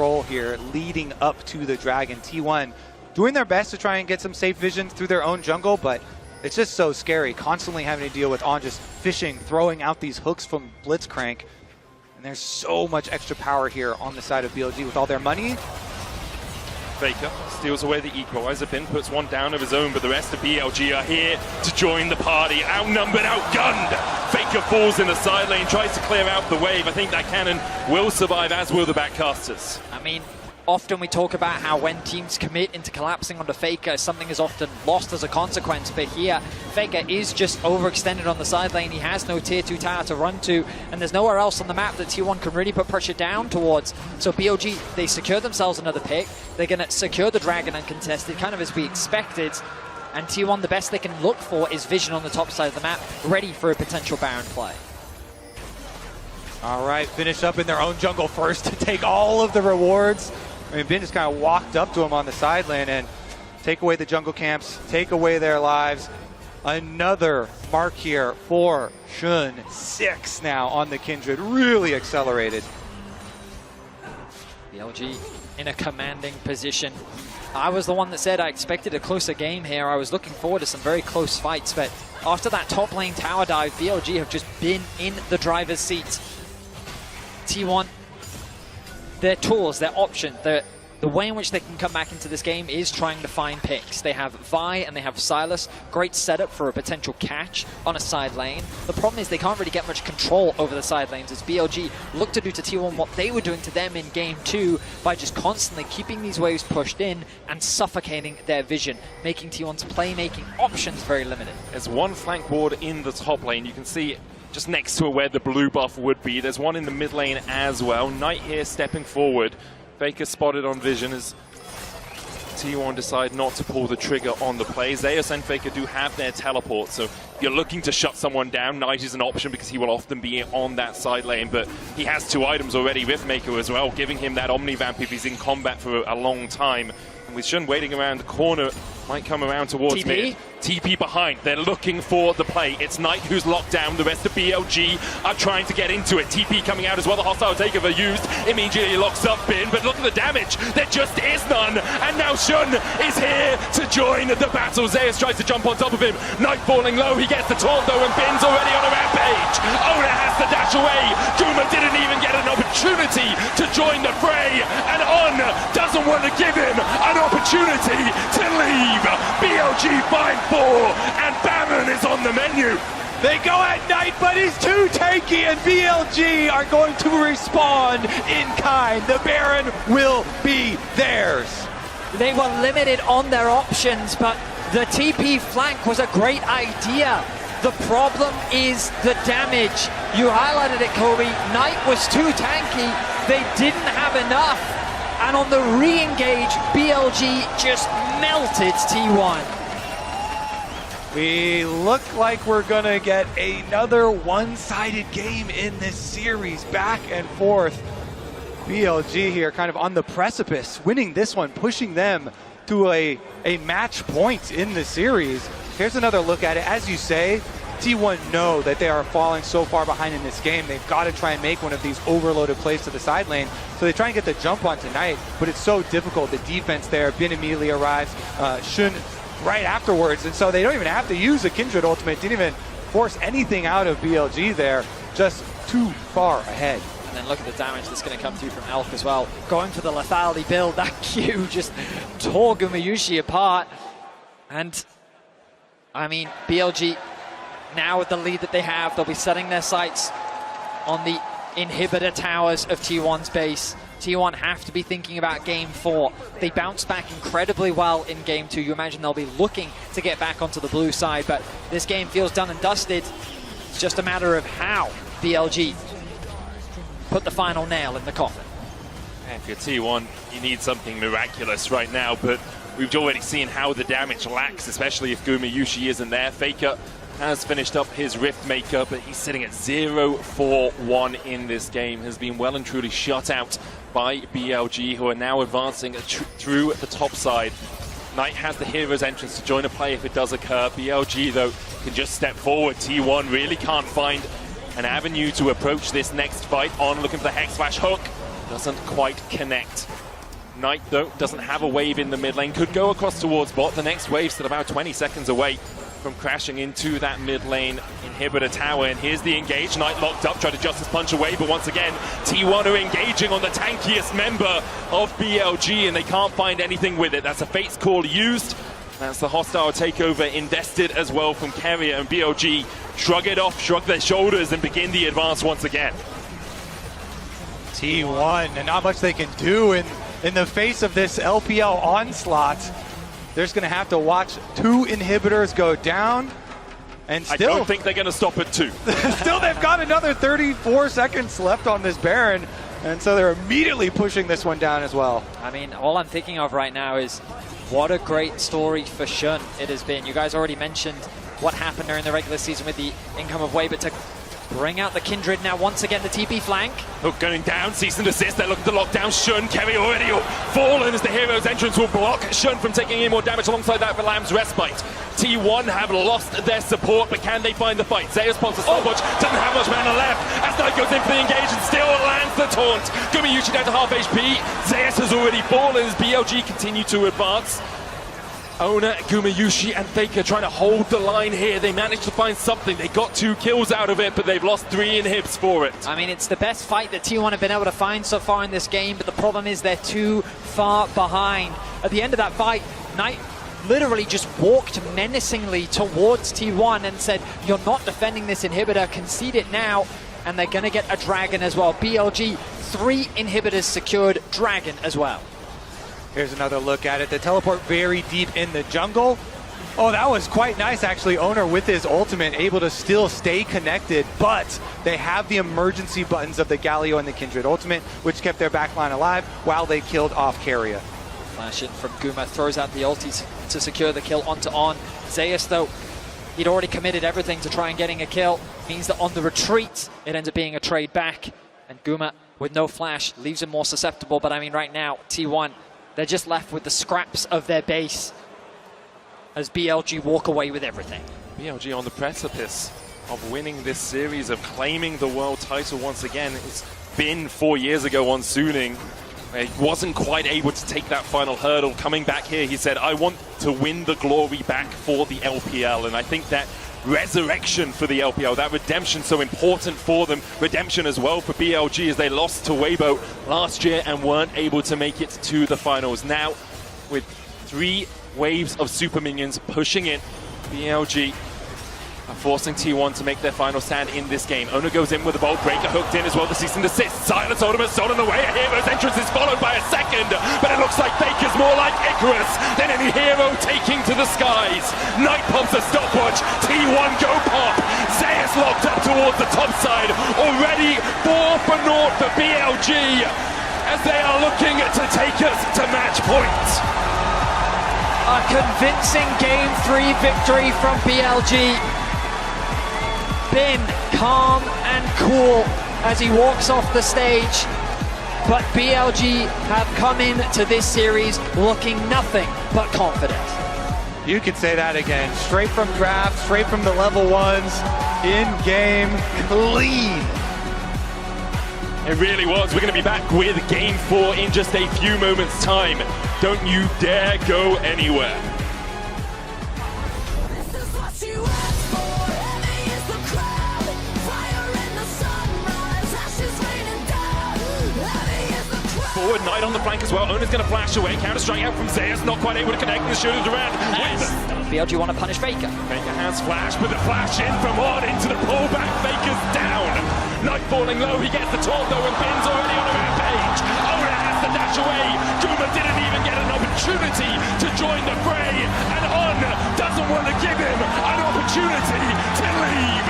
control here leading up to the Dragon. T1 doing their best to try and get some safe vision through their own jungle, but it's just so scary, constantly having to deal with On just fishing, throwing out these hooks from Blitzcrank. And there's so much extra power here on the side of BLG with all their money. Faker steals away the equalizer pin, puts one down of his own, but the rest of BLG are here to join the party. Outnumbered, outgunned. Faker falls in the side lane, tries to clear out the wave. I think that cannon will survive, as will the backcasters. I mean, often we talk about how when teams commit into collapsing onto Faker, something is often lost as a consequence, but here, Faker is just overextended on the side lane. He has no tier 2 tower to run to, and there's nowhere else on the map that T1 can really put pressure down towards. So BLG, they secure themselves another pick. They're going to secure the Dragon uncontested, kind of as we expected. And T1, the best they can look for is vision on the top side of the map, ready for a potential Baron play. All right, finish up in their own jungle first to take all of the rewards. I mean, Ben just kind of walked up to him on the side lane and take away the jungle camps, take away their lives. Another mark here for Shun. 6 now on the Kindred, really accelerated. BLG in a commanding position. I was the one that said I expected a closer game here. I was looking forward to some very close fights, but after that top lane tower dive, BLG have just been in the driver's seat. T1, their tools, their option, the way in which they can come back into this game is trying to find picks. They have Vi and they have Silas. Great setup for a potential catch on a side lane. The problem is they can't really get much control over the side lanes as BLG look to do to T1 what they were doing to them in game 2 by just constantly keeping these waves pushed in and suffocating their vision, making T1's playmaking options very limited. There's one flank ward in the top lane. You can see just next to where the blue buff would be. There's one in the mid lane as well. Knight here stepping forward. Faker spotted on vision as T1 decide not to pull the trigger on the play. Zeus and Faker do have their teleport, so if you're looking to shut someone down, Knight is an option because he will often be on that side lane, but he has 2 items already, Riftmaker as well, giving him that Omnivamp if he's in combat for a long time. And with Shun waiting around the corner, might come around towards mid. TP behind, they're looking for the play. It's Knight who's locked down, the rest of BLG are trying to get into it. TP coming out as well, the hostile takeover used, immediately locks up Bin, but look at the damage, there just is none, and now Shun is here to join the battle. Zeus tries to jump on top of him, Knight falling low, he gets the taunt though, and Bin's already on a rampage. Oda has to dash away, Guma didn't even get an opportunity to join the fray, and On doesn't want to give him an opportunity to leave. BLG 5-4, and Baron is on the menu. They go at Knight, but he's too tanky, and BLG are going to respond in kind. The Baron will be theirs. They were limited on their options, but the TP flank was a great idea. The problem is the damage. You highlighted it, Kobe. Knight was too tanky. They didn't have enough. And on the re-engage, BLG just melted T1. We look like we're going to get another one-sided game in this series, back and forth. BLG here kind of on the precipice, winning this one, pushing them to a match point in the series. Here's another look at it. As you say, T1 know that they are falling so far behind in this game. They've got to try and make one of these overloaded plays to the side lane. So they try and get the jump on tonight, but it's so difficult. The defense there, Bin immediately arrives, Shun right afterwards, and so they don't even have to use a Kindred ultimate. Didn't even force anything out of BLG there, just too far ahead. And then look at the damage that's going to come through from Elk as well. Going for the lethality build, that Q just tore Gumayushi apart. And, I mean, BLG, now with the lead that they have, they'll be setting their sights on the inhibitor towers of T1's base. T1 have to be thinking about game 4. They bounced back incredibly well in game 2. You imagine they'll be looking to get back onto the blue side, but this game feels done and dusted. It's just a matter of how BLG put the final nail in the coffin. If you're T1, you need something miraculous right now, but we've already seen how the damage lacks, especially if Gumayushi isn't there. Faker has finished up his Riftmaker, but he's sitting at 0-4-1 in this game. Has been well and truly shut out by BLG, who are now advancing through the top side. Knight has the hero's entrance to join a play if it does occur. BLG, though, can just step forward. T1 really can't find an avenue to approach this next fight. On looking for the Hex Slash hook. doesn't quite connect. Knight, though, doesn't have a wave in the mid lane. Could go across towards bot. The next wave's still about 20 seconds away from crashing into that mid lane inhibitor tower. And here's the engage. Knight locked up, tried to Justice Punch away, but once again, T1 are engaging on the tankiest member of BLG, and they can't find anything with it. That's a Fate's Call used. That's the hostile takeover invested as well from Carrier, and BLG shrug it off, shrug their shoulders, and begin the advance once again. T1, and not much they can do in the face of this LPL onslaught. They're just going to have to watch 2 inhibitors go down, and still... I don't think they're going to stop at 2. Still, they've got another 34 seconds left on this Baron, and so they're immediately pushing this one down as well. I mean, all I'm thinking of right now is what a great story for Shun it has been. You guys already mentioned what happened during the regular season with the income of Wave, but to bring out the Kindred now once again, the TP flank. Hook going down, cease and desist, they're looking to lock down Shun. Kerry already fallen as the hero's entrance will block Shun from taking any more damage. Alongside that, the Lamb's Respite. T1 have lost their support, but can they find the fight? Zeus spots a stopwatch, doesn't have much mana left. As Knight goes in for the engage and still lands the taunt. Gumayushi down to half HP. Zeus has already fallen as BLG continue to advance. Ona, Gumayushi, and Faker trying to hold the line here. They managed to find something. They got 2 kills out of it, but they've lost 3 inhibs for it. I mean, it's the best fight that T1 have been able to find so far in this game, but the problem is they're too far behind. At the end of that fight, Knight literally just walked menacingly towards T1 and said, "You're not defending this inhibitor, concede it now," and they're going to get a Dragon as well. BLG, 3 inhibitors secured, Dragon as well. Here's another look at it. The teleport very deep in the jungle. Oh, that was quite nice, actually. Owner with his ultimate, able to still stay connected, but they have the emergency buttons of the Galio and the Kindred ultimate, which kept their backline alive while they killed off Carrier. Flash in from Guma, throws out the ulti to secure the kill onto On. Zeus, though, he'd already committed everything to try and getting a kill. Means that on the retreat, it ends up being a trade back. And Guma, with no flash, leaves him more susceptible. But I mean, right now, T1, they're just left with the scraps of their base as BLG walk away with everything. BLG on the precipice of winning this series, of claiming the world title once again. It's been 4 years ago on Suning. He wasn't quite able to take that final hurdle. Coming back here, he said, "I want to win the glory back for the LPL." And I think that resurrection for the LPL, that redemption so important for them, redemption as well for BLG as they lost to Weibo last year and weren't able to make it to the finals. Now, with 3 waves of super minions pushing in, BLG are forcing T1 to make their final stand in this game. Ona goes in with a bolt breaker, hooked in as well, the cease and desist. Silence ultimate stolen away. A hero's entrance is followed by a second, but it looks like Faker's more like Icarus than any hero taking to the skies. Knight pumps a stopwatch. T1 go pop. Zeus locked up towards the top side. Already 4 for naught for BLG as they are looking to take us to match point. A convincing Game 3 victory from BLG. Bin calm and cool as he walks off the stage, but BLG have come into this series looking nothing but confident. You could say that again. Straight from draft, straight from the level 1s, in game, clean. It really was. We're going to be back with Game 4 in just a few moments' time. Don't you dare go anywhere. Forward, Knight on the flank as well. Ona's going to flash away. Counter-strike out from Zeus. Not quite able to connect. The shooter's around. BLG want to punish Faker. Faker has flash, but the flash in from On into the pullback. Faker's down. Knight falling low. He gets the taunt though, and Bin's already on a rampage. Ona has to dash away. Guma didn't even get an opportunity to join the fray. And On doesn't want to give him an opportunity to leave.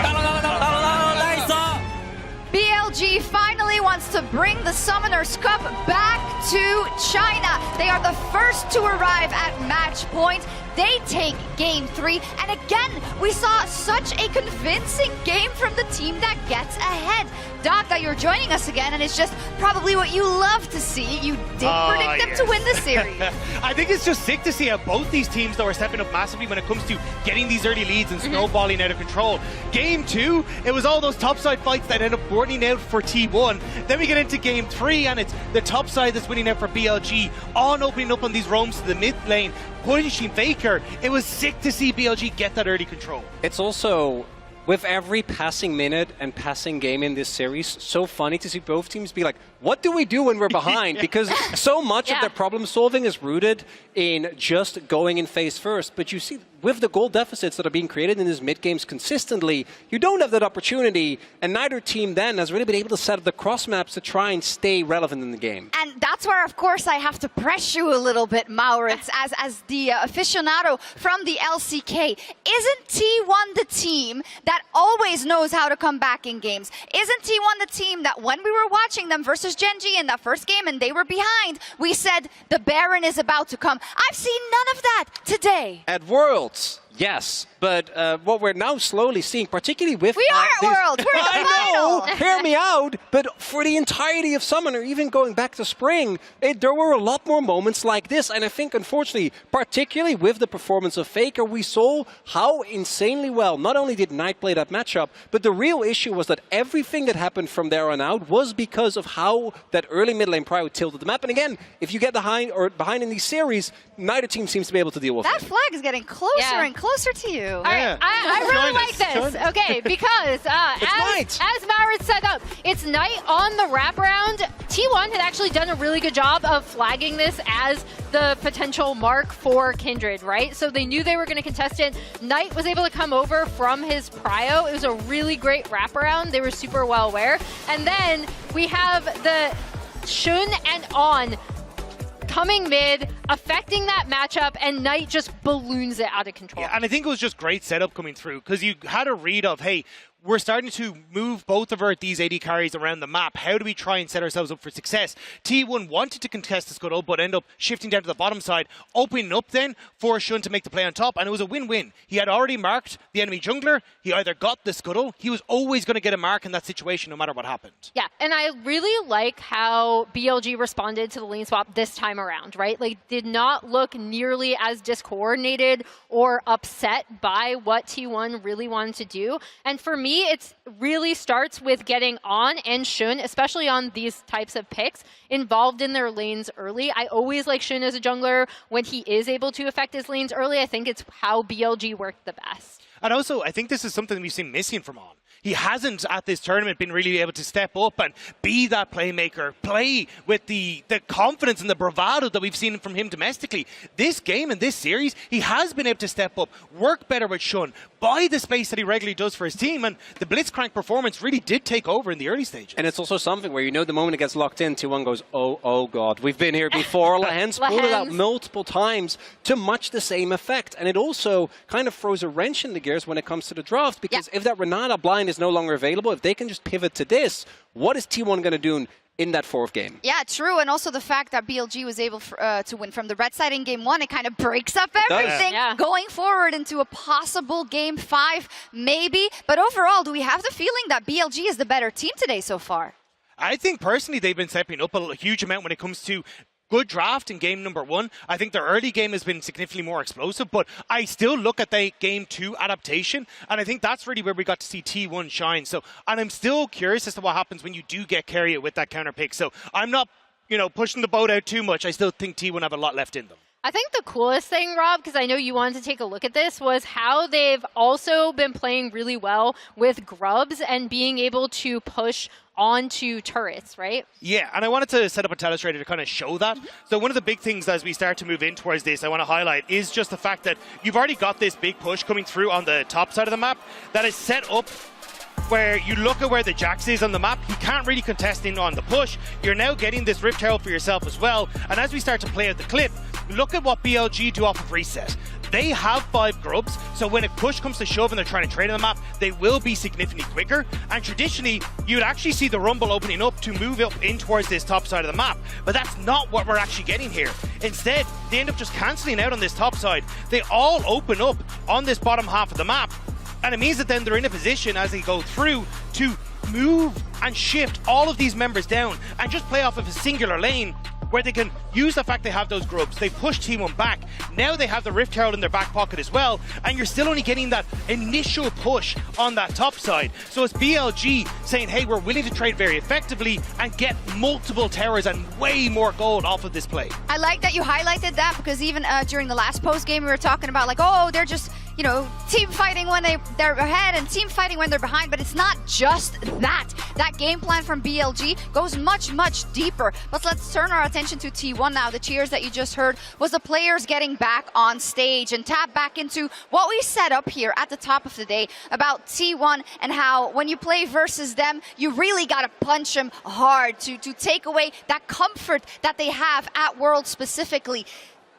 BLG finally wants to bring the Summoners Cup back to China. They are the first to arrive at match point. they take game 3. And again, we saw such a convincing game from the team that gets ahead. Doc, that you're joining us again, and it's just probably what you love to see. You did predict them to win the series. I think it's just sick to see how both these teams, though, are stepping up massively when it comes to getting these early leads and snowballing out of control. Game 2, it was all those topside fights that ended up burning out for T1. Then we get into game 3, and it's the top side that's winning out for BLG, on opening up on these roams to the mid lane, punishing Faker. It was sick to see BLG get that early control. It's also, with every passing minute and passing game in this series, so funny to see both teams be like, what do we do when we're behind? Because so much of their problem solving is rooted in just going in phase first. But you see, with the goal deficits that are being created in these mid-games consistently, you don't have that opportunity, and neither team then has really been able to set up the cross maps to try and stay relevant in the game. And that's where, of course, I have to press you a little bit, Maurits, as the aficionado from the LCK. Isn't T1 the team that always knows how to come back in games? Isn't T1 the team that when we were watching them versus Gen.G in that first game and they were behind, we said the Baron is about to come? I've seen none of that today. At Worlds, yes, but what we're now slowly seeing, particularly with... We are at Worlds, we're in the final! I know, hear me out, but for the entirety of Summoner, even going back to Spring, there were a lot more moments like this, and I think, unfortunately, particularly with the performance of Faker, we saw how insanely well, not only did Knight play that matchup, but the real issue was that everything that happened from there on out was because of how that early mid lane prio tilted the map, and again, if you get behind in these series, neither team seems to be able to deal with that it. Flag is getting closer and closer to you. All right, I really like this. Okay, because as Maurits set up, it's Knight on the wraparound. T1 had actually done a really good job of flagging this as the potential mark for Kindred, right? So they knew they were going to contest it. Knight was able to come over from his prio. It was a really great wraparound. They were super well aware. And then we have the Shun and On coming mid, affecting that matchup, and Knight just balloons it out of control. Yeah, and I think it was just great setup coming through, because you had a read of, hey, we're starting to move both of these AD carries around the map. How do we try and set ourselves up for success? T1 wanted to contest the scuttle, but ended up shifting down to the bottom side, opening up then for Shun to make the play on top, and it was a win-win. He had already marked the enemy jungler. He either got the scuttle, he was always going to get a mark in that situation no matter what happened. Yeah, and I really like how BLG responded to the lane swap this time around, right? Like, did not look nearly as discoordinated or upset by what T1 really wanted to do. And for me, it really starts with getting On and Shun, especially on these types of picks, involved in their lanes early. I always like Shun as a jungler when he is able to affect his lanes early. I think it's how BLG worked the best. And also, I think this is something we've seen missing from On. He hasn't, at this tournament, been really able to step up and be that playmaker, play with the confidence and the bravado that we've seen from him domestically. This game and this series, he has been able to step up, work better with Shun, buy the space that he regularly does for his team, and the Blitzcrank performance really did take over in the early stages. And it's also something where, you know, the moment it gets locked in, T1 goes, oh God, we've been here before. Lehens pulled it out multiple times to much the same effect. And it also kind of throws a wrench in the gears when it comes to the draft, because if that Renata blind is no longer available, if they can just pivot to this, what is T1 going to do in that fourth game? Yeah, true. And also the fact that BLG was able to win from the red side in game 1, it kind of breaks up everything going forward into a possible game 5, maybe. But overall, do we have the feeling that BLG is the better team today so far? I think personally they've been stepping up a huge amount when it comes to good draft in game number 1. I think their early game has been significantly more explosive, but I still look at the game 2 adaptation, and I think that's really where we got to see T1 shine. So, and I'm still curious as to what happens when you do get Keria with that counter pick. So I'm not, pushing the boat out too much. I still think T1 have a lot left in them. I think the coolest thing, Rob, because I know you wanted to take a look at this, was how they've also been playing really well with grubs and being able to push onto turrets, right? Yeah, and I wanted to set up a telestrator to kind of show that. So one of the big things as we start to move in towards this, I want to highlight, is just the fact that you've already got this big push coming through on the top side of the map that is set up where you look at where the Jax is on the map. He can't really contest in on the push. You're now getting this Rift Herald for yourself as well. And as we start to play out the clip, look at what BLG do off of reset. They have 5 grubs, so when a push comes to shove and they're trying to trade on the map, they will be significantly quicker. And traditionally, you'd actually see the rumble opening up to move up in towards this top side of the map. But that's not what we're actually getting here. Instead, they end up just cancelling out on this top side. They all open up on this bottom half of the map. And it means that then they're in a position as they go through to move and shift all of these members down and just play off of a singular lane where they can use the fact they have those grubs. They push T1 back. Now they have the Rift Herald in their back pocket as well, and you're still only getting that initial push on that top side. So it's BLG saying, hey, we're willing to trade very effectively and get multiple towers and way more gold off of this play. I like that you highlighted that, because even during the last post game, we were talking about like, oh, they're just, you know, team fighting when they're ahead and team fighting when they're behind, but it's not just that. That game plan from BLG goes much, much deeper. But let's turn our attention to T1 now. The cheers that you just heard was the players getting back on stage and tap back into what we set up here at the top of the day about T1 and how when you play versus them, you really got to punch them hard to take away that comfort that they have at Worlds specifically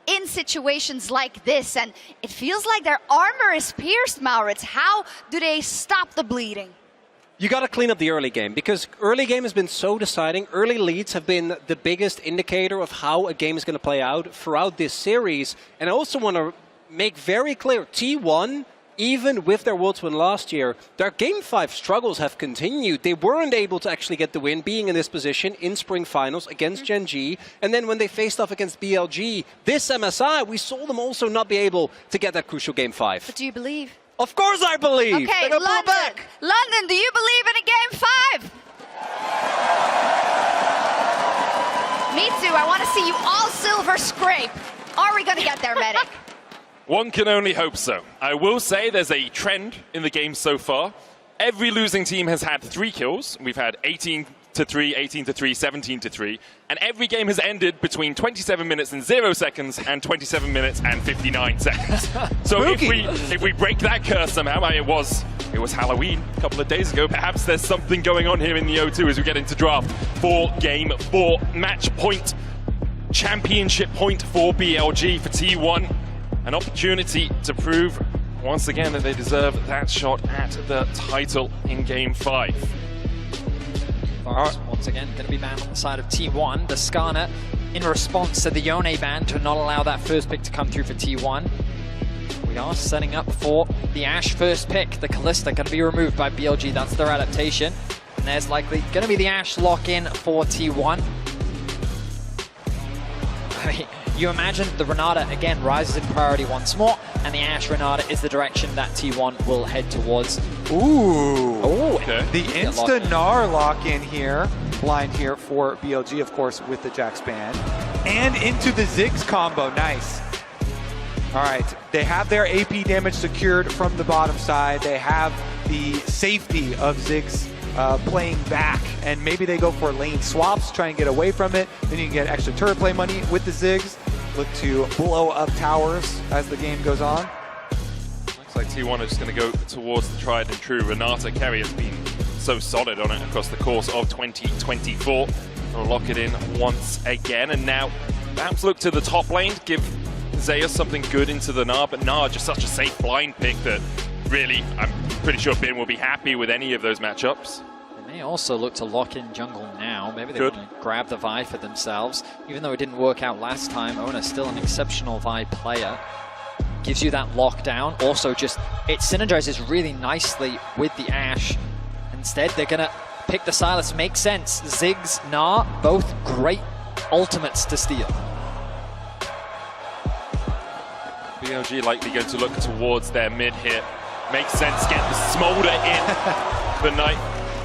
in situations like this. And it feels like their armor is pierced, Maurits. How do they stop the bleeding? You got to clean up the early game, because early game has been so deciding. Early leads have been the biggest indicator of how a game is going to play out throughout this series. And I also want to make very clear, T1, even with their Worlds win last year, their Game 5 struggles have continued. They weren't able to actually get the win, being in this position in Spring Finals against Gen G. And then when they faced off against BLG, this MSI, we saw them also not be able to get that crucial Game 5. But do you believe? Of course I believe. Okay, London, do you believe in a Game 5? Me too. I want to see you all silver scrape. Are we going to get there, Medic? One can only hope so. I will say there's a trend in the game so far. Every losing team has had 3 kills. We've had 18-3, 18-3, 17-3. And every game has ended between 27 minutes and 0 seconds and 27 minutes and 59 seconds. So if we break that curse somehow, it was Halloween a couple of days ago. Perhaps there's something going on here in the O2 as we get into draft for Game 4. Match point, championship point for BLG, for T1. An opportunity to prove once again that they deserve that shot at the title in Game 5. Once again, going to be banned on the side of T1. The Skarner, in response to the Yone ban, to not allow that first pick to come through for T1. We are setting up for the Ashe first pick. The Kalista going to be removed by BLG. That's their adaptation. And there's likely going to be the Ashe lock-in for T1. I mean, you imagine the Renata, again, rises in priority once more, and the Ashe Renata is the direction that T1 will head towards. Ooh. Okay. The Insta-Gnar lock-in here, blind here for BLG, of course, with the Jax ban. And into the Ziggs combo, nice. All right, they have their AP damage secured from the bottom side. They have the safety of Ziggs playing back, and maybe they go for lane swaps, try and get away from it. Then you can get extra turret play money with the Ziggs. Look to blow up towers as the game goes on. Looks like T1 are just going to go towards the tried and true. Renata Kerry has been so solid on it across the course of 2024. They'll lock it in once again, and now perhaps look to the top lane, give Zeus something good into the Gnar, but Gnar just such a safe blind pick that really, I'm pretty sure Bin will be happy with any of those matchups. They may also look to lock in jungle now. Maybe they want to grab the Vi for themselves. Even though it didn't work out last time, Ona's still an exceptional Vi player. Gives you that lockdown. Also just, it synergizes really nicely with the Ashe. Instead, they're going to pick the Sylas. Makes sense. Ziggs, Gnar, both great ultimates to steal. BLG likely going to look towards their mid here. Makes sense, get the Smolder in for Knight.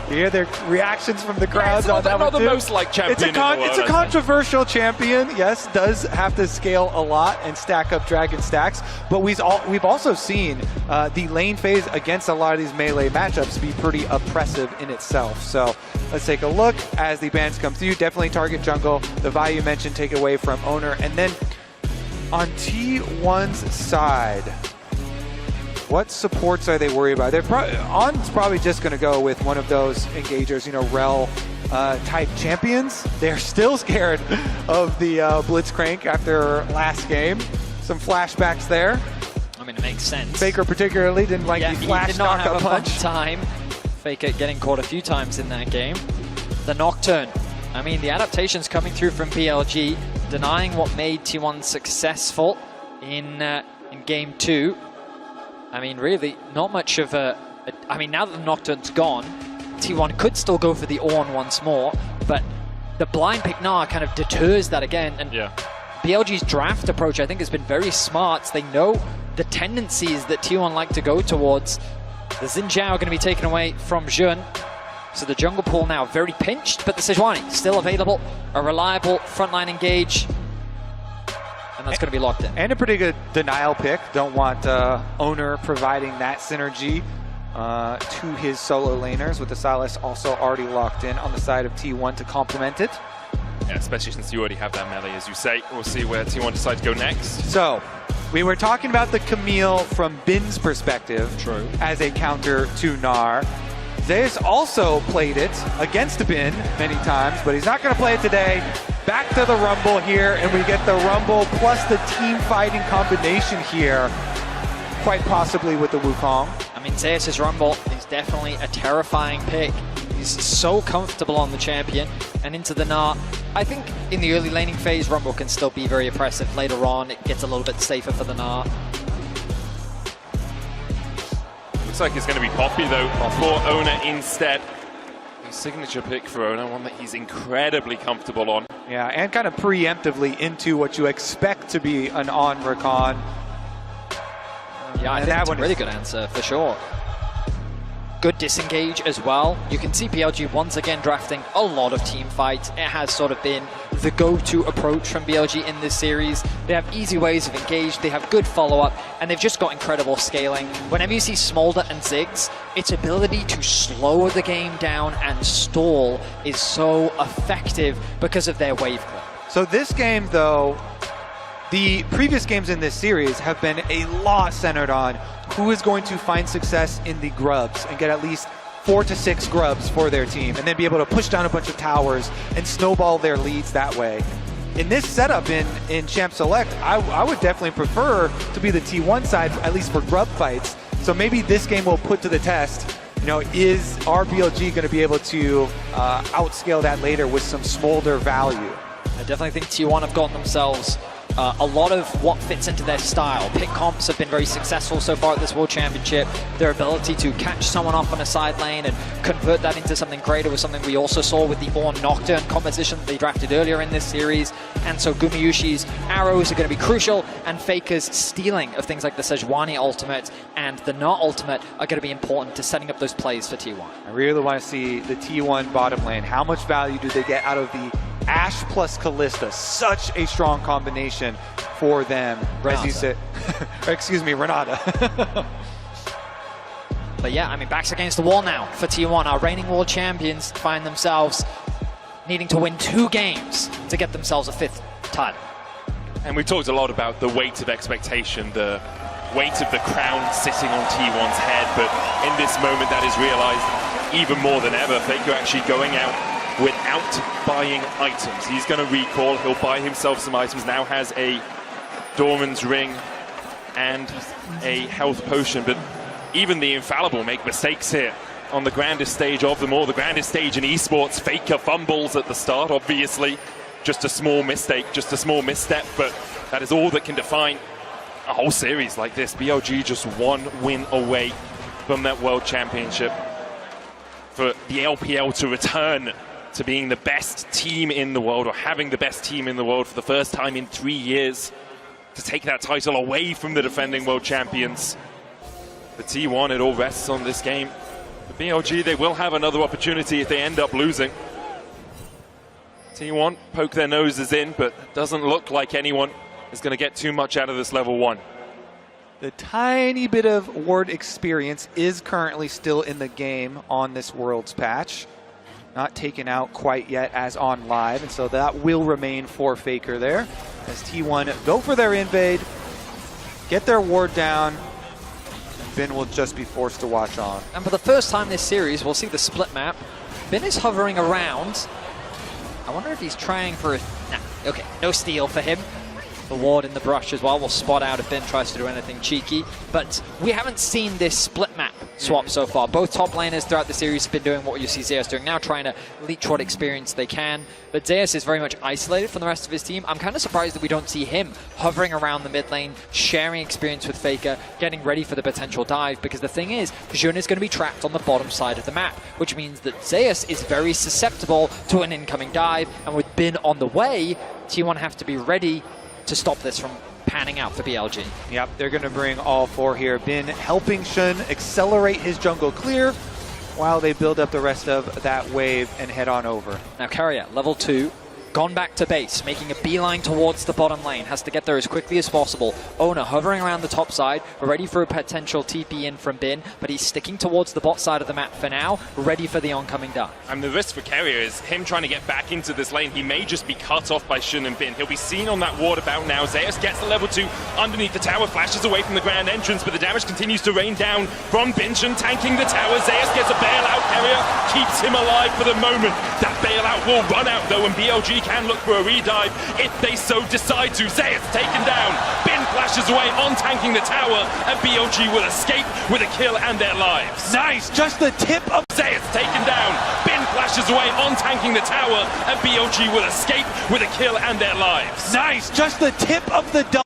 You hear their reactions from the crowds on that one the too. most like champion in the world, it's a controversial champion, yes, does have to scale a lot and stack up dragon stacks, but we've also seen the lane phase against a lot of these melee matchups be pretty oppressive in itself. So let's take a look as the bans come through. Definitely target jungle. The value mentioned take away from owner. And then on T1's side, what supports are they worried about? On's probably just going to go with one of those engagers, you know, Rel type champions. They're still scared of the Blitzcrank after last game. Some flashbacks there. mean, it makes sense. Faker particularly didn't like the flash he did not have a fun punch. time. Faker getting caught a few times in that game. The Nocturne. I mean, the adaptations coming through from BLG, denying what made T1 successful in Game 2. I mean, really, not much of I mean, now that the Nocturne's gone, T1 could still go for the Ornn once more, but the blind pick Gnar kind of deters that again. And BLG's draft approach, I think, has been very smart. They know the tendencies that T1 like to go towards. The Xin Zhao are going to be taken away from Jun. So the jungle pool now very pinched, but the Sejuani still available. A reliable frontline engage. And that's going to be locked in. And a pretty good denial pick. Don't want Owner providing that synergy to his solo laners, with the Sylas also already locked in on the side of T1 to complement it. Yeah, especially since you already have that melee, as you say. We'll see where T1 decides to go next. So, we were talking about the Camille from Bin's perspective. True. As a counter to Gnar. Zeus also played it against Bin many times, but he's not going to play it today. Back to the Rumble here, and we get the Rumble plus the team fighting combination here, quite possibly with the Wukong. I mean, Zeus' Rumble is definitely a terrifying pick. He's so comfortable on the champion and into the Gnar. I think in the early laning phase, Rumble can still be very oppressive. Later on, it gets a little bit safer for the Gnar. Looks like it's going to be Poppy, though, for Owner instead. A signature pick for Owner, one that he's incredibly comfortable on. Yeah, and kind of preemptively into what you expect to be an on Rakan. Yeah, I think that's a really good answer, for sure. Good disengage as well. You can see BLG once again drafting a lot of team fights. It has sort of been the go-to approach from BLG in this series. They have easy ways of engage, they have good follow-up, and they've just got incredible scaling. Whenever you see Smolder and Ziggs, its ability to slow the game down and stall is so effective because of their wave clip. So this game, though, the previous games in this series have been a lot centered on who is going to find success in the grubs and get at least 4 to 6 grubs for their team, and then be able to push down a bunch of towers and snowball their leads that way. In this setup in Champ Select, I would definitely prefer to be the T1 side, at least for grub fights. So maybe this game will put to the test, you know, is RBLG going to be able to outscale that later with some Smolder value? I definitely think T1 have gotten themselves a lot of what fits into their style. Pick comps have been very successful so far at this World Championship. Their ability to catch someone off on a side lane and convert that into something greater was something we also saw with the Ornn Nocturne composition that they drafted earlier in this series. And so Gumayusi's arrows are going to be crucial, and Faker's stealing of things like the Sejuani ultimate and the Gnar ultimate are going to be important to setting up those plays for T1. I really want to see the T1 bottom lane. How much value do they get out of the Ashe plus Kalista? Such a strong combination for them. Renata. As you said, excuse me, Renata. But yeah, I mean, backs against the wall now for T1. Our reigning world champions find themselves needing to win 2 games to get themselves a 5th title. And we talked a lot about the weight of expectation, the weight of the crown sitting on T1's head, but in this moment that is realized even more than ever. Faker actually going out without buying items. He's going to recall, he'll buy himself some items, now has a Doran's ring and a health potion, but even the infallible make mistakes here on the grandest stage of them all, the grandest stage in esports. Faker fumbles at the start, obviously. Just a small mistake, just a small misstep, but that is all that can define a whole series like this. BLG just 1 win away from that World Championship. For the LPL to return to being the best team in the world, or having the best team in the world for the first time in 3 years, to take that title away from the defending world champions. The T1, it all rests on this game. The BLG, they will have another opportunity if they end up losing. T1 poke their noses in, but it doesn't look like anyone is going to get too much out of this level 1. The tiny bit of ward experience is currently still in the game on this Worlds patch. Not taken out quite yet as on live, and so that will remain for Faker there. As T1 go for their invade, get their ward down, and Bin will just be forced to watch on. And for the first time this series, we'll see the split map. Bin is hovering around. I wonder if he's trying for a... Nah, okay, no steal for him. The ward in the brush as well will spot out if Ben tries to do anything cheeky. But we haven't seen this split map swap so far. Both top laners throughout the series have been doing what you see Zeus doing now, trying to leech what experience they can. But Zeus is very much isolated from the rest of his team. I'm kind of surprised that we don't see him hovering around the mid lane, sharing experience with Faker, getting ready for the potential dive, because the thing is, Jun is going to be trapped on the bottom side of the map, which means that Zeus is very susceptible to an incoming dive, and with Bin on the way, T1 have to be ready to stop this from panning out for BLG. Yep, they're going to bring all 4 here. Bin helping Shun accelerate his jungle clear while they build up the rest of that wave and head on over. Now Carrier, level 2, gone back to base, making a beeline towards the bottom lane, has to get there as quickly as possible. Oner hovering around the top side, ready for a potential TP in from Bin, but he's sticking towards the bot side of the map for now, ready for the oncoming dive. And the risk for Carrier is him trying to get back into this lane. He may just be cut off by Shun and Bin. He'll be seen on that ward about now. Zeus gets the level 2 underneath the tower, flashes away from the grand entrance, but the damage continues to rain down from Bin. Shun tanking the tower. Zeus gets a bailout. Carrier keeps him alive for the moment. That bailout will run out though, and BLG can look for a redive if they so decide to. Zeus taken down. Bin flashes away on tanking the tower, and BLG will escape with a kill and their lives. Nice, just the tip of Zeus taken down. Bin flashes away on tanking the tower, and BLG will escape with a kill and their lives. Nice, just the tip of the double.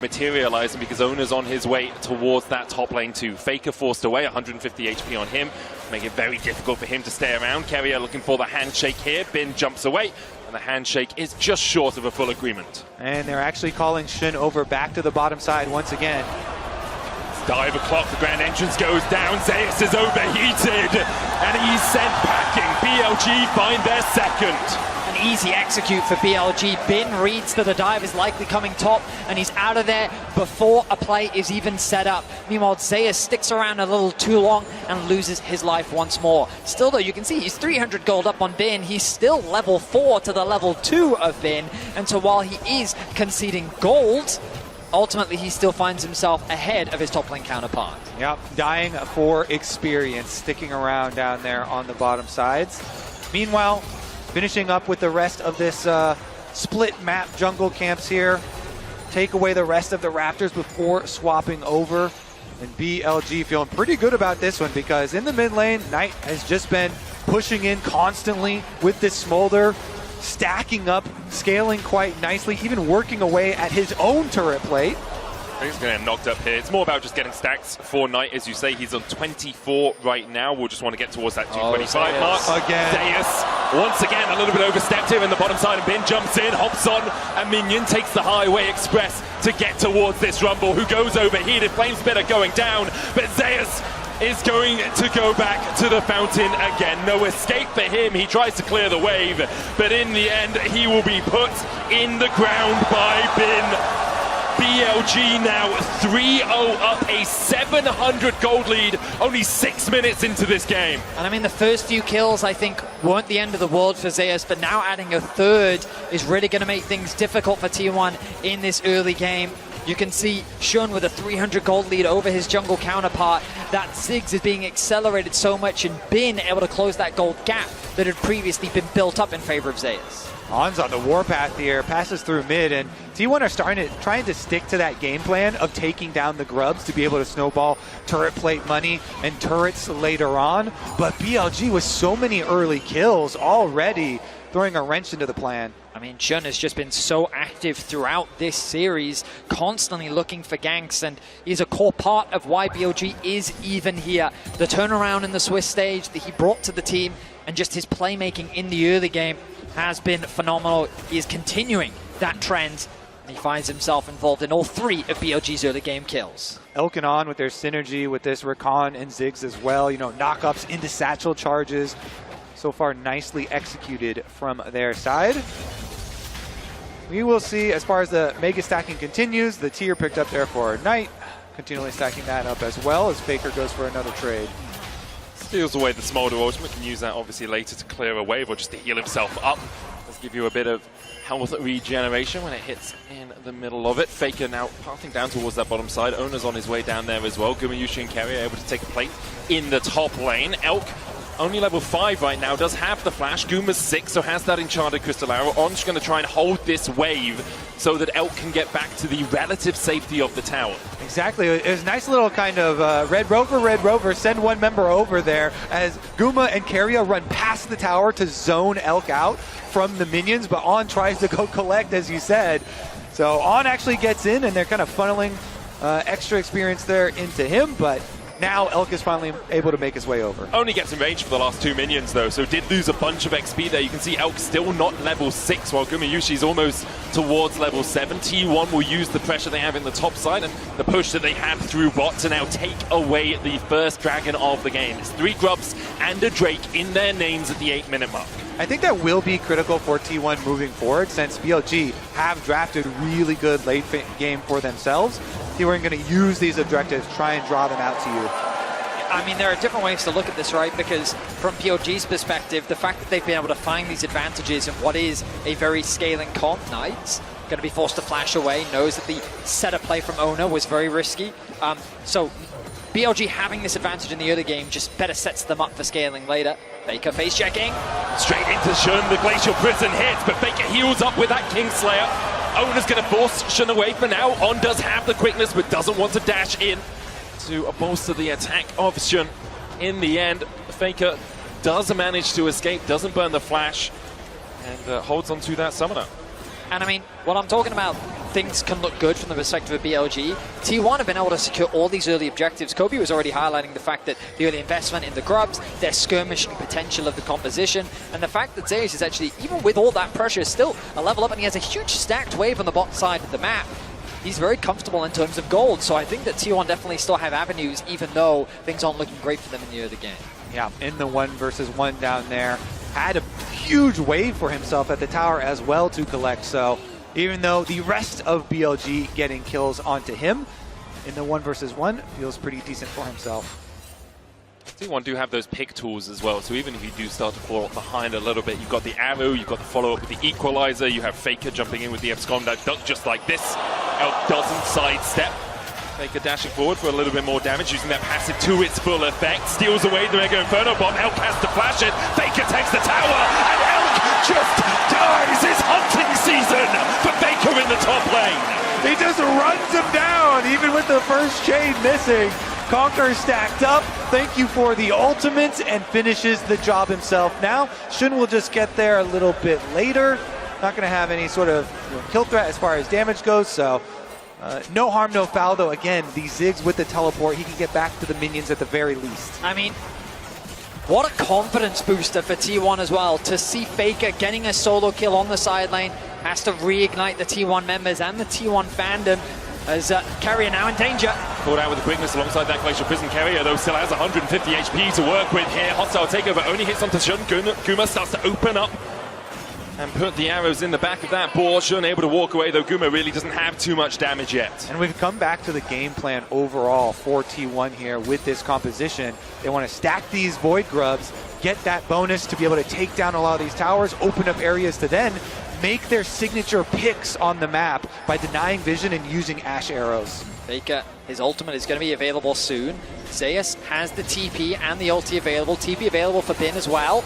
Materializing because Oner's on his way towards that top lane too. Faker forced away, 150 HP on him, make it very difficult for him to stay around. Carrier looking for the handshake here. Bin jumps away, and the handshake is just short of a full agreement. And they're actually calling Shun over back to the bottom side once again. Dive o'clock, the grand entrance goes down. Zeus is overheated, and he's sent packing. BLG find their second. An easy execute for BLG. Bin reads that the dive is likely coming top, and he's out of there before a play is even set up. Meanwhile, Zeus sticks around a little too long and loses his life once more. Still though, you can see he's 300 gold up on Bin. He's still level 4 to the level 2 of Bin, and so while he is conceding gold, ultimately he still finds himself ahead of his top lane counterpart. Yep, dying for experience, sticking around down there on the bottom sides. Meanwhile, finishing up with the rest of this split map jungle camps here. Take away the rest of the Raptors before swapping over. And BLG feeling pretty good about this one, because in the mid lane, Knight has just been pushing in constantly with this Smolder, stacking up, scaling quite nicely, even working away at his own turret plate. I think he's going to get knocked up here. It's more about just getting stacks for Knight. As you say, he's on 24 right now. We'll just want to get towards that 225 mark. Again. Zeus, once again, a little bit overstepped here in the bottom side, and Bin jumps in, hops on, and Minion takes the Highway Express to get towards this Rumble, who goes overheated. Flame Spitter going down, but Zeus is going to go back to the fountain again. No escape for him. He tries to clear the wave, but in the end, he will be put in the ground by Bin. BLG now 3-0 up, a 700 gold lead, only 6 minutes into this game. And I mean, the first few kills, I think, weren't the end of the world for Zeus, but now adding a third is really going to make things difficult for T1 in this early game. You can see Shun with a 300 gold lead over his jungle counterpart. That Ziggs is being accelerated so much, and Bin able to close that gold gap that had previously been built up in favor of Zeus. On's on the warpath here, passes through mid, and T1 are trying to stick to that game plan of taking down the grubs to be able to snowball turret plate money and turrets later on. But BLG with so many early kills already, throwing a wrench into the plan. I mean, Shun has just been so active throughout this series, constantly looking for ganks, and he's a core part of why BLG is even here. The turnaround in the Swiss stage that he brought to the team, and just his playmaking in the early game has been phenomenal. He is continuing that trend, and he finds himself involved in all 3 of BLG's early game kills. Elkin with their synergy with this Rakan and Ziggs as well, you know, knockups into satchel charges. So far nicely executed from their side. we will see as far as the mega stacking continues. The tier picked up there for Knight, continually stacking that up as well as Faker goes for another trade. Steals away the Smolder Ultimate, can use that obviously later to clear a wave or just to heal himself up. Let's give you a bit of health regeneration when it hits in the middle of it. Faker now pathing down towards that bottom side. Owner's on his way down there as well. Gumayushi and Kerry are able to take a plate in the top lane. Elk, only level 5 right now, does have the flash. Guma's 6, so has that enchanted crystal arrow. On's going to try and hold this wave so that Elk can get back to the relative safety of the tower. Exactly. It was a nice little kind of Red Rover, send one member over there as Guma and Keria run past the tower to zone Elk out from the minions, but On tries to go collect, as you said. So On actually gets in, and they're kind of funneling extra experience there into him, but now Elk is finally able to make his way over. Only gets in range for the last 2 minions though, so did lose a bunch of XP there. You can see Elk still not level 6, while Gumayushi's almost towards level 7. T1 will use the pressure they have in the top side and the push that they have through bot to now take away the first dragon of the game. It's 3 Grubs and a Drake in their names at the 8-minute mark. I think that will be critical for T1 moving forward, since BLG have drafted really good late game for themselves. T1 going to use these objectives, try and draw them out to you. I mean, there are different ways to look at this, right? Because from PLG's perspective, the fact that they've been able to find these advantages in what is a very scaling comp, Knights, going to be forced to flash away, knows that the setup play from Owner was very risky. So BLG having this advantage in the early game just better sets them up for scaling later. Faker face checking. Straight into Shun, the Glacial Prison hits, but Faker heals up with that Kingslayer. Owner's going to force Shun away for now. On does have the quickness, but doesn't want to dash in to bolster the attack of Shun. In the end, Faker does manage to escape, doesn't burn the flash, and holds on to that summoner. And I mean, what I'm talking about, things can look good from the perspective of BLG. T1 have been able to secure all these early objectives. Kobe was already highlighting the fact that the early investment in the Grubs, their skirmishing potential of the composition, and the fact that Zeus is actually, even with all that pressure, still a level up, and he has a huge stacked wave on the bottom side of the map. He's very comfortable in terms of gold, so I think that T1 definitely still have avenues, even though things aren't looking great for them in the early game. Yeah, in the 1 versus 1 down there. Had a huge wave for himself at the tower as well to collect, so even though the rest of BLG getting kills onto him, in the 1 versus 1 feels pretty decent for himself. T1 do have those pick tools as well, so even if you do start to fall behind a little bit, you've got the arrow, you've got the follow-up with the equalizer, you have Faker jumping in with the abscond that duck just like this. Elk doesn't sidestep. Faker dashing forward for a little bit more damage, using that passive to its full effect. Steals away the Mega Inferno Bomb. Elk has to flash it. Faker takes the tower, and Elk just dies. It's hunting season for Faker in the top lane. He just runs him down, even with the first chain missing. Conquer stacked up. Thank you for the ultimate, and finishes the job himself. Now, Shun will just get there a little bit later. Not going to have any sort of kill threat as far as damage goes, so no harm, no foul, though. Again, the Ziggs with the teleport, he can get back to the minions at the very least. I mean, what a confidence booster for T1 as well, to see Faker getting a solo kill on the side lane. Has to reignite the T1 members and the T1 fandom, as Carrier now in danger. Caught out with the quickness alongside that Glacial Prison. Carrier, though, still has 150 HP to work with here. Hostile takeover only hits onto Shun. Guma starts to open up and put the arrows in the back of that board. Shun able to walk away, though Guma really doesn't have too much damage yet. And we've come back to the game plan overall for T1 here with this composition. They want to stack these Void Grubs, get that bonus to be able to take down a lot of these towers, open up areas to then make their signature picks on the map by denying vision and using Ash arrows. Faker, his ultimate is going to be available soon. Zeus has the TP and the ulti available. TP available for Bin as well.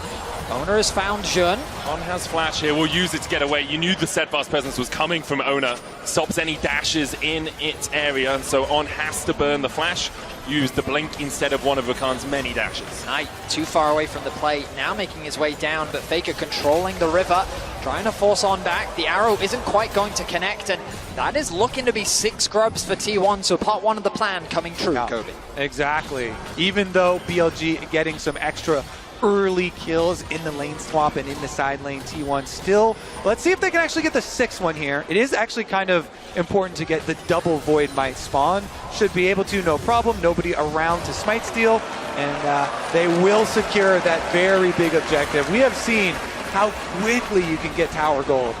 Owner has found Jun. On has flash here, will use it to get away. You knew the steadfast presence was coming from Owner. Stops any dashes in its area, and so On has to burn the flash. Use the blink instead of one of Rakan's many dashes. Knight too far away from the play, now making his way down, but Faker controlling the river, trying to force On back. The arrow isn't quite going to connect, and that is looking to be 6 Grubs for T1, so part 1 of the plan coming true, Yeah, Kobe. exactly. Even though BLG getting some extra early kills in the lane swap and in the side lane, T1 still. Let's see if they can actually get the 6th one here. It is actually kind of important to get the double Void Might spawn. Should be able to, no problem. Nobody around to smite steal, and they will secure that very big objective. We have seen how quickly you can get tower gold.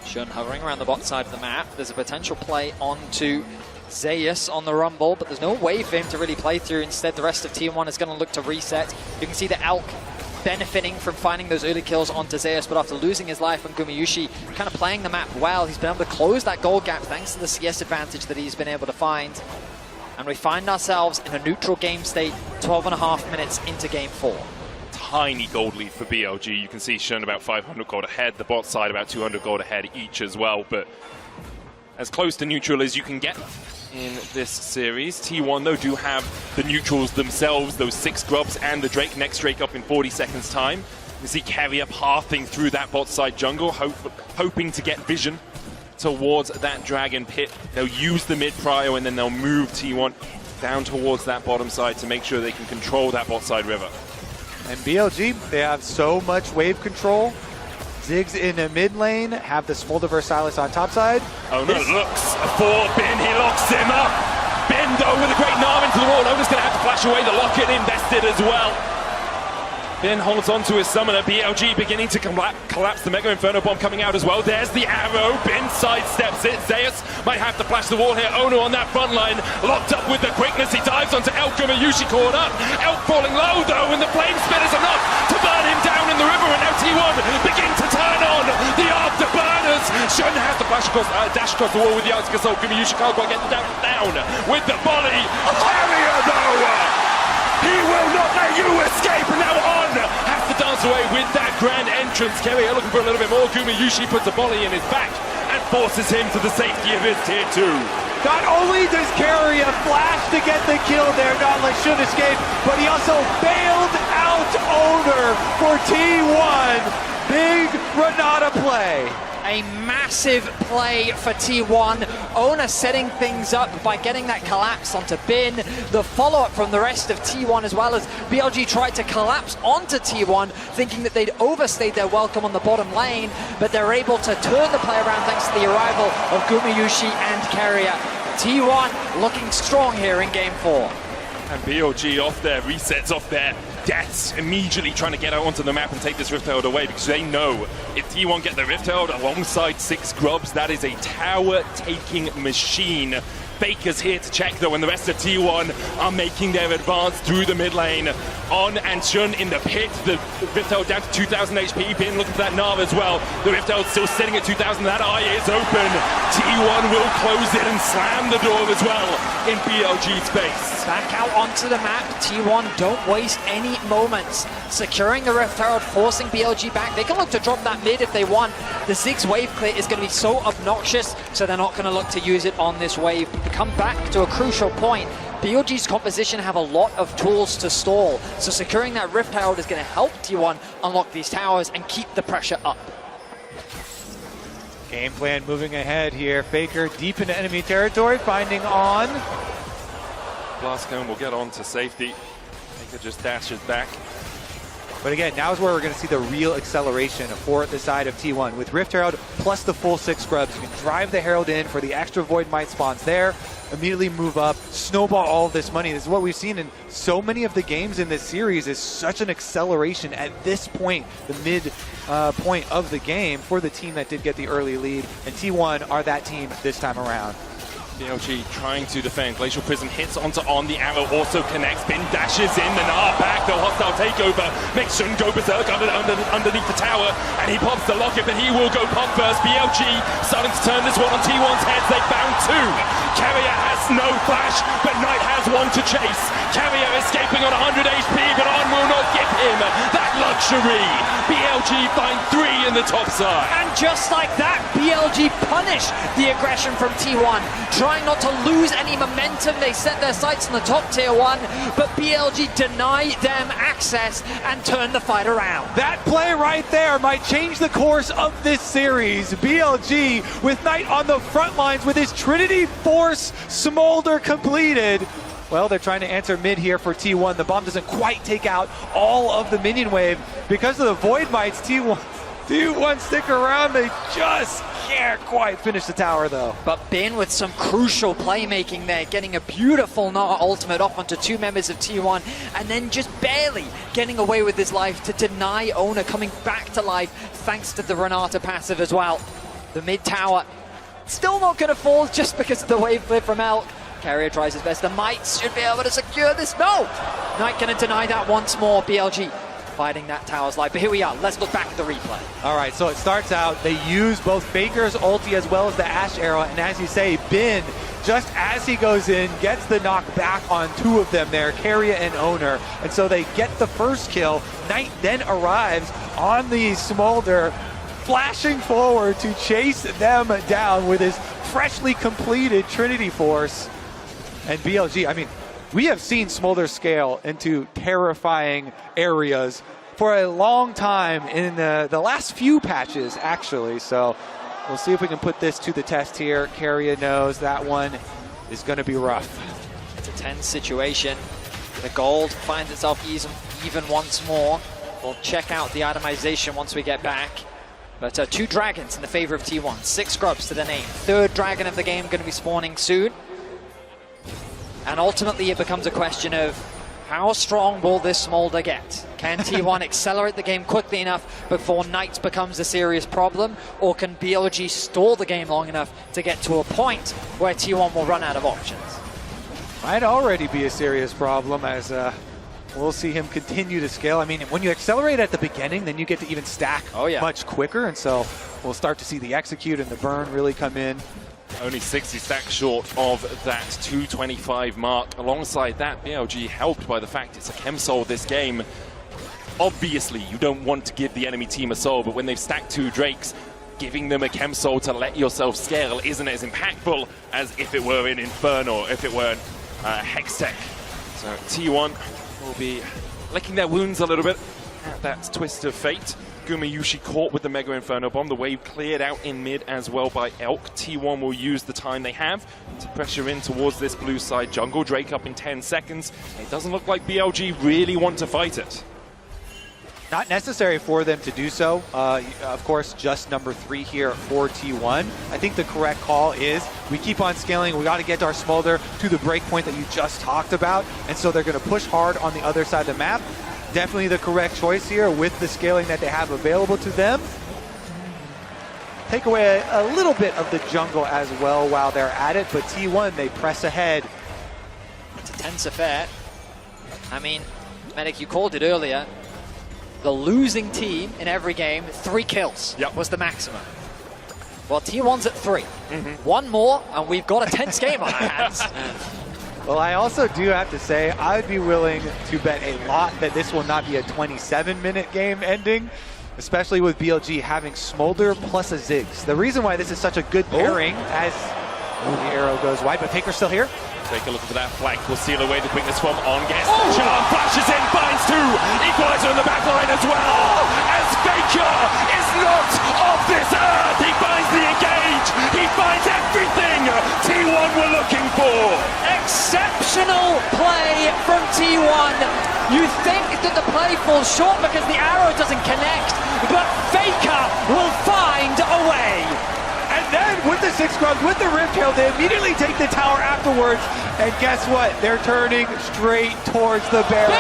Shun hovering around the bot side of the map. There's a potential play onto Zeus on the Rumble, but there's no way for him to really play through. Instead, the rest of T1 is going to look to reset. You can see the Elk benefiting from finding those early kills onto Zeus, but after losing his life on Gumayushi, kind of playing the map well, he's been able to close that gold gap thanks to the CS advantage that he's been able to find. And we find ourselves in a neutral game state, 12.5 minutes into game 4. Tiny gold lead for BLG. You can see Shun about 500 gold ahead, the bot side about 200 gold ahead each as well, but as close to neutral as you can get in this series. T1 though do have the neutrals themselves, those 6 grubs and the Drake. Next Drake up in 40 seconds time. You see Carrier pathing through that bot side jungle, hoping to get vision towards that dragon pit. They'll use the mid prio and then they'll move T1 down towards that bottom side to make sure they can control that bot side river. And BLG, they have so much wave control. Ziggs in the mid lane, have this Smolder Versailles on top side. Oh no, looks for Bin, he locks him up. Bin though with a great Narv into the wall. Ona's going to have to flash away, the lock-in invested as well. Bin holds on to his summoner, BLG beginning to collapse, the Mega Inferno Bomb coming out as well. There's the arrow, Bin sidesteps it. Zeus might have to flash the wall here. Ono on that front line, locked up with the quickness. He dives onto Elk, Gumayushi caught up. Elk falling low though, and the flame spin is enough to burn him down in the river. And now T1 begin to turn on the afterburners. Shun has to flash across, dash across the wall with the Arctic Assault. Gumayushi can't quite get down with the volley. Carrier though! He will not let you escape, and now On has to dance away with that grand entrance. Carrier looking for a little bit more. Gumayushi puts a volley in his back and forces him to the safety of his tier 2. Not only does Carrier flash to get the kill there, not let Shun escape, but he also bailed out Owner for T1. Big Renata play. A massive play for T1. Ona setting things up by getting that collapse onto Bin. The follow-up from the rest of T1 as well as BLG tried to collapse onto T1, thinking that they'd overstayed their welcome on the bottom lane, but they're able to turn the play around thanks to the arrival of Gumayushi and Carrier. T1 looking strong here in game 4. And BLG off their resets, off their deaths, immediately trying to get out onto the map and take this Rift Herald away, because they know if T1 get the Rift Herald alongside 6 grubs, that is a tower-taking machine. Faker's here to check though, and the rest of T1 are making their advance through the mid lane. On and Shun in the pit, the Rift Herald down to 2000 HP, Bin looking for that Narv as well. The Rift Herald still sitting at 2000, that eye is open. T1 will close it and slam the door as well in BLG space. Back out onto the map, T1 don't waste any moments. Securing the Rift Herald, forcing BLG back. They can look to drop that mid if they want. The Ziggs wave clear is going to be so obnoxious, so they're not going to look to use it on this wave. Come back to a crucial point. BLG's composition have a lot of tools to stall, so securing that Rift Herald is going to help T1 unlock these towers and keep the pressure up. Game plan moving ahead here. Faker deep into enemy territory, finding On. Blast Cone will get on to safety. Faker just dashes back. But again, now is where we're going to see the real acceleration for the side of T1. With Rift Herald plus the full 6 scrubs, you can drive the Herald in for the extra Void Might spawns there, immediately move up, snowball all of this money. This is what we've seen in so many of the games in this series, is such an acceleration at this point, the mid point of the game for the team that did get the early lead. And T1 are that team this time around. BLG trying to defend. Glacial Prism hits onto On. The arrow also connects. Bin dashes in. The Narv back. The hostile takeover makes Shun go berserk underneath the tower. And he pops the locket, but he will go pop first. BLG starting to turn this one on T1's heads. They found 2. Carrier has no flash, but Knight has 1 to chase. Carrier escaping on 100 HP, but On will not give him that luxury. BLG find 3 in the top side. And just like that, BLG punished the aggression from T1. Trying not to lose any momentum, they set their sights on the top tier 1, but BLG deny them access and turn the fight around. That play right there might change the course of this series. BLG with Knight on the front lines with his Trinity Force Smolder completed. Well, they're trying to answer mid here for T1. The bomb doesn't quite take out all of the minion wave. Because of the Void Mites, T1 stick around. They just can't quite finish the tower though. But Bin with some crucial playmaking there, getting a beautiful Gnar ultimate off onto 2 members of T1, and then just barely getting away with his life to deny Ona coming back to life thanks to the Renata passive as well. The mid tower still not going to fall just because of the wave flip from Elk. Carrier tries his best. The Mites should be able to secure this. No! Knight going to deny that once more. BLG fighting that tower's life. But here we are. Let's look back at the replay. All right, so it starts out, they use both Faker's ulti as well as the Ashe arrow, and as you say, Bin, just as he goes in, gets the knock back on two of them there, Carrier and Owner, and so they get the first kill. Knight then arrives on the Smolder, flashing forward to chase them down with his freshly completed Trinity Force. And BLG, I mean, we have seen Smolder scale into terrifying areas for a long time in the last few patches, actually. So we'll see if we can put this to the test here. Carrier knows that one is going to be rough. It's a tense situation. The gold finds itself even once more. We'll check out the itemization once we get back. But 2 dragons in the favor of T1. 6 scrubs to the name. 3rd dragon of the game going to be spawning soon. And ultimately it becomes a question of how strong will this Smolder get? Can T1 accelerate the game quickly enough before Knight becomes a serious problem? Or can BLG stall the game long enough to get to a point where T1 will run out of options? Might already be a serious problem as we'll see him continue to scale. I mean, when you accelerate at the beginning, then you get to even stack much quicker. And so we'll start to see the execute and the burn really come in. Only 60 stacks short of that 225 mark. Alongside that, BLG helped by the fact it's a chem soul this game. Obviously, you don't want to give the enemy team a soul, but when they've stacked 2 Drakes, giving them a chem soul to let yourself scale isn't as impactful as if it were in Inferno, or if it were Hextech. So T1 will be licking their wounds a little bit at that twist of fate. Gumayushi caught with the Mega Inferno Bomb. The wave cleared out in mid as well by Elk. T1 will use the time they have to pressure in towards this blue side jungle. Drake up in 10 seconds. It doesn't look like BLG really want to fight it. Not necessary for them to do so. Of course, just number 3 here for T1. I think the correct call is we keep on scaling. We got to get our Smolder to the break point that you just talked about. And so they're going to push hard on the other side of the map. Definitely the correct choice here with the scaling that they have available to them. Take away a little bit of the jungle as well while they're at it, but T1, they press ahead. It's a tense affair. I mean, Medic, you called it earlier. The losing team in every game, 3 kills was the maximum. Well, T1's at 3. One more, and we've got a tense game on our hands. Well, I also do have to say, I would be willing to bet a lot that this will not be a 27-minute game ending, especially with BLG having Smolder plus a Ziggs. The reason why this is such a good pairing as the arrow goes wide, but Faker's still here. Take a look at that flank. Will seal away the quickness from On Guest. Charm flashes in, finds 2. Equalizer in the back line as well. As Faker is not of this earth. He finds the engage. He finds everything T1 were looking for. Exceptional play from T1. You think that the play falls short because the arrow doesn't connect, but Faker will find a way. And then with the 6 scrubs, with the Riptail, they immediately take the tower afterwards. And guess what? They're turning straight towards the barrel.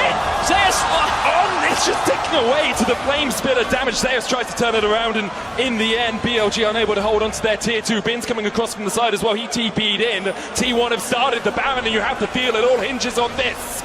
Zeus! It's just ticking away to the flame spitter damage. Zeus tries to turn it around, and in the end, BLG unable to hold on to their tier 2. Bin's coming across from the side as well. He TP'd in. T1 have started the Baron, and you have to feel it all hinges on this.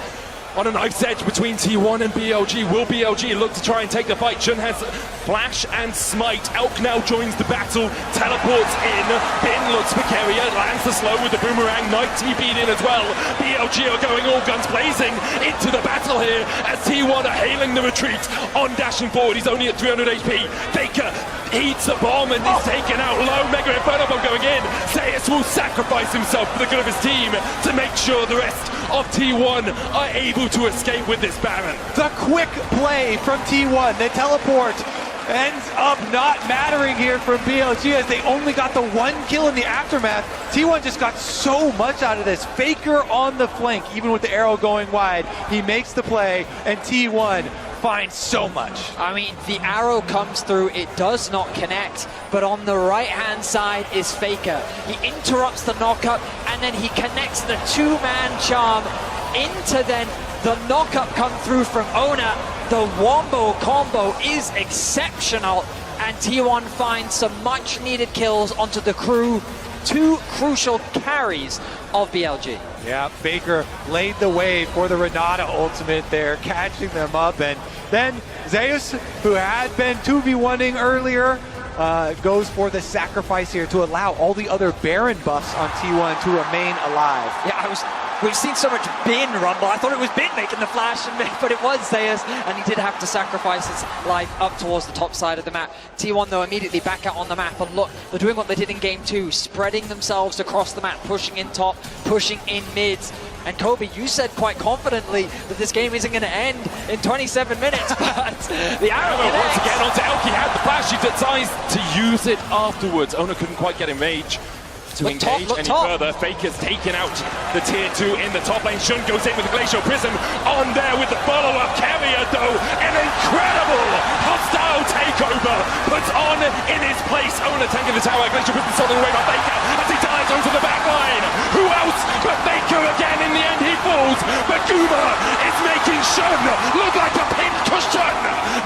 On a knife's edge between T1 and BLG. Will BLG look to try and take the fight? Jun has Flash and Smite. Elk now joins the battle, teleports in. Bin looks for Carrier, lands the slow with the Boomerang. Knight TP'd in as well. BLG are going all guns blazing into the battle here as T1 are hailing the retreat. On dashing forward, he's only at 300 HP. Faker eats the bomb and is taken out low. Mega Inferno Bomb going in. Zeus will sacrifice himself for the good of his team to make sure the rest of T1 are able to escape with this Baron. The quick play from T1, the teleport ends up not mattering here from BLG as they only got the 1 kill in the aftermath. T1 just got so much out of this. Faker on the flank, even with the arrow going wide. He makes the play, and T1 finds so much. I mean, the arrow comes through, it does not connect, but on the right-hand side is Faker. He interrupts the knockup, and then he connects the 2-man charm into then the knockup come through from Ona. The wombo combo is exceptional. and T1 finds some much needed kills onto the crew. 2 crucial carries of BLG. Yeah, Faker laid the way for the Renata ultimate there, catching them up. And then Zeus, who had been 2v1ing earlier, goes for the sacrifice here to allow all the other Baron buffs on T1 to remain alive. Yeah, we've seen so much Bin rumble. I thought it was Bin making the flash, but it was Zeus, and he did have to sacrifice his life up towards the top side of the map. T1, though, immediately back out on the map, and look, they're doing what they did in Game 2, spreading themselves across the map, pushing in top, pushing in mids. And Kobe, you said quite confidently that this game isn't going to end in 27 minutes, but the arrow once again onto Elki, had the flash, he decides to use it afterwards. Ona couldn't quite get in rage to engage any further. Faker's taken out the tier 2 in the top lane. Shun goes in with the Glacial Prism on there with the follow-up. Carrier, though, an incredible hostile takeover puts on in his place. Ona tanking the tower. Glacial Prism stolen away by Faker as he dives onto the back line. Who else but Faker again? In the end, he falls, but Guma is making Shun look like a pin cushion.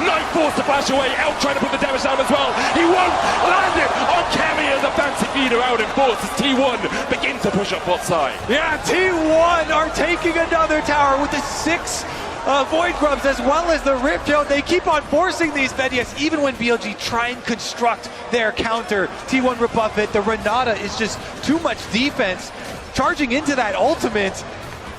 Knight forced to flash away. Elk trying to put the damage down as well. He won't land it on Carrier. The fancy feeder out in force as T1 begin to push up bot side. Yeah, T1 are taking another tower with the 6 Void Grubs as well as the Rip Tail. They keep on forcing these Vedias even when BLG try and construct their counter. T1 rebuff it. The Renata is just too much defense. Charging into that ultimate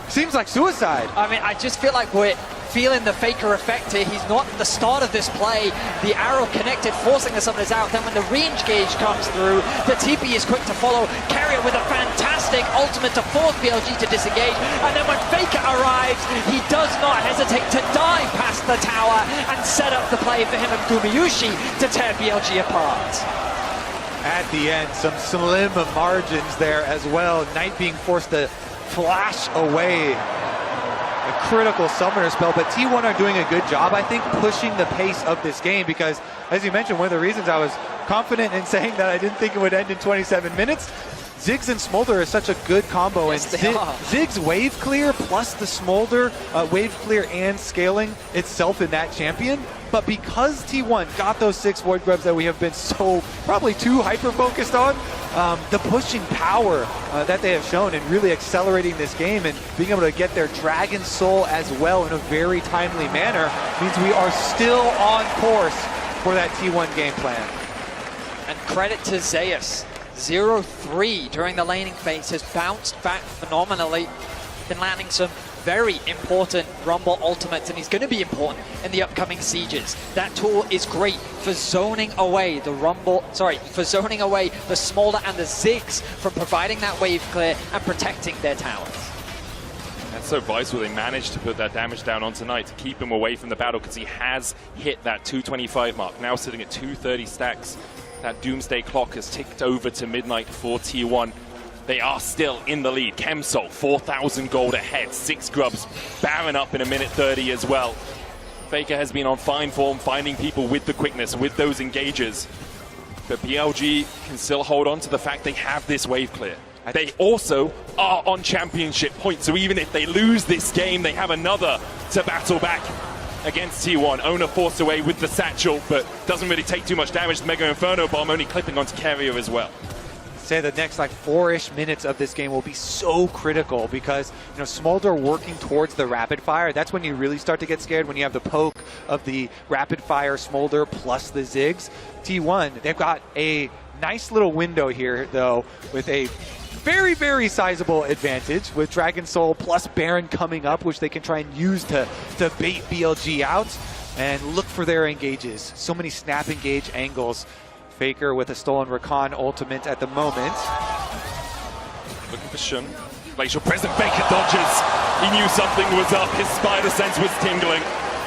seems like suicide. I mean, I just feel like we're feeling the Faker effect here. He's not at the start of this play. The arrow connected, forcing the summoners out. Then when the range gauge comes through, the TP is quick to follow. Carrier with a fantastic ultimate to force BLG to disengage. And then when Faker arrives, he does not hesitate to dive past the tower and set up the play for him and Gumayushi to tear BLG apart. At the end, some slim margins there as well. Knight being forced to flash away a critical summoner spell, but T1 are doing a good job, I think, pushing the pace of this game because, as you mentioned, one of the reasons I was confident in saying that I didn't think it would end in 27 minutes, Ziggs and Smolder is such a good combo, and Ziggs wave clear plus the Smolder wave clear and scaling itself in that champion. But because T1 got those 6 Void Grubs that we have been so probably too hyper-focused on, the pushing power that they have shown and really accelerating this game and being able to get their Dragon Soul as well in a very timely manner means we are still on course for that T1 game plan. And credit to Zeus. 0-3 during the laning phase has bounced back phenomenally. Been landing some very important Rumble ultimates, and he's going to be important in the upcoming sieges. That tool is great for zoning away the zoning away the Smolder and the Ziggs from providing that wave clear and protecting their towers. That's so vital. They managed to put that damage down on tonight to keep him away from the battle because he has hit that 225 mark, now sitting at 230 stacks. That doomsday clock has ticked over to midnight for T1. They are still in the lead. Chemsol, 4,000 gold ahead. 6 Grubs, Baron up in a minute 30 as well. Faker has been on fine form, finding people with the quickness, with those engages. But BLG can still hold on to the fact they have this wave clear. They also are on championship points, so even if they lose this game, they have another to battle back against T1. Ona forced away with the satchel, but doesn't really take too much damage. The Mega Inferno Bomb only clipping onto Carrier as well. Say the next like 4-ish minutes of this game will be so critical because, you know, Smolder working towards the rapid fire, that's when you really start to get scared, when you have the poke of the rapid fire Smolder plus the Ziggs. T1, they've got a nice little window here though with a very, very sizable advantage with Dragon Soul plus Baron coming up, which they can try and use to bait BLG out and look for their engages. So many snap engage angles. Faker with a stolen Rakan ultimate at the moment. Looking for Shun. Glacial Prism, Faker dodges. He knew something was up. His spider sense was tingling.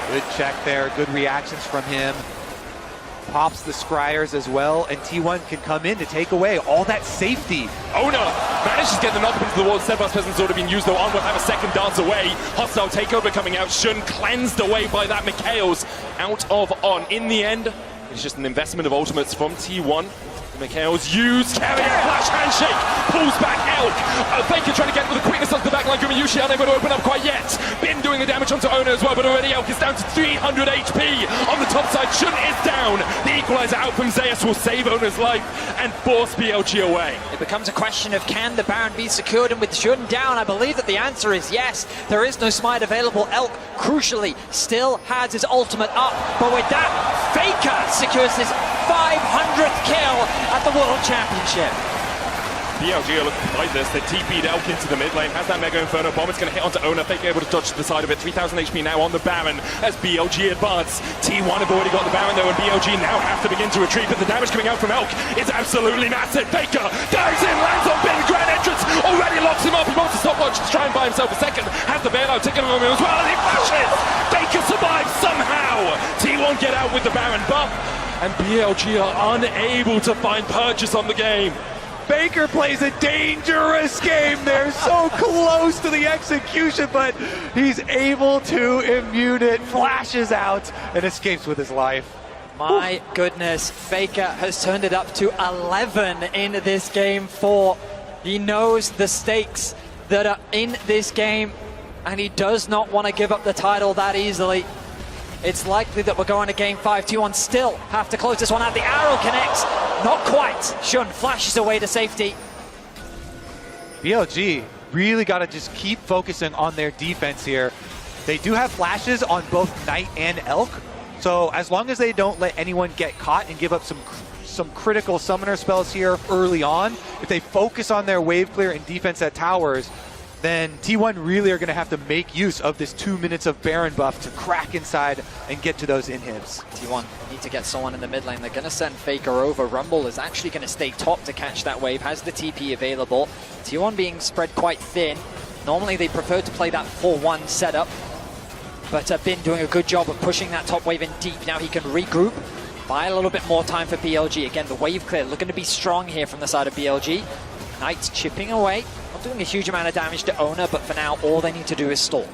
Good check there. Good reactions from him. Pops the Scryers as well, and T1 can come in to take away all that safety. Ona manages to get the knock into the wall. Steadfast Presence already been used, though. On will have a second dance away. Hostile takeover coming out. Shun cleansed away by that Mikhail's out of On. In the end, it's just an investment of ultimates from T1. Mikhail's used, carry a flash handshake, pulls back Elk. Faker trying to get with the quickness onto the backline. Gumayushi unable to open up quite yet. Bin doing the damage onto Ona as well, but already Elk is down to 300 HP. On the top side, Shun is down. The equalizer out from Zeus will save Ona's life and force BLG away. It becomes a question of can the Baron be secured, and with Shun down, I believe that the answer is yes. There is no smite available. Elk, crucially, still has his ultimate up, but with that, Faker secures his 500th kill at the World Championship. BLG are looking to fight this. They TP'd Elk into the mid lane. Has that Mega Inferno bomb. It's going to hit onto Ona. Faker able to dodge to the side of it. 3,000 HP now on the Baron as BLG advance. T1 have already got the Baron though, and BLG now have to begin to retreat. But the damage coming out from Elk is absolutely massive. Faker dives in, lands on Bin. Grand entrance already locks him up. He wants to stopwatch to try and buy himself a second. Has the bailout ticking on him as well, and he flashes. Faker survives somehow. T1 get out with the Baron buff, and BLG are unable to find purchase on the game. Faker plays a dangerous game there, so close to the execution, but he's able to immune it, flashes out, and escapes with his life. My goodness, Faker has turned it up to 11 in this game 4. He knows the stakes that are in this game, and he does not want to give up the title that easily. It's likely that we're going to game 5. T1 still have to close this one out. The arrow connects. Not quite. Shun flashes away to safety. BLG really got to just keep focusing on their defense here. They do have flashes on both Knight and Elk, so as long as they don't let anyone get caught and give up some critical summoner spells here early on, if they focus on their wave clear and defense at towers, then T1 really are going to have to make use of this 2 minutes of Baron buff to crack inside and get to those inhibs. T1 need to get someone in the mid lane. They're going to send Faker over. Rumble is actually going to stay top to catch that wave, has the TP available. T1 being spread quite thin. Normally they prefer to play that 4-1 setup, but Bin doing a good job of pushing that top wave in deep. Now he can regroup, buy a little bit more time for BLG. Again, the wave clear looking to be strong here from the side of BLG. Knight's chipping away. Not doing a huge amount of damage to Ona, but for now, all they need to do is stall.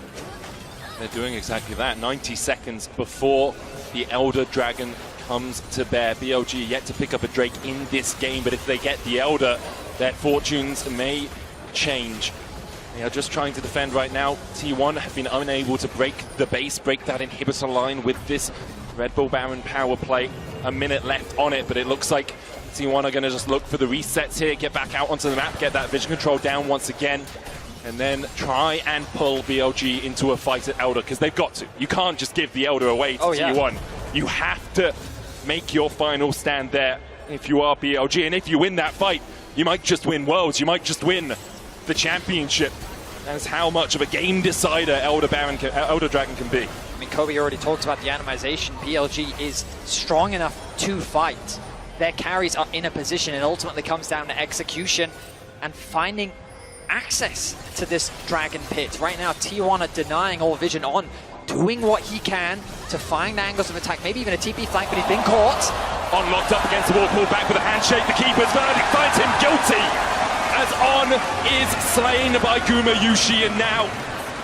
They're doing exactly that. 90 seconds before the Elder Dragon comes to bear. BLG yet to pick up a Drake in this game, but if they get the Elder, their fortunes may change. They are just trying to defend right now. T1 have been unable to break the base, break that inhibitor line with this Red Bull Baron power play. A minute left on it, but it looks like T1 are going to just look for the resets here, get back out onto the map, get that vision control down once again, and then try and pull BLG into a fight at Elder, because they've got to. You can't just give the Elder away to T1. You have to make your final stand there if you are BLG, and if you win that fight, you might just win Worlds, you might just win the championship. That's how much of a game decider Elder Dragon can be. I mean, Kobe already talked about the atomization. BLG is strong enough to fight. Their carries are in a position. It ultimately comes down to execution and finding access to this Dragon Pit. Right now, T1 are denying all vision on, doing what he can to find angles of attack, maybe even a TP flank, but he's been caught. On locked up against the wall, pulled back with a handshake. The keeper's verdict finds him guilty, as On is slain by Gumayushi, and now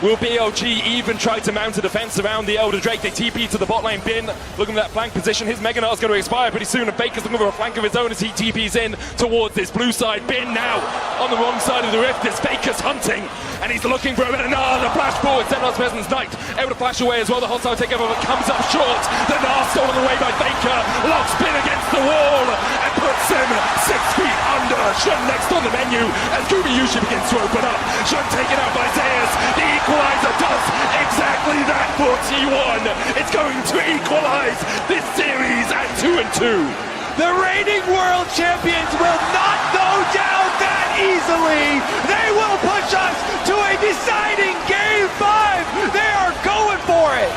will BLG even try to mount a defense around the Elder Drake? They TP to the bot lane. Bin looking at that flank position. His Mega Knot is going to expire pretty soon, and Faker's looking for a flank of his own as he TPs in towards this blue side. Bin now on the wrong side of the rift. This Faker's hunting, and he's looking for a bit of the flash forward. Xenos Peasant's Knight able to flash away as well. The hostile takeover, but comes up short. The Gnar stolen away by Faker. Locks Bin against the wall and puts him 6 feet under. Shun next on the menu as Gumayushi begins to open up. Shun taken out by Zeus. The equalizer does exactly that for T1. It's going to equalize this series at 2-2. The reigning world champions will not go down that easily. They will push us to a deciding game 5. They are going for it.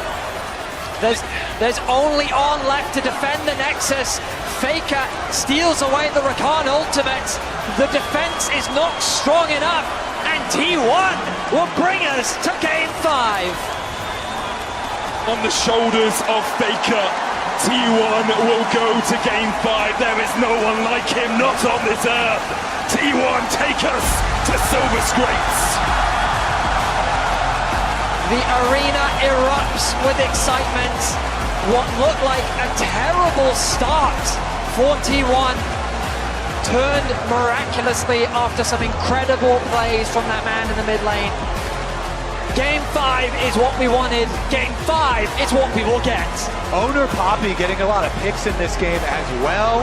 There's only On left to defend the Nexus. Faker steals away the Rakan ultimate. The defense is not strong enough, and T1 will bring us to game 5. On the shoulders of Faker, T1 will go to game 5. There is no one like him, not on this earth. T1 take us to Silver Scrapes. The arena erupts with excitement. What looked like a terrible start for T1 turned miraculously after some incredible plays from that man in the mid lane. Game 5 is what we wanted. Game 5 is what we will get. Owner Poppy getting a lot of picks in this game as well.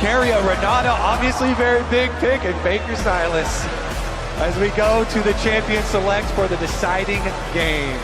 Cario Renata, obviously very big pick, and Baker Silas as we go to the champion select for the deciding game.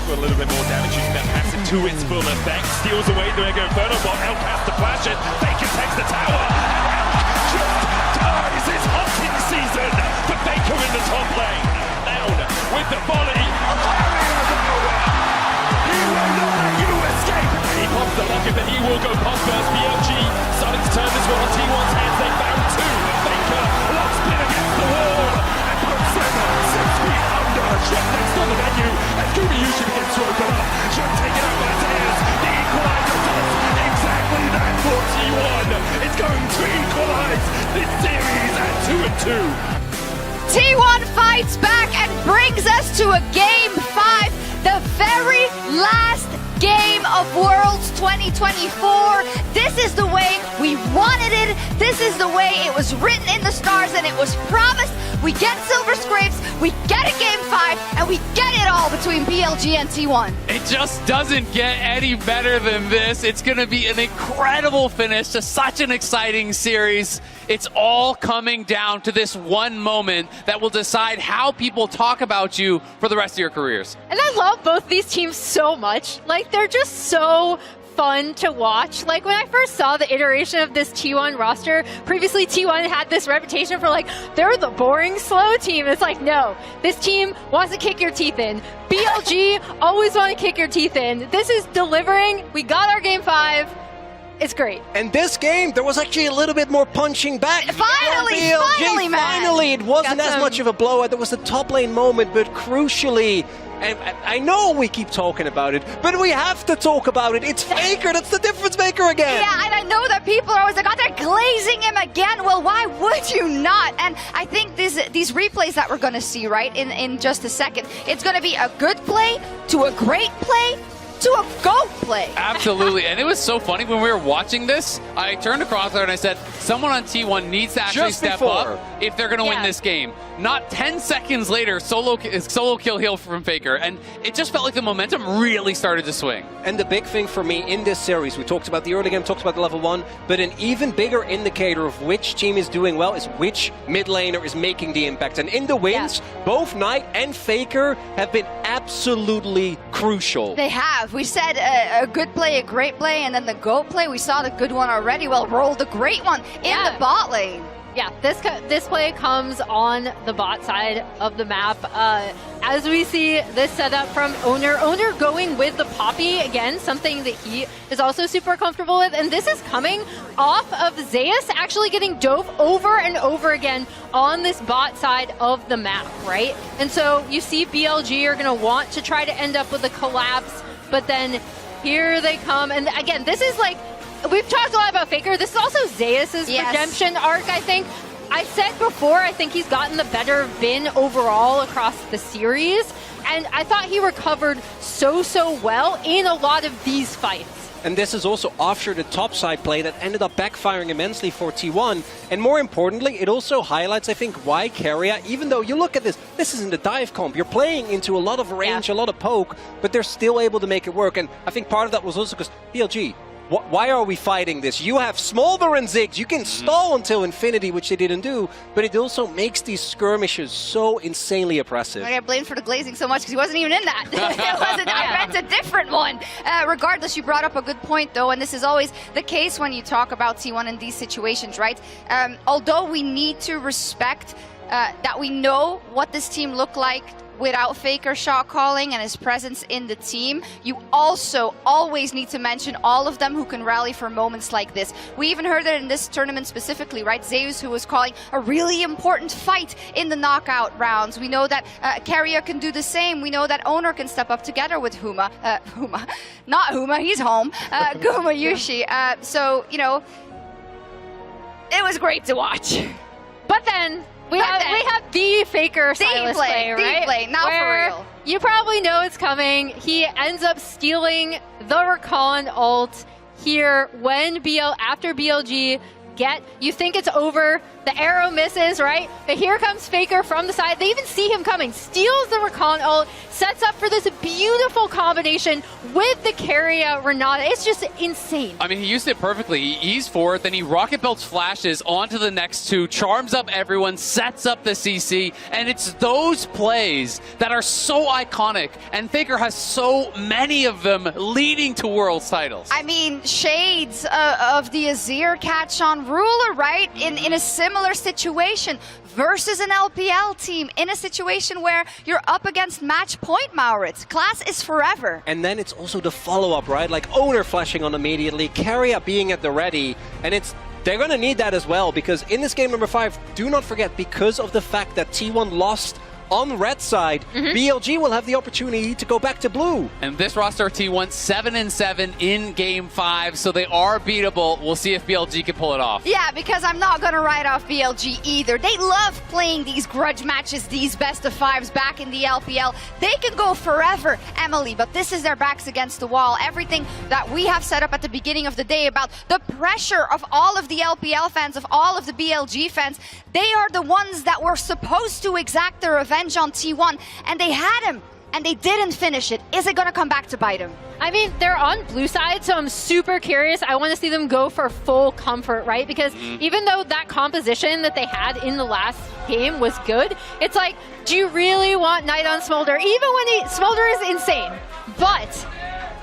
For a little bit more damage, using that passive to its full effect, steals away the Mega Inferno Bot. Elk has to flash it. Baker takes the tower. Elk just dies. It's hunting season for Baker in the top lane. Down with the volley. He will not let you escape. He pops the locket, but he will go past first. BLG starting to turn this one on T1's hands. They found two. Faker locks spin against the wall and puts him 6 feet under. Shot next on the menu as Kumayushi begins to open up. Shot taken out by Tears. The equalizer does exactly that for T1. It's going to equalize this series at 2-2. T1 fights back and brings us to a Game 5, the very last game of Worlds 2024. This is the way we wanted it. This is the way it was written in the stars and it was promised. We get Silver Scrapes, we get a Game 5, and we get it all between BLG and T1. It just doesn't get any better than this. It's going to be an incredible finish to such an exciting series. It's all coming down to this one moment that will decide how people talk about you for the rest of your careers. And I love both these teams so much. Like, they're just so fun to watch. Like, when I first saw the iteration of this T1 roster, previously T1 had this reputation for, like, they're the boring, slow team. It's like, no, this team wants to kick your teeth in. BLG always want to kick your teeth in. This is delivering. We got our Game 5. It's great. And this game, there was actually a little bit more punching back. Finally, man. Finally, it wasn't as much of a blowout. There was a top lane moment, but crucially, and I know we keep talking about it, but we have to talk about it. It's Faker. That's the difference maker again. Yeah, and I know that people are always like, oh, they're glazing him again. Well, why would you not? And I think these replays that we're going to see, right, in just a second, it's going to be a good play to a great play to a GOAT play. Absolutely, and it was so funny when we were watching this. I turned across there and I said, someone on T1 needs to actually step up if they're going to win this game. Not 10 seconds later, solo kill heal from Faker, and it just felt like the momentum really started to swing. And the big thing for me in this series, we talked about the early game, talked about the level 1, but an even bigger indicator of which team is doing well is which mid laner is making the impact. And in the wins, both Knight and Faker have been absolutely crucial. They have. We said a good play, a great play, and then the GOAT play. We saw the good one already. Well, roll the great one in the bot lane. Yeah, this play comes on the bot side of the map. As we see this setup from Owner. Owner going with the Poppy, again, something that he is also super comfortable with. And this is coming off of Zeus actually getting dove over and over again on this bot side of the map, right? And so you see BLG are going to want to try to end up with a collapse, but then here they come. And again, this is like, we've talked a lot about Faker. This is also Zeus's redemption arc, I think. I said before, I think he's gotten the better Vin overall across the series. And I thought he recovered so well in a lot of these fights. And this is also after the topside play that ended up backfiring immensely for T1. And more importantly, it also highlights, I think, why Keria, even though you look at this isn't a dive comp. You're playing into a lot of range, a lot of poke, but they're still able to make it work. And I think part of that was also because BLG, why are we fighting this? You have Smolder and Ziggs. You can stall until infinity, which they didn't do, but it also makes these skirmishes so insanely oppressive. I got blamed for the glazing so much because he wasn't even in that. It wasn't. I meant a different one. Regardless, you brought up a good point, though, and this is always the case when you talk about T1 in these situations, right? Although we need to respect that we know what this team looked like without Faker shot calling and his presence in the team, you also always need to mention all of them who can rally for moments like this. We even heard it in this tournament specifically, right? Zeus, who was calling a really important fight in the knockout rounds. We know that Keria can do the same. We know that Owner can step up together with not Huma, he's home, Kumayushi. So, you know, it was great to watch. But then, we have the Faker Silas play, right? The play, not for real. You probably know it's coming. He ends up stealing the Rakan ult here when after BLG you think it's over, the arrow misses, right? But here comes Faker from the side. They even see him coming, steals the Rakan ult, sets up for this beautiful combination with the Keria Renata. It's just insane. I mean, he used it perfectly. He's forward, then he rocket belts flashes onto the next two, charms up everyone, sets up the CC, and it's those plays that are so iconic, and Faker has so many of them leading to Worlds titles. I mean, shades of the Azir catch on Ruler, right, in a similar situation versus an LPL team in a situation where you're up against match point, Maurits. Class is forever. And then it's also the follow-up, right? Like Owner flashing on immediately, Carrier being at the ready, and they're going to need that as well, because in this game number 5, do not forget, because of the fact that T1 lost on red side, BLG will have the opportunity to go back to blue. And this roster T1 7-7 in game 5, so they are beatable. We'll see if BLG can pull it off. Yeah, because I'm not going to write off BLG either. They love playing these grudge matches, these best of 5s back in the LPL. They can go forever, Emily, but this is their backs against the wall. Everything that we have set up at the beginning of the day about the pressure of all of the LPL fans, of all of the BLG fans, they are the ones that were supposed to exact their revenge on T1, and they had him, and they didn't finish it. Is it going to come back to bite him? I mean, they're on blue side, so I'm super curious. I want to see them go for full comfort, right? Because even though that composition that they had in the last game was good, it's like, do you really want Knight on Smolder? Even when Smolder is insane, but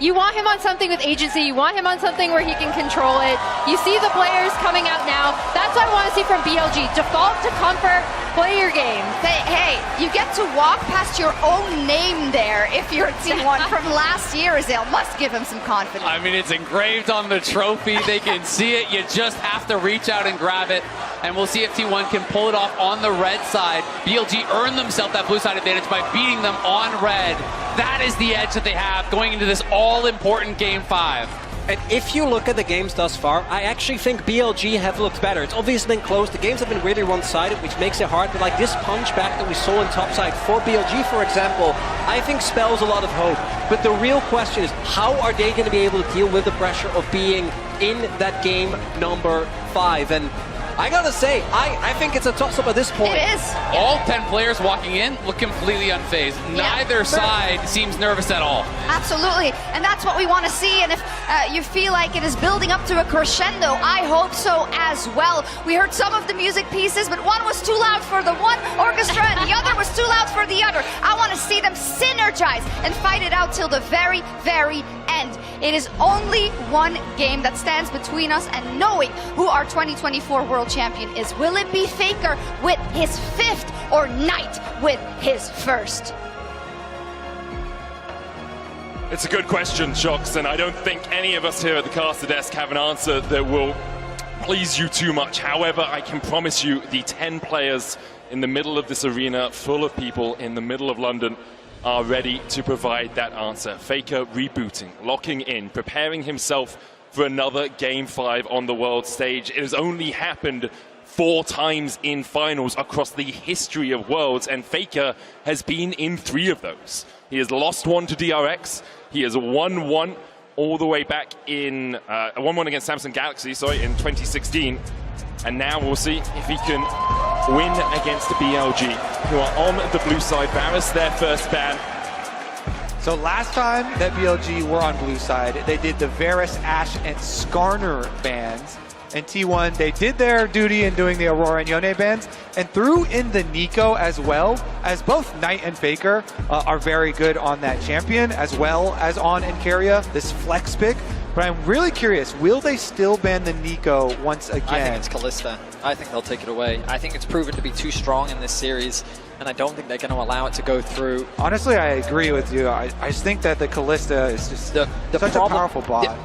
you want him on something with agency. You want him on something where he can control it. You see the players coming out now. That's what I want to see from BLG. Default to comfort, play your game. Hey, you get to walk past your own name there if you're T1 from last year, Azale. Must give him some confidence. I mean, it's engraved on the trophy. They can see it. You just have to reach out and grab it. And we'll see if T1 can pull it off on the red side. BLG earned themselves that blue side advantage by beating them on red. That is the edge that they have going into this all-important game 5. And if you look at the games thus far, I actually think BLG have looked better. It's obviously been close. The games have been really one-sided, which makes it hard. But like this punch back that we saw in topside for BLG, for example, I think spells a lot of hope. But the real question is, how are they going to be able to deal with the pressure of being in that game number 5? And I gotta say, I think it's a toss-up at this point. It is. All 10 players walking in look completely unfazed. Neither side seems nervous at all. Absolutely, and that's what we want to see. And if you feel like it is building up to a crescendo, I hope so as well. We heard some of the music pieces, but one was too loud for the one orchestra and the other was too loud for the other. I want to see them synergize and fight it out till the very, very end. It is only one game that stands between us and knowing who our 2024 World Champion is. Will it be Faker with his 5th or Knight with his 1st? It's a good question, Shocks, and I don't think any of us here at the caster desk have an answer that will please you too much. However, I can promise you the 10 players in the middle of this arena full of people in the middle of London are ready to provide that answer. Faker rebooting, locking in, preparing himself for another Game 5 on the world stage. It has only happened 4 times in finals across the history of Worlds, and Faker has been in 3 of those. He has lost 1 to DRX, he has won 1 all the way back in, 1-1 against Samsung Galaxy, in 2016. And now we'll see if he can win against BLG, who are on the blue side. Varus, their first ban. So last time that BLG were on blue side, they did the Varus, Ashe, and Skarner bans. And T1, they did their duty in doing the Aurora and Yone bans, and threw in the Nico as well, as both Knight and Faker are very good on that champion, as well as on Encaria, this flex pick. But I'm really curious, will they still ban the Nico once again? I think it's Kalista. I think they'll take it away. I think it's proven to be too strong in this series, and I don't think they're going to allow it to go through. Honestly, I agree with you. I just think that the Kalista is just such a powerful bot.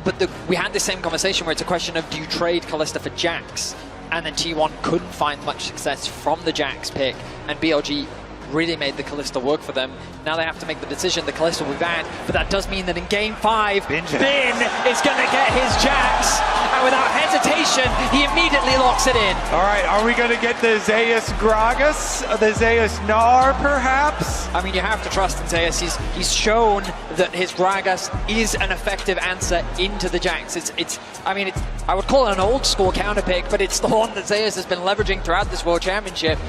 We had the same conversation where it's a question of, do you trade Kalista for Jax? And then T1 couldn't find much success from the Jax pick, and BLG really made the Kalista work for them. Now they have to make the decision. The Kalista will be banned, but that does mean that in Game 5, Bin is going to get his Jax, and without hesitation, he immediately locks it in. All right, are we going to get the Zeus Gragas, the Zeus Gnar, perhaps? I mean, you have to trust in Zeus. He's shown that his Gragas is an effective answer into the Jax. I would call it an old school counter pick, but it's the one that Zeus has been leveraging throughout this World Championship.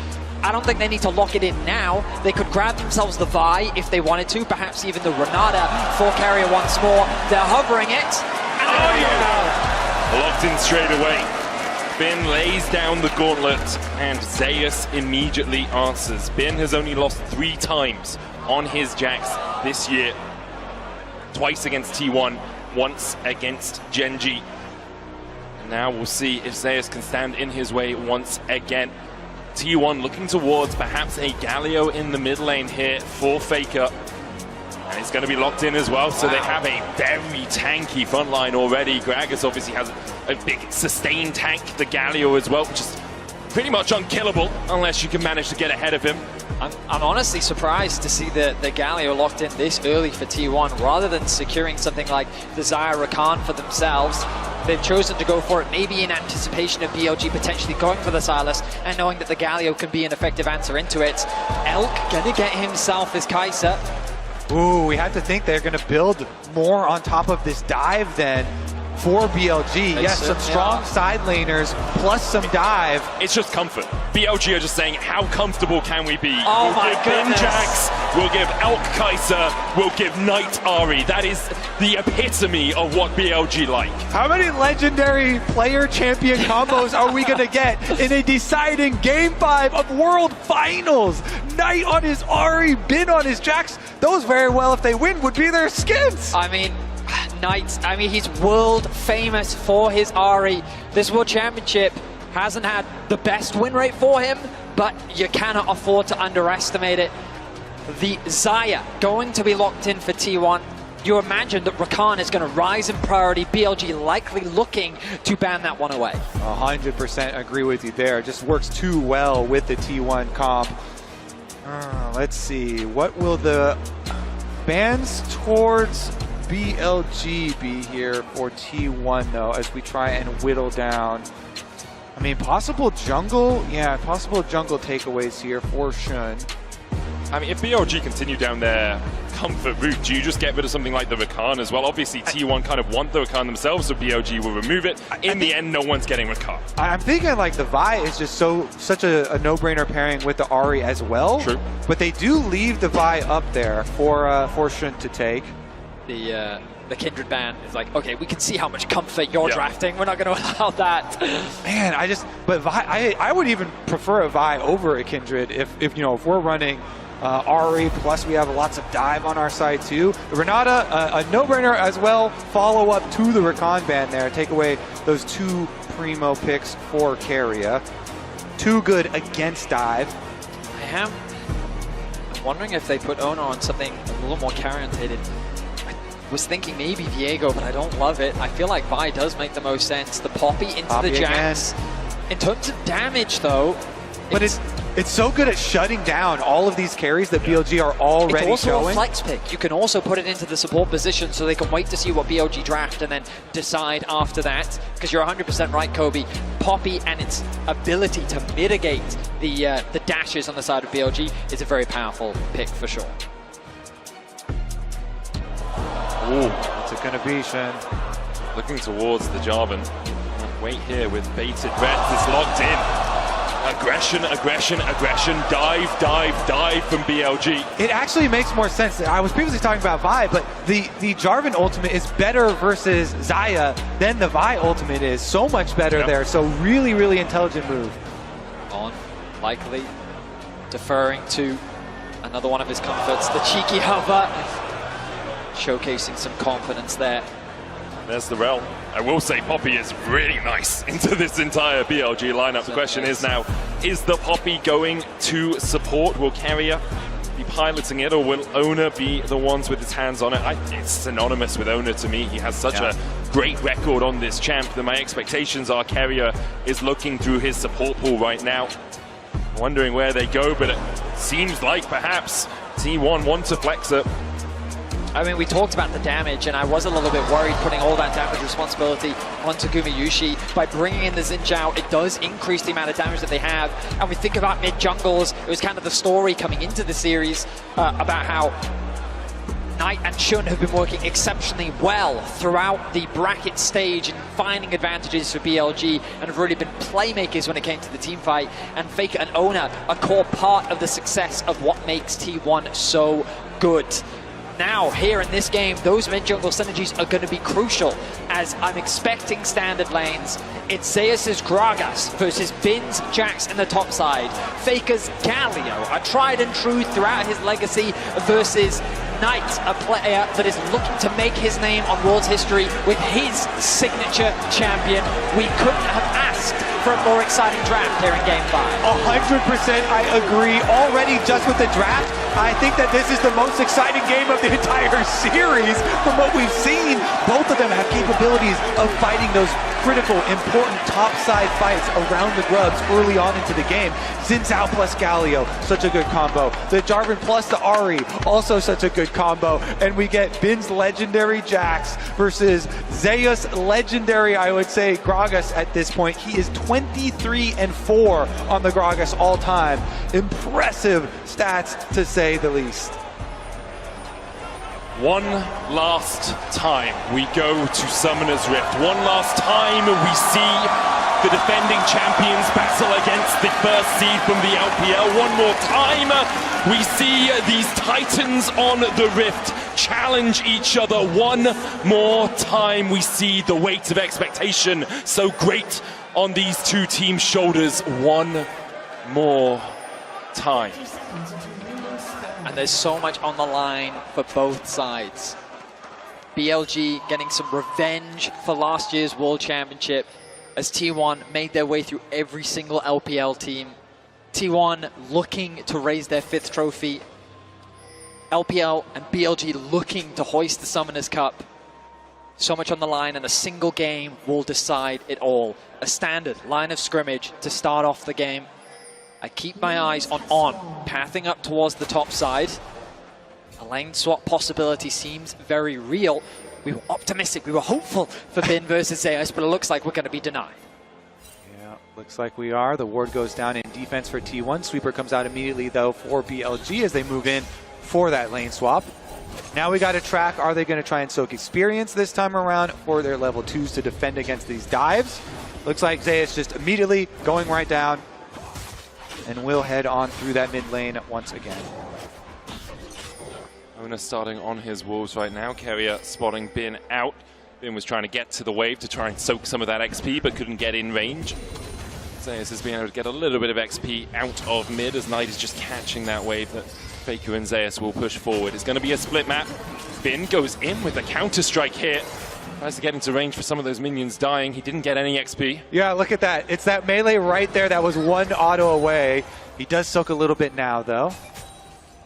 I don't think they need to lock it in now. They could grab themselves the Vi if they wanted to, perhaps even the Renata for Carrier once more. They're hovering it. And locked in straight away. Bin lays down the gauntlet, and Zeus immediately answers. Bin has only lost 3 times on his Jax this year. Twice against T1, once against Genji. Now we'll see if Zeus can stand in his way once again. T1 looking towards perhaps a Galio in the mid lane here for Faker. And he's going to be locked in as well, so they have a very tanky front line already. Gragas obviously has a big sustained tank, the Galio as well, which is pretty much unkillable unless you can manage to get ahead of him. I'm honestly surprised to see the Galio locked in this early for T1 rather than securing something like the Xayah Rakan for themselves. They've chosen to go for it, maybe in anticipation of BLG potentially going for the Silas and knowing that the Galio can be an effective answer into it. Elk gonna get himself his Kai'Sa. Ooh, we have to think they're going to build more on top of this dive then for BLG. Yes, some strong side laners plus some dive. It's just comfort. BLG are just saying, how comfortable can we be? Oh my goodness. We'll give Jax, we'll give Elk Kai'Sa, we'll give Knight Ahri. That is the epitome of what BLG like. How many legendary player champion combos are we going to get in a deciding Game 5 of World Finals? Knight on his Ahri, Bin on his Jax. Those very well, if they win, would be their skins. I mean, Knight, he's world famous for his Ahri. This World Championship hasn't had the best win rate for him, but you cannot afford to underestimate it. The Xayah going to be locked in for T1. You imagine that Rakan is going to rise in priority. BLG likely looking to ban that one away. 100% agree with you there. It just works too well with the T1 comp. Let's see. What will the bans towards BLG be here for T1 though, as we try and whittle down? I mean, possible jungle? Yeah, possible jungle takeaways here for Shun. I mean, if BLG continue down their comfort route, do you just get rid of something like the Rakan as well? Obviously, T1 kind of want the Rakan themselves, so BLG will remove it. In the end, no one's getting Rakan. I'm thinking like the Vi is just such a no-brainer pairing with the Ahri as well. True. But they do leave the Vi up there for Shun to take. The Kindred ban is like, okay, we can see how much comfort you're drafting. We're not going to allow that. Man, but Vi, I would even prefer a Vi over a Kindred if we're running Ahri, plus we have lots of dive on our side too. Renata, a no-brainer as well. Follow up to the Rakan ban there. Take away those two primo picks for Keria. Too good against dive. I'm wondering if they put Ono on something a little more carry-orientated. I was thinking maybe Viego, but I don't love it. I feel like Vi does make the most sense. The Poppy into the Jax. In terms of damage though, but it's so good at shutting down all of these carries that BLG are already showing. It's also a flex pick. You can also put it into the support position so they can wait to see what BLG draft and then decide after that. Because you're 100% right, Kobe. Poppy and its ability to mitigate the dashes on the side of BLG is a very powerful pick for sure. Ooh, what's it going to be, Shen? Looking towards the Jarvan. Wait here with bated breath. It's locked in. Aggression, aggression, aggression, dive from BLG. It actually makes more sense. I was previously talking about Vi, but the Jarvan ultimate is better versus Xayah than the Vi ultimate is. So much better there. So really, really intelligent move. On, likely deferring to another one of his comforts, the cheeky hover. Showcasing some confidence there. There's the Rel. I will say Poppy is really nice into this entire BLG lineup. The question is now, is the Poppy going to support? Will Keria be piloting it, or will Ona be the ones with his hands on it? It's synonymous with Ona to me. He has such a great record on this champ that my expectations are Keria is looking through his support pool right now. Wondering where they go, but it seems like perhaps T1 want to flex it. I mean, we talked about the damage, and I was a little bit worried putting all that damage responsibility onto Gumayushi. By bringing in the Xin Zhao, it does increase the amount of damage that they have. And we think about mid-jungles, it was kind of the story coming into the series about how Knight and Shun have been working exceptionally well throughout the bracket stage and finding advantages for BLG and have really been playmakers when it came to the team fight. And Faker and Ona, a core part of the success of what makes T1 so good. Now, here in this game, those mid-jungle synergies are going to be crucial, as I'm expecting standard lanes. It's Zeus' Gragas versus Bin's Jax in the top side. Faker's Galio, a tried and true throughout his legacy, versus Knight, a player that is looking to make his name on World's history with his signature champion. We couldn't have asked for a more exciting draft here in Game 5. 100% I agree. Already just with the draft, I think that this is the most exciting game of the entire series from what we've seen. Both of them have capabilities of fighting those critical, important top-side fights around the grubs early on into the game. Xin Zhao plus Galio, such a good combo. The Jarvan plus the Ahri, also such a good combo. And we get Bin's legendary Jax versus Zeus legendary, I would say, Gragas at this point. He is 23-4 on the Gragas all-time. Impressive stats, to say the least. One last time we go to Summoner's Rift. One last time we see the defending champions battle against the first seed from the LPL. One more time we see these titans on the Rift challenge each other. One more time we see the weight of expectation so great on these two teams' shoulders. One more time. And there's so much on the line for both sides. BLG getting some revenge for last year's World Championship as T1 made their way through every single LPL team. T1 looking to raise their 5th trophy. LPL and BLG looking to hoist the Summoners Cup. So much on the line, and a single game will decide it all. A standard line of scrimmage to start off the game. I keep my eyes on pathing up towards the top side. A lane swap possibility seems very real. We were optimistic, we were hopeful for Bin versus Zeus, but it looks like we're going to be denied. Yeah, looks like we are. The ward goes down in defense for T1. Sweeper comes out immediately, though, for BLG as they move in for that lane swap. Now we got to track, are they going to try and soak experience this time around for their level 2s to defend against these dives? Looks like Zeus just immediately going right down, and will head on through that mid lane once again. Owner starting on his wolves right now. Carrier spotting Bin out. Bin was trying to get to the wave to try and soak some of that XP, but couldn't get in range. Zeus has been able to get a little bit of XP out of mid as Knight is just catching that wave that Faker and Zeus will push forward. It's going to be a split map. Bin goes in with a counter-strike here. Tries to get into range for some of those minions dying. He didn't get any XP. Yeah, look at that. It's that melee right there that was one auto away. He does soak a little bit now, though.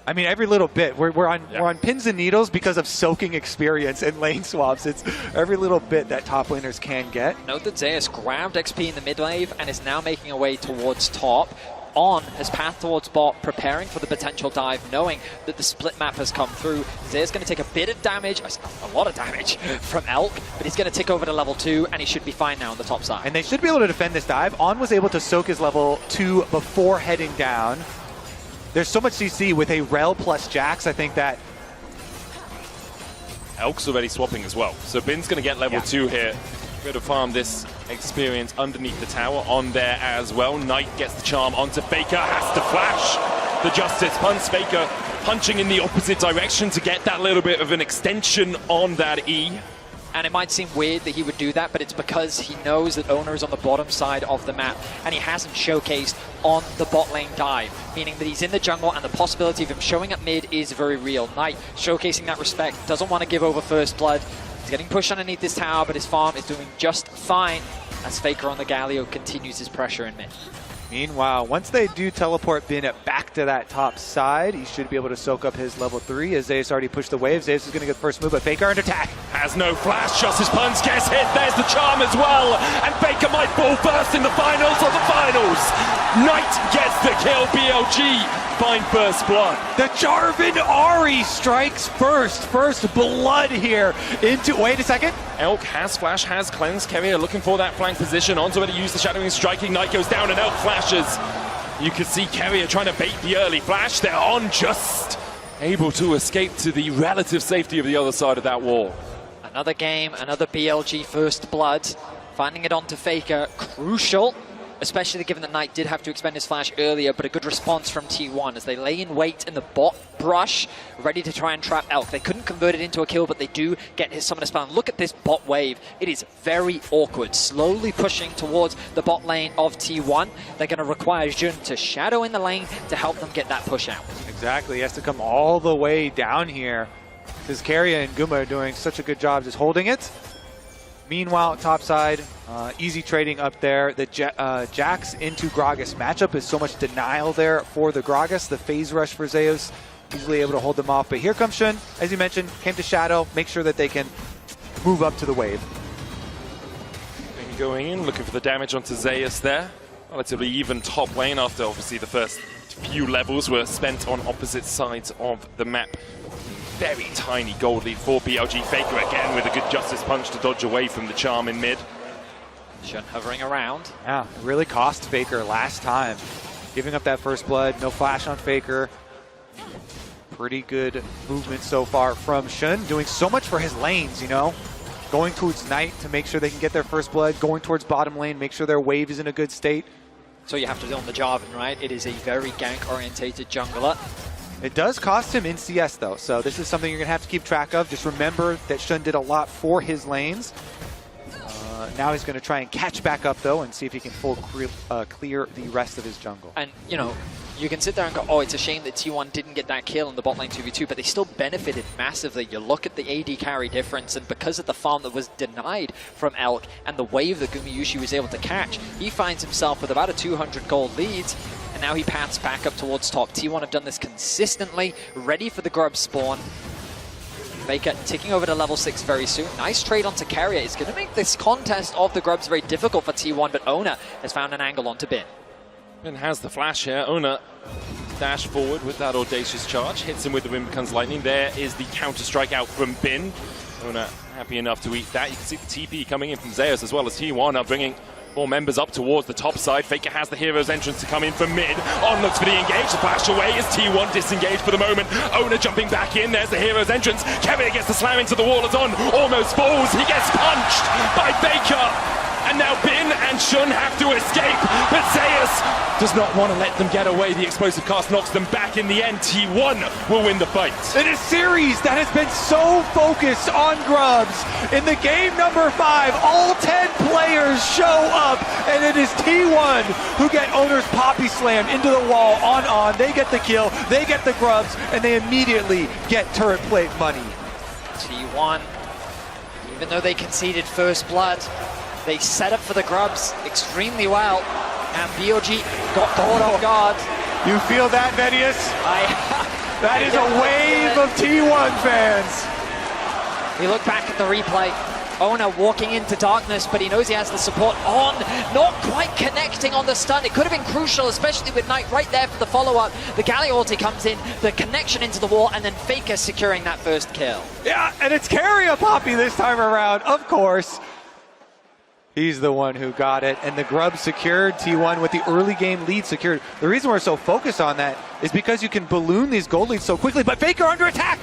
I mean, every little bit. We're on pins and needles because of soaking experience and lane swaps. It's every little bit that top laners can get. Note that Zeus grabbed XP in the mid wave and is now making a way towards top. On has pathed towards bot, preparing for the potential dive, knowing that the split map has come through. Zeus going to take a bit of damage, a lot of damage from Elk, but he's going to tick over to level 2, and he should be fine now on the top side. And they should be able to defend this dive. On was able to soak his level 2 before heading down. There's so much CC with a Rel plus Jax. I think that Elk's already swapping as well. So Bin's going to get level 2 here. Going to farm this experience underneath the tower on there as well. Knight gets the charm onto Faker, has to flash the Justice punch. Faker punching in the opposite direction to get that little bit of an extension on that E. And it might seem weird that he would do that, but it's because he knows that Owner is on the bottom side of the map, and he hasn't showcased on the bot lane dive, meaning that he's in the jungle, and the possibility of him showing up mid is very real. Knight showcasing that respect, doesn't want to give over first blood. He's getting pushed underneath this tower, but his farm is doing just fine as Faker on the Galio continues his pressure in mid. Meanwhile, once they do teleport Bin back to that top side, he should be able to soak up his level 3 as Zeus already pushed the wave. Zeus is going to get the first move, but Faker under attack. Has no flash, Justice punch gets hit, there's the charm as well, and Faker might fall first in the finals of the finals. Knight gets the kill, BLG find first blood. The Jarvan Ahri strikes first blood here into, wait a second. Elk has flash, has cleanse. Carrier looking for that flank position, onto where to use the shadowing striking. Knight goes down and Elk flashes. You can see Carrier trying to bait the early flash. They're on, just able to escape to the relative safety of the other side of that wall. Another game, another BLG first blood. Finding it onto Faker, crucial. Especially given that Knight did have to expend his flash earlier, but a good response from T1 as they lay in wait in the bot brush, ready to try and trap Elk. They couldn't convert it into a kill, but they do get his summoner spawn. Look at this bot wave. It is very awkward, slowly pushing towards the bot lane of T1. They're going to require Jun to shadow in the lane to help them get that push out. Exactly, he has to come all the way down here because Carrier and Guma are doing such a good job just holding it. Meanwhile, topside, easy trading up there. The Jax into Gragas matchup is so much denial there for the Gragas. The phase rush for Zeus, easily able to hold them off. But here comes Shun, as you mentioned, came to Shadow, make sure that they can move up to the wave. And going in, looking for the damage onto Zeus there. Relatively even top lane after obviously the first few levels were spent on opposite sides of the map. Very tiny gold lead for BLG. Faker again with a good Justice Punch to dodge away from the charm in mid. Shun hovering around. Yeah, it really cost Faker last time. Giving up that first blood, no flash on Faker. Pretty good movement so far from Shun, doing so much for his lanes, you know? Going towards Knight to make sure they can get their first blood, going towards bottom lane, make sure their wave is in a good state. So you have to do on the Jarvan, right? It is a very gank-orientated jungler. It does cost him in CS though, so this is something you're going to have to keep track of. Just remember that Shun did a lot for his lanes. Now he's going to try and catch back up though and see if he can full clear the rest of his jungle. And, you know, you can sit there and go, oh, it's a shame that T1 didn't get that kill in the bot lane 2v2, but they still benefited massively. You look at the AD carry difference, and because of the farm that was denied from Elk and the wave that Gumayusi was able to catch, he finds himself with about a 200 gold lead. And now he paths back up towards top. T1 have done this consistently, ready for the grub spawn. Faker ticking over to level 6 very soon. Nice trade onto Carrier. It's going to make this contest of the grubs very difficult for T1, but Ona has found an angle onto Bin. Bin has the flash here. Ona dash forward with that audacious charge. Hits him with the Wind Becomes Lightning. There is the counter-strike out from Bin. Ona happy enough to eat that. You can see the TP coming in from Zeus as well as T1 are bringing more members up towards the top side. Faker has the hero's entrance to come in from mid. On looks for the engage. The flash away is T1 disengaged for the moment. Ona jumping back in. There's the hero's entrance. Kevin gets the slam into the wall as On almost falls. He gets punched by Faker. And now Bin and Shun have to escape. But Zeus does not want to let them get away. The explosive cast knocks them back in the end. T1 will win the fight. In a series that has been so focused on grubs, in the game number 5, all 10 players show up, and it is T1 who get Owner's Poppy Slam into the wall on. They get the kill, they get the grubs, and they immediately get turret plate money. T1, even though they conceded first blood, they set up for the grubs extremely well, and BOG got caught off guard. You feel that, Vedius? That is a wave of T1 fans. He looked back at the replay. Ona walking into darkness, but he knows he has the support on. Not quite connecting on the stun. It could have been crucial, especially with Knight right there for the follow-up. The Galli ulti comes in, the connection into the wall, and then Faker securing that first kill. Yeah, and it's Carrier Poppy this time around, of course. He's the one who got it, and the grub secured. T1 with the early game lead secured. The reason we're so focused on that is because you can balloon these gold leads so quickly, but Faker under attack!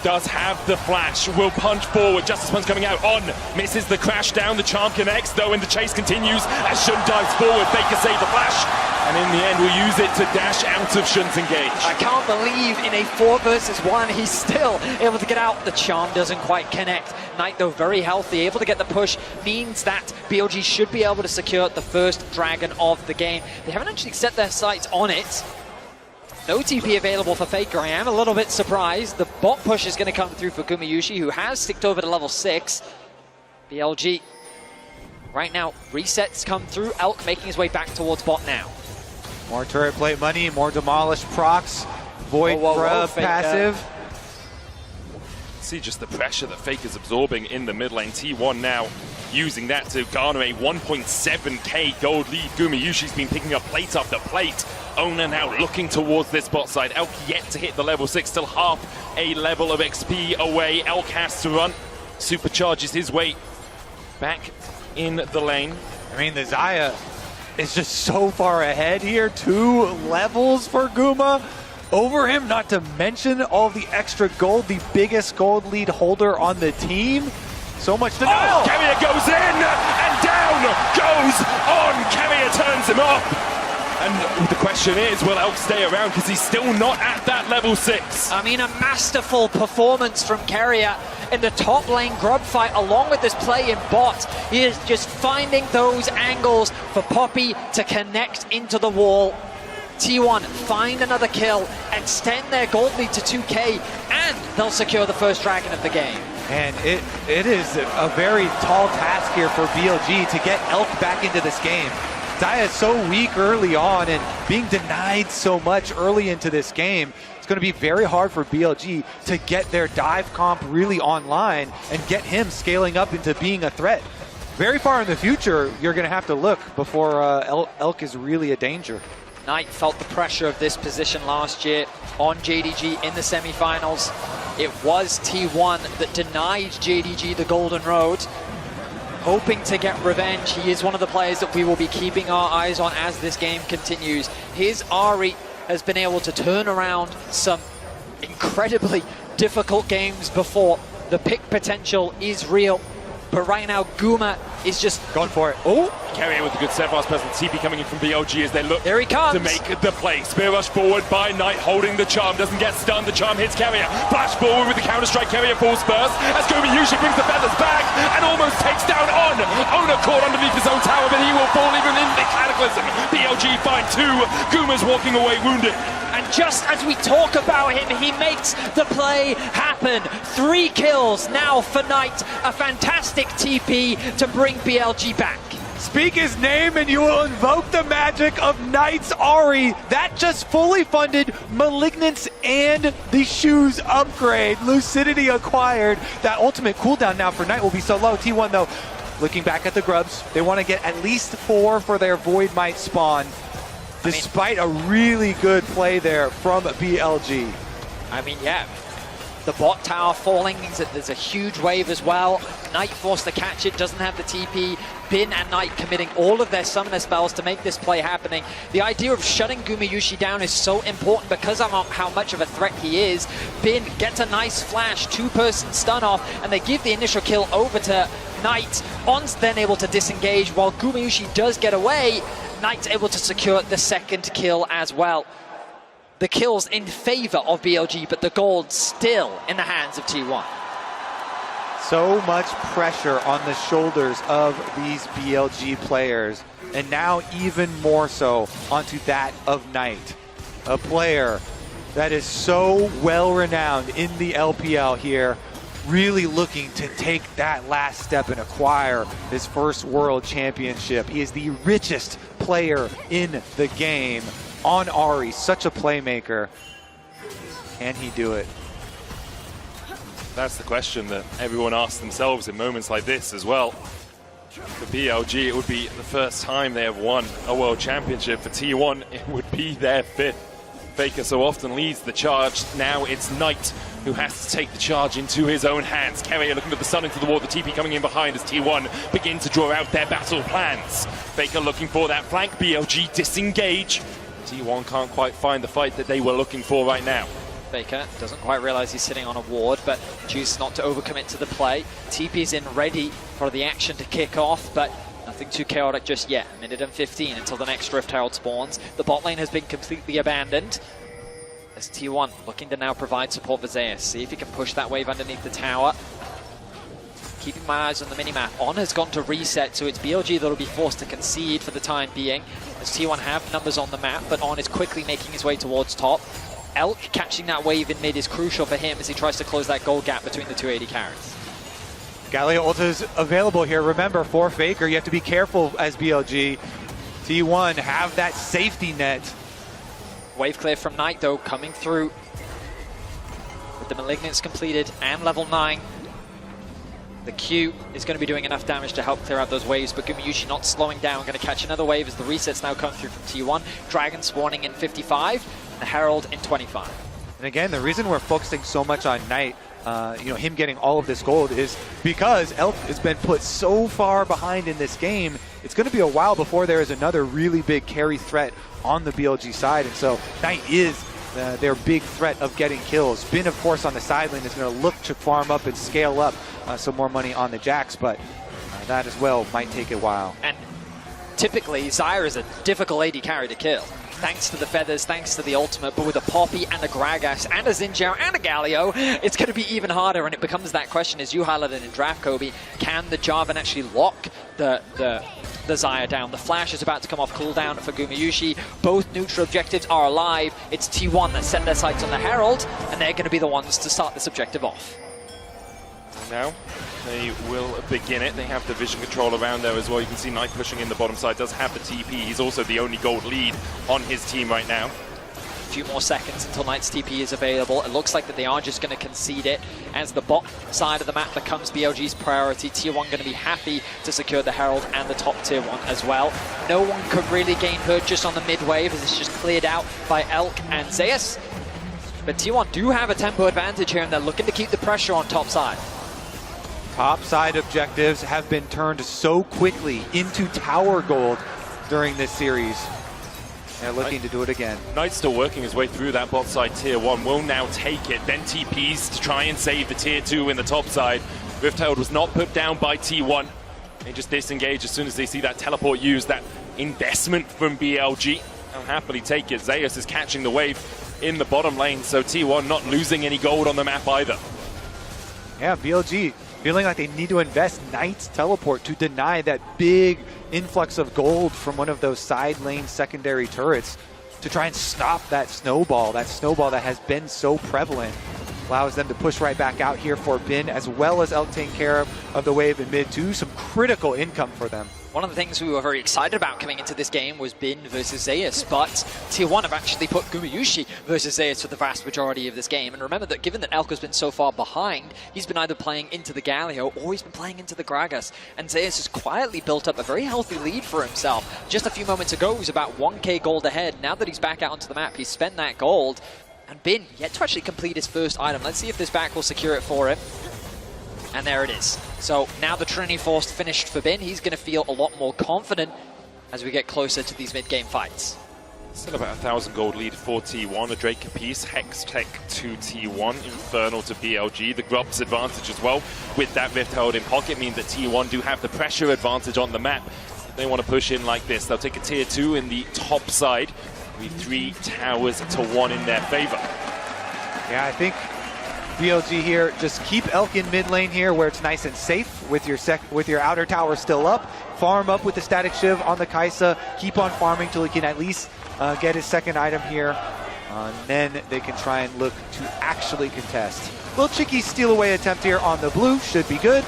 Does have the flash, will punch forward. Justice Punch coming out. On misses the crash down. The charm connects though, and the chase continues as Shun dives forward. Faker saved the flash, and in the end will use it to dash out of Shun's engage. I can't believe in a 4 versus 1 he's still able to get out. The charm doesn't quite connect. Knight though very healthy, able to get the push, means that BLG should be able to secure the first dragon of the game. They haven't actually set their sights on it. No TP available for Faker. I am a little bit surprised. The bot push is going to come through for Gumayusi, who has sticked over to level 6. BLG right now, resets come through. Elk making his way back towards bot now. More turret plate money, more demolished procs, Void grub passive. See just the pressure that Faker's absorbing in the mid lane. T1 now using that to garner a 1.7k gold lead. Gumayushi's been picking up plate after plate. Ona now looking towards this bot side. Elk yet to hit the level 6, still half a level of XP away. Elk has to run, supercharges his way back in the lane. I mean, the Xayah is just so far ahead here. 2 levels for Guma over him, not to mention all the extra gold, the biggest gold lead holder on the team. So much denial. Oh, Carrier goes in and down goes On. Carrier turns him off. And the question is, will Elk stay around because he's still not at that level 6? I mean, a masterful performance from Carrier in the top lane grub fight along with this play in bot. He is just finding those angles for Poppy to connect into the wall. T1 find another kill, extend their gold lead to 2K, and they'll secure the first dragon of the game. And it is a very tall task here for BLG to get Elk back into this game. Dia is so weak early on and being denied so much early into this game. It's going to be very hard for BLG to get their dive comp really online and get him scaling up into being a threat. Very far in the future, you're going to have to look before Elk is really a danger. Knight felt the pressure of this position last year on JDG in the semifinals. It was T1 that denied JDG the Golden Road. Hoping to get revenge, he is one of the players that we will be keeping our eyes on as this game continues. His Ahri has been able to turn around some incredibly difficult games before. The pick potential is real, but right now Guma is just going for it. Oh, Carrier with a good set fast person. TP coming in from BLG as they look there he comes to make the play. Spear rush forward by Knight, holding the charm, doesn't get stunned. The charm hits Carrier. Flash forward with the counter strike. Carrier falls first as Gumi usually brings the feathers back and almost takes down On. Owner caught underneath his own tower, but he will fall even in the Cataclysm. BLG find 2. Guma's walking away wounded. And just as we talk about him, he makes the play happen. 3 kills now for Knight. A fantastic TP to bring BLG back. Speak his name and you will invoke the magic of Knight's Ahri. That just fully funded Malignance and the shoes upgrade. Lucidity acquired. That ultimate cooldown now for Knight will be so low. T1 though, looking back at the grubs, they want to get at least 4 for their Void Might spawn. Despite a really good play there from BLG. I mean, yeah. The bot tower falling means that there's a huge wave as well. Knight forced to catch it, doesn't have the TP. Bin and Knight committing all of their summoner spells to make this play happening. The idea of shutting Gumayushi down is so important because of how much of a threat he is. Bin gets a nice flash, 2-person stun off, and they give the initial kill over to Knight. On's then able to disengage while Gumayushi does get away. Knight's able to secure the second kill as well. The kills in favor of BLG, but the gold still in the hands of T1. So much pressure on the shoulders of these BLG players, and now even more so onto that of Knight. A player that is so well renowned in the LPL here, really looking to take that last step and acquire his first world championship. He is the richest player in the game on Ahri, such a playmaker. Can he do it? That's the question that everyone asks themselves in moments like this as well. For BLG, it would be the first time they have won a world championship. For T1, it would be their 5th. Faker so often leads the charge. Now it's Knight who has to take the charge into his own hands. Carrier looking at the sun into the wall, the TP coming in behind as T1 begin to draw out their battle plans. Faker looking for that flank, BLG disengage. T1 can't quite find the fight that they were looking for right now. Faker doesn't quite realize he's sitting on a ward, but chooses not to overcommit to the play. TP's in ready for the action to kick off, but nothing too chaotic just yet. 1:15 until the next Rift Herald spawns. The bot lane has been completely abandoned. As T1 looking to now provide support for Zeus. See if he can push that wave underneath the tower. Keeping my eyes on the minimap. On has gone to reset, so it's BLG that'll be forced to concede for the time being. As T1 have numbers on the map, but On is quickly making his way towards top. Elk catching that wave in mid is crucial for him as he tries to close that gold gap between the two AD carries. Galio ult is available here. Remember, for Faker, you have to be careful as BLG. T1 have that safety net. Wave clear from Knight, though, coming through with the Malignance completed and level 9. The Q is going to be doing enough damage to help clear out those waves, but Gumayushi not slowing down, going to catch another wave as the resets now come through from T1. Dragon spawning in 55, and the Herald in 25. And again, the reason we're focusing so much on Knight, him getting all of this gold, is because Elk has been put so far behind in this game. It's going to be a while before there is another really big carry threat on the BLG side, and so Knight is their big threat of getting kills. Bin, of course, on the side lane is going to look to farm up and scale up some more money on the Jax, but that as well might take a while. And typically, Zyra is a difficult AD carry to kill. Thanks to the feathers, thanks to the ultimate, but with a Poppy and a Gragas and a Xin and a Galio, it's going to be even harder, and it becomes that question, as you highlighted in Draft, Kobe, can the Jarvan actually lock the Xayah down. The flash is about to come off cooldown for Gumayusi. Both neutral objectives are alive. It's T1 that set their sights on the Herald, and they're going to be the ones to start this objective off. Now they will begin it. They have the vision control around there as well. You can see Knight pushing in the bottom side, does have the TP. He's also the only gold lead on his team right now. A few more seconds until Knight's TP is available. It looks like that they are just going to concede it as the bot side of the map becomes BLG's priority. Tier 1 going to be happy to secure the Herald and the top Tier 1 as well. No one could really gain purchase on the mid wave as it's just cleared out by Elk and Zeus. But Tier 1 do have a tempo advantage here and they're looking to keep the pressure on top side. Top side objectives have been turned so quickly into tower gold during this series. They're looking to do it again. Knight's still working his way through that bot side Tier 1. Will now take it, then TPs to try and save the Tier 2 in the top side. Rift Herald was not put down by T1. They just disengage as soon as they see that teleport used, that investment from BLG. They'll happily take it. Zeus is catching the wave in the bottom lane, so T1 not losing any gold on the map either. Yeah, BLG feeling like they need to invest Knight's teleport to deny that big influx of gold from one of those side lane secondary turrets to try and stop that snowball that has been so prevalent. Allows them to push right back out here for Bin, as well as Elk taking care of the wave in mid 2. Some critical income for them. One of the things we were very excited about coming into this game was Bin versus Zeus, but Tier 1 have actually put Gumayusi versus Zeus for the vast majority of this game. And remember that given that Elk has been so far behind, he's been either playing into the Galio or he's been playing into the Gragas. And Zeus has quietly built up a very healthy lead for himself. Just a few moments ago, he was about 1k gold ahead. Now that he's back out onto the map, he's spent that gold. And Bin yet to actually complete his first item. Let's see if this back will secure it for him. And there it is. So now the Trinity Force finished for Bin. He's going to feel a lot more confident as we get closer to these mid-game fights. Still about 1,000 gold lead for T1. A Drake Capice, Hex Tech to T1, Infernal to BLG. The Grub's advantage as well with that Rift Herald in pocket means that T1 do have the pressure advantage on the map. If they want to push in like this, they'll take a Tier 2 in the top side with 3 towers to 1 in their favor. Yeah, I think BLG here, just keep Elk in mid lane here where it's nice and safe with your outer tower still up. Farm up with the Static Shiv on the Kaisa. Keep on farming till he can at least get his second item here. And then they can try and look to actually contest. Little cheeky steal away attempt here on the blue. Should be good.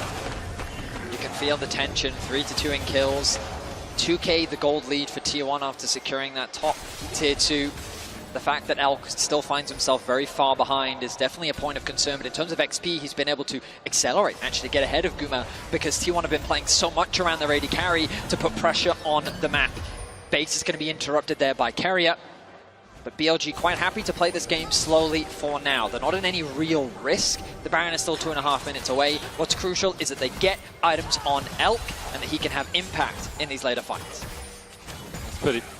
You can feel the tension. 3-2 in kills. 2k the gold lead for Tier 1 after securing that top Tier 2. The fact that Elk still finds himself very far behind is definitely a point of concern, but in terms of XP, he's been able to accelerate, actually get ahead of Guma, because T1 have been playing so much around their AD carry to put pressure on the map. Base is going to be interrupted there by Carrier, but BLG quite happy to play this game slowly for now. They're not in any real risk. The Baron is still 2.5 minutes away. What's crucial is that they get items on Elk and that he can have impact in these later fights.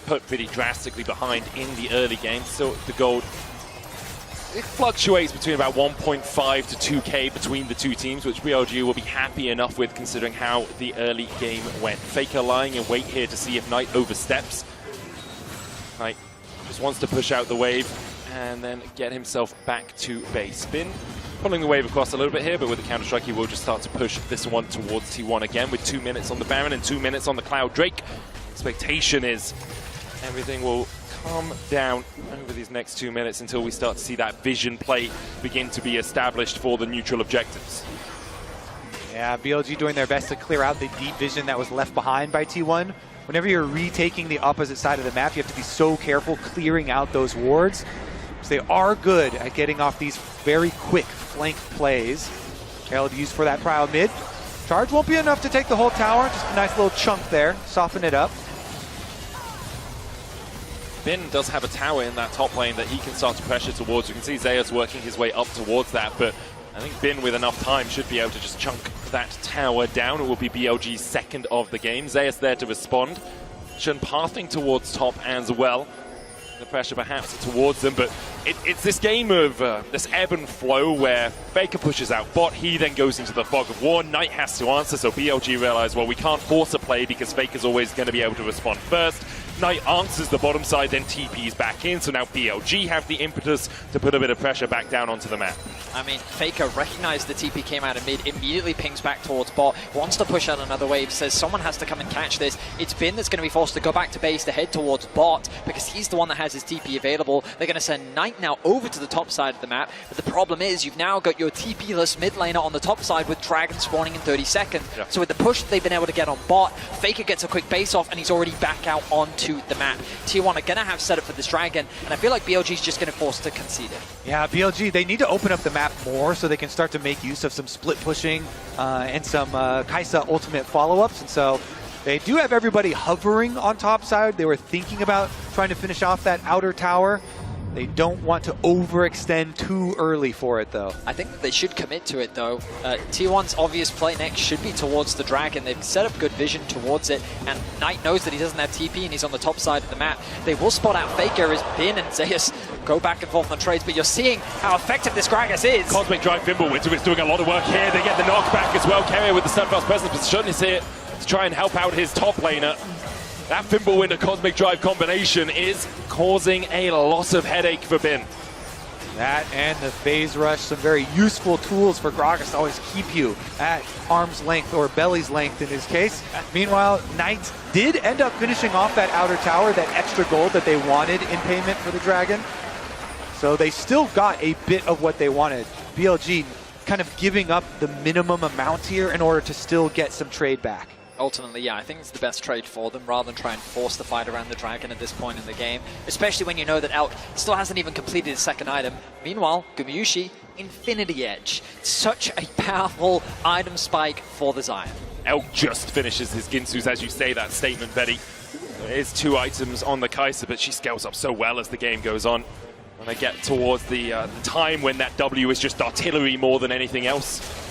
Put pretty drastically behind in the early game. So the gold, it fluctuates between about 1.5 to 2k between the two teams, which BLG will be happy enough with considering how the early game went. Faker lying in wait here to see if Knight oversteps. Knight just wants to push out the wave and then get himself back to base. Bin pulling the wave across a little bit here, but with the counter-strike he will just start to push this one towards T1 again with 2 minutes on the Baron and 2 minutes on the Cloud Drake. Expectation is everything will calm down over these next 2 minutes until we start to see that vision play begin to be established for the neutral objectives. Yeah, BLG doing their best to clear out the deep vision that was left behind by T1. Whenever you're retaking the opposite side of the map, you have to be so careful clearing out those wards. So they are good at getting off these very quick flank plays. Herald used for that proud mid. Charge won't be enough to take the whole tower, just a nice little chunk there, soften it up. Bin does have a tower in that top lane that he can start to pressure towards. You can see Zeus working his way up towards that, but I think Bin with enough time should be able to just chunk that tower down. It will be BLG's second of the game. Zeus there to respond. Shen pathing towards top as well. The pressure perhaps towards them, but it's this game of this ebb and flow where Faker pushes out bot, he then goes into the fog of war, Knight has to answer, so BLG realize, well, we can't force a play because Faker's always going to be able to respond first. Knight answers the bottom side, then TPs back in. So now BLG have the impetus to put a bit of pressure back down onto the map. I mean, Faker recognized the TP came out of mid, immediately pings back towards bot, wants to push out another wave, says someone has to come and catch this. It's Bin that's going to be forced to go back to base to head towards bot because he's the one that has his TP available. They're going to send Knight now over to the top side of the map, but the problem is you've now got your TP-less mid laner on the top side with Dragon spawning in 30 seconds. Yeah. So with the push they've been able to get on bot, Faker gets a quick base off and he's already back out onto the map. T1 are going to have set up for this Dragon, and I feel like BLG's just going to force to concede it. Yeah, BLG, they need to open up the map more so they can start to make use of some split pushing and some Kai'Sa ultimate follow-ups. And so they do have everybody hovering on top side. They were thinking about trying to finish off that outer tower. They don't want to overextend too early for it, though. I think that they should commit to it, though. T1's obvious play next should be towards the Dragon. They've set up good vision towards it, and Knight knows that he doesn't have TP and he's on the top side of the map. They will spot out Faker as Bin and Zeus go back and forth on trades, but you're seeing how effective this Gragas is. Cosmic Drive Fimbulwinter is doing a lot of work here. They get the knockback as well. Carrier with the steadfast presence position is here to try and help out his top laner. That Fimbulwinter Cosmic Drive combination is causing a lot of headache for Bin. That and the phase rush, some very useful tools for Gragas to always keep you at arm's length or belly's length in his case. Meanwhile, Knight did end up finishing off that outer tower, that extra gold that they wanted in payment for the Dragon. So they still got a bit of what they wanted. BLG kind of giving up the minimum amount here in order to still get some trade back. Ultimately, yeah, I think it's the best trade for them rather than try and force the fight around the Dragon at this point in the game, especially when you know that Elk still hasn't even completed his second item. Meanwhile, Gumayusi, Infinity Edge. Such a powerful item spike for the Zion. Elk just finishes his Ginsus as you say that statement, Betty. There is 2 items on the Kai'Sa, but she scales up so well as the game goes on. When they get towards the time when that W is just artillery more than anything else.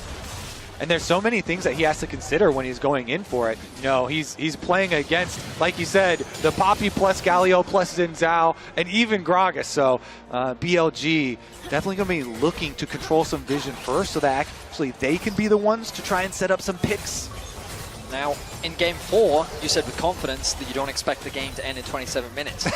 And there's so many things that he has to consider when he's going in for it. You know, he's playing against, like you said, the Poppy plus Galio plus Xin Zhao and even Gragas. So BLG definitely going to be looking to control some vision first so that actually they can be the ones to try and set up some picks. Now, in Game 4, you said with confidence that you don't expect the game to end in 27 minutes.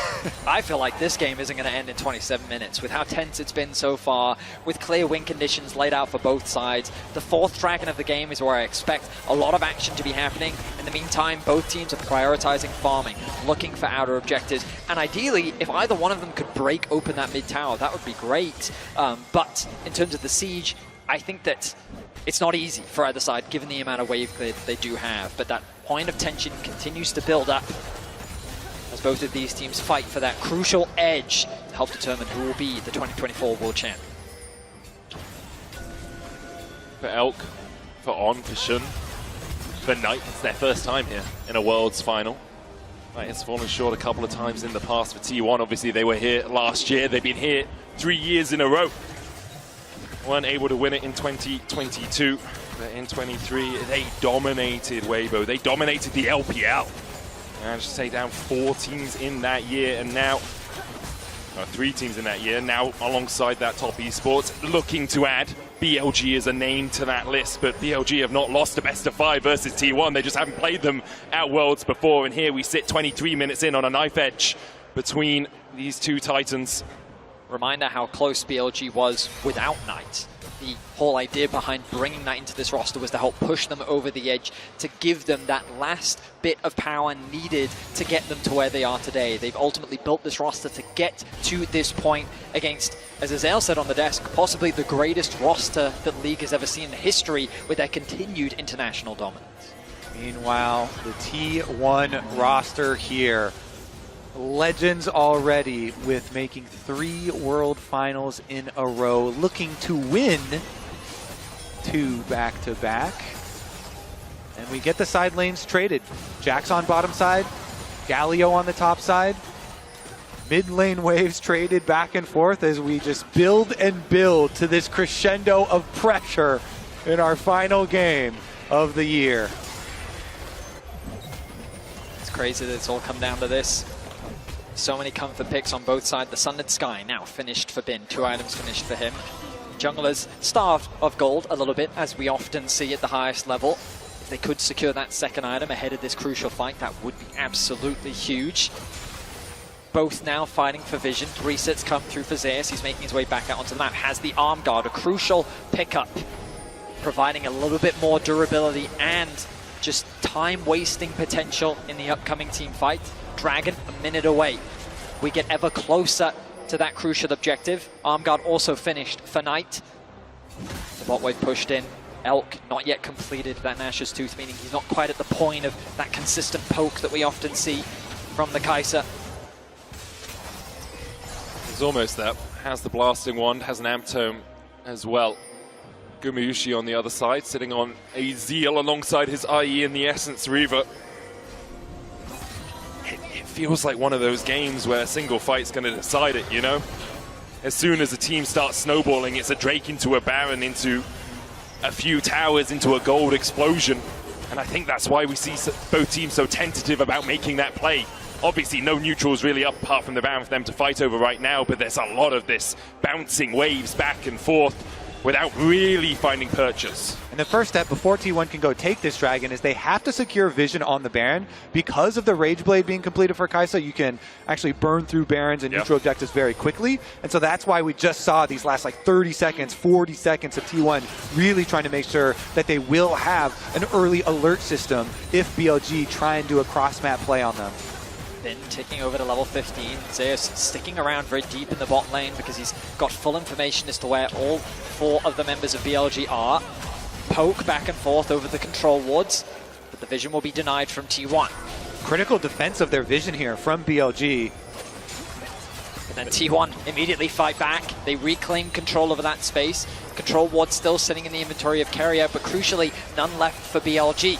I feel like this game isn't going to end in 27 minutes. With how tense it's been so far, with clear win conditions laid out for both sides, the 4th Dragon of the game is where I expect a lot of action to be happening. In the meantime, both teams are prioritizing farming, looking for outer objectives, and ideally, if either one of them could break open that mid tower, that would be great. But in terms of the siege, I think that it's not easy for either side, given the amount of wave clear that they do have. But that point of tension continues to build up as both of these teams fight for that crucial edge to help determine who will be the 2024 World Champ. For Elk, for On, for Shun, for Knight, it's their first time here in a Worlds final. Knight has fallen short a couple of times in the past for T1. Obviously, they were here last year. They've been here 3 years in a row. Weren't able to win it in 2022, but in 23 they dominated Weibo. They dominated the LPL. Managed to take down 4 teams in that year, and now 3 teams in that year. Now alongside that top esports, looking to add BLG as a name to that list, but BLG have not lost a best of 5 versus T1. They just haven't played them at Worlds before, and here we sit 23 minutes in on a knife edge between these 2 titans. Reminder how close BLG was without Knight. The whole idea behind bringing Knight into this roster was to help push them over the edge, to give them that last bit of power needed to get them to where they are today. They've ultimately built this roster to get to this point against, as Azael said on the desk, possibly the greatest roster that League has ever seen in history with their continued international dominance. Meanwhile, the T1 roster here. Legends already with making 3 World Finals in a row, looking to win 2 back-to-back. And we get the side lanes traded. Jax on bottom side, Galio on the top side. Mid lane waves traded back and forth as we just build and build to this crescendo of pressure in our final game of the year. It's crazy that it's all come down to this. So many comfort picks on both sides. The Sunlit Sky now finished for Bin. 2 items finished for him. Junglers starved of gold a little bit, as we often see at the highest level. If they could secure that second item ahead of this crucial fight, that would be absolutely huge. Both now fighting for vision. Resets come through for Zeus. He's making his way back out onto the map. Has the arm guard, a crucial pickup, providing a little bit more durability and just time-wasting potential in the upcoming team fight. Dragon a minute away. We get ever closer to that crucial objective. Arm guard also finished for Knight. The bot wave pushed in. Elk not yet completed that Nash's Tooth, meaning he's not quite at the point of that consistent poke that we often see from the Kai'Sa. He's almost there. Has the blasting wand, has an amp tome as well. Gumayusi on the other side, sitting on a Zeal alongside his IE and the Essence Reaver. It feels like one of those games where a single fight's going to decide it, you know? As soon as a team starts snowballing, it's a Drake into a Baron, into a few towers, into a gold explosion. And I think that's why we see both teams so tentative about making that play. Obviously, no neutrals really up apart from the Baron for them to fight over right now, but there's a lot of this bouncing waves back and forth without really finding purchase. And the first step before T1 can go take this dragon is they have to secure vision on the Baron. Because of the Rage Blade being completed for Kai'Sa, you can actually burn through Barons and neutral objectives very quickly. And so that's why we just saw these last like 30 seconds, 40 seconds of T1 really trying to make sure that they will have an early alert system if BLG try and do a cross-map play on them. Then ticking over to level 15. Zeus sticking around very deep in the bot lane because he's got full information as to where all 4 of the members of BLG are. Poke back and forth over the control wards, but the vision will be denied from T1. Critical defense of their vision here from BLG. And then T1 immediately fight back. They reclaim control over that space. Control ward still sitting in the inventory of Carrier, but crucially, none left for BLG.